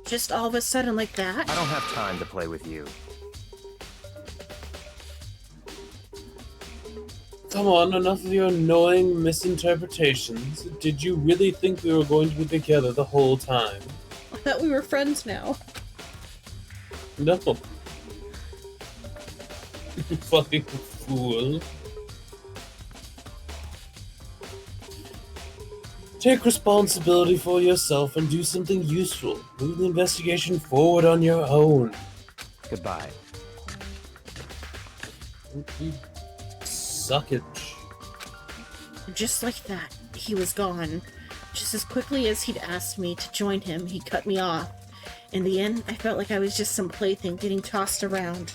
Just all of a sudden like that? I don't have time to play with you. Come on, enough of your annoying misinterpretations. Did you really think we were going to be together the whole time? I thought we were friends now. No. You fucking fool. Take responsibility for yourself and do something useful. Move the investigation forward on your own. Goodbye. You suckage. Just like that, he was gone. Just as quickly as he'd asked me to join him, he cut me off. In the end, I felt like I was just some plaything getting tossed around.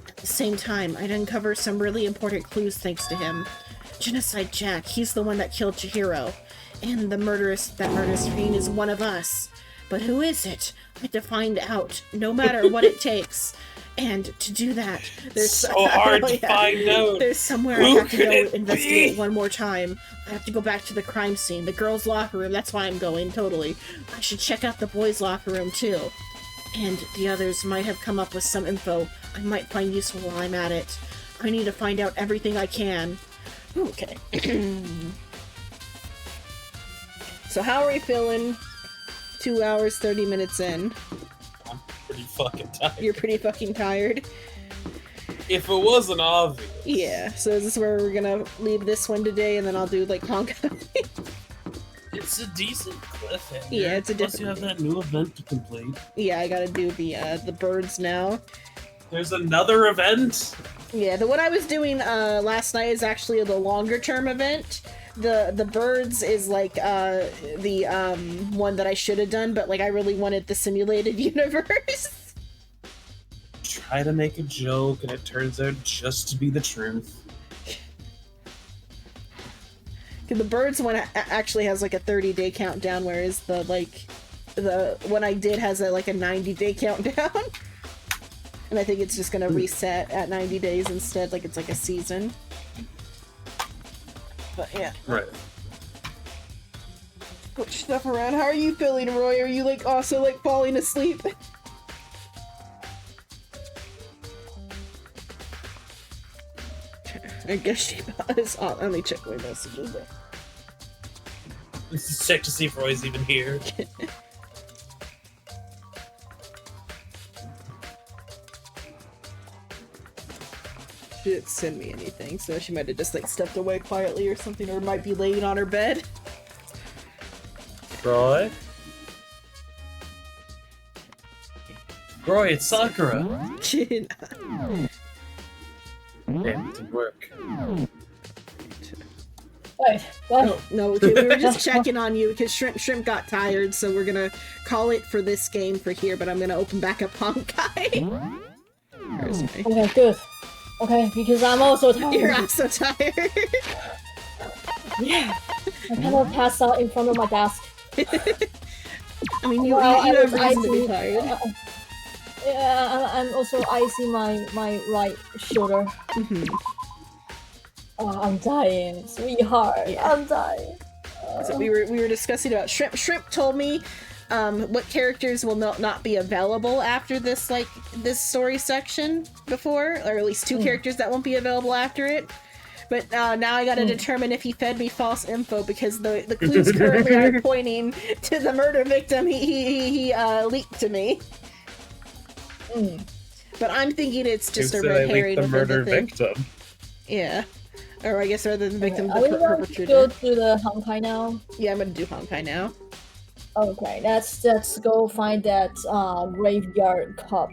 At the same time, I'd uncover some really important clues thanks to him. Genocide Jack, he's the one that killed Chihiro. And that murderous fiend is one of us. But who is it? I have to find out, no matter what it takes. And to do that, there's so hard to find out. There's somewhere I have to go investigate one more time. I have to go back to the crime scene, the girls' locker room. That's why I'm going, totally. I should check out the boys' locker room, too. And the others might have come up with some info I might find useful while I'm at it. I need to find out everything I can. Ooh, okay. So how are we feeling 2 hours, 30 minutes in? I'm pretty fucking tired. You're pretty fucking tired? If it wasn't obvious. Yeah, so is this where we're gonna leave this one today and then I'll do like Honkai? It's a decent cliffhanger. Yeah, it's a Plus you have that new event to complete. Yeah, I gotta do the birds now. There's another event? Yeah, the one I was doing last night is actually the longer term event. The birds is like the one that I should have done, but like I really wanted the simulated universe. Try to make a joke and it turns out just to be the truth. The birds one actually has like a 30-day countdown, whereas the one I did has a 90-day countdown. And I think it's just gonna reset at 90 days instead, like it's like a season. But yeah. Right. Put stuff around. How are you feeling, Roy? Are you like also like falling asleep? I guess she is on. Let me check my messages there. Let's check to see if Roy's even here. She didn't send me anything, so she might have just like stepped away quietly or something, or might be laying on her bed. Roy? Roy, it's Sakura! Damn, it didn't work. Wait, what? No, okay, we were just checking on you because Shrimp got tired, so we're gonna call it for this game for here, but I'm gonna open back up Honkai. Okay, good. Okay, because I'm also tired. You're also tired. Yeah. I kind of passed out in front of my desk. I mean, you Well, have I reason to be was tired. Yeah, I'm also icing my right shoulder. Oh, I'm dying, sweetheart. Yeah. I'm dying. So we were discussing about Shrimp. Shrimp told me what characters will not be available after this this story section before, or at least two characters that won't be available after it. But now I gotta determine if he fed me false info, because the clues currently are pointing to the murder victim he leaked to me. But I'm thinking it's just a red herring. The murder victim. Yeah. Or I guess rather than the victim, Are the we going to perpetrator. go to the Honkai now? Yeah, I'm gonna do Honkai now. Okay, let's go find that graveyard cup.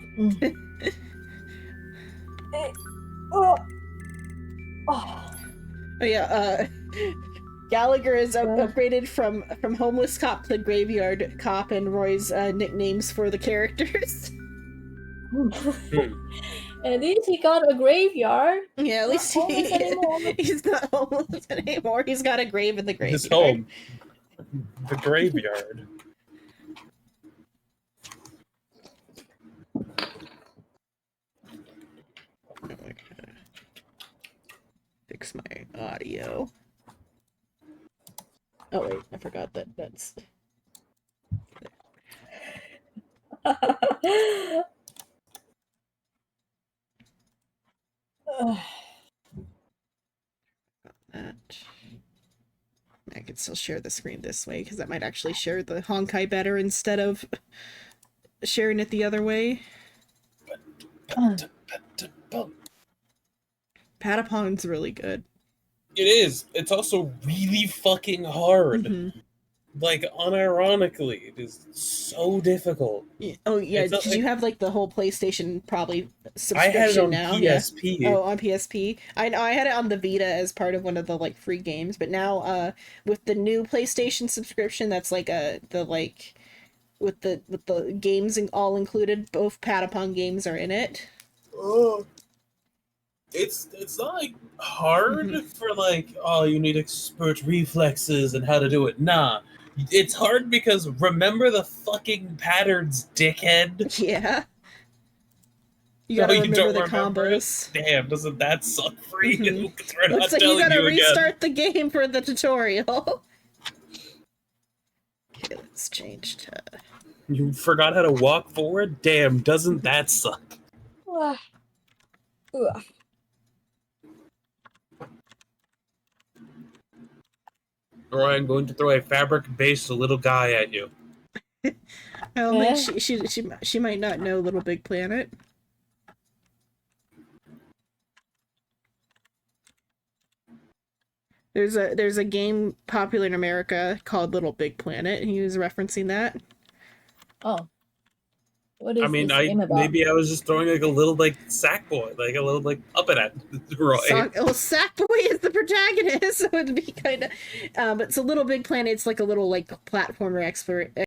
Oh, Oh, Oh yeah, Gallagher is upgraded from homeless cop to graveyard cop, and Roy's nicknames for the characters. at least he got a graveyard. Yeah, at Not least homeless anymore. he's not homeless anymore. He's got a grave in the graveyard. His home. The graveyard. Fix my audio. Oh wait, I forgot that's. That. I can still share the screen this way because that might actually share the Honkai better instead of sharing it the other way. Patapon's really good. It is. It's also really fucking hard. Mm-hmm. Like, unironically, it is so difficult. Oh yeah, It's not did you have like the whole PlayStation probably I had it subscription on now? PSP. Yeah. Oh, on PSP. I know I had it on the Vita as part of one of the like free games, but now with the new PlayStation subscription, that's like with the games all included, both Patapon games are in it. Oh. It's not like hard for like, oh, you need expert reflexes and how to do it. Nah. It's hard because remember the fucking patterns, dickhead? Yeah. You gotta you remember don't the remember it? combos. Damn, doesn't that suck for you? 'Cause we're Looks not like you telling gotta you again. restart the game for the tutorial. Okay, let's change to... You forgot how to walk forward? Damn, doesn't that suck? Ugh. Ugh. Or I'm going to throw a fabric-based little guy at you. I don't think she might not know Little Big Planet. There's a game popular in America called Little Big Planet, and he was referencing that. Oh. What is I mean, this game about? maybe I was just throwing like a little like sack boy, like a little like puppet at Roy. Well, Sackboy is the protagonist, so it'd be kind of. But it's a Little Big Planet. It's like a little like platformer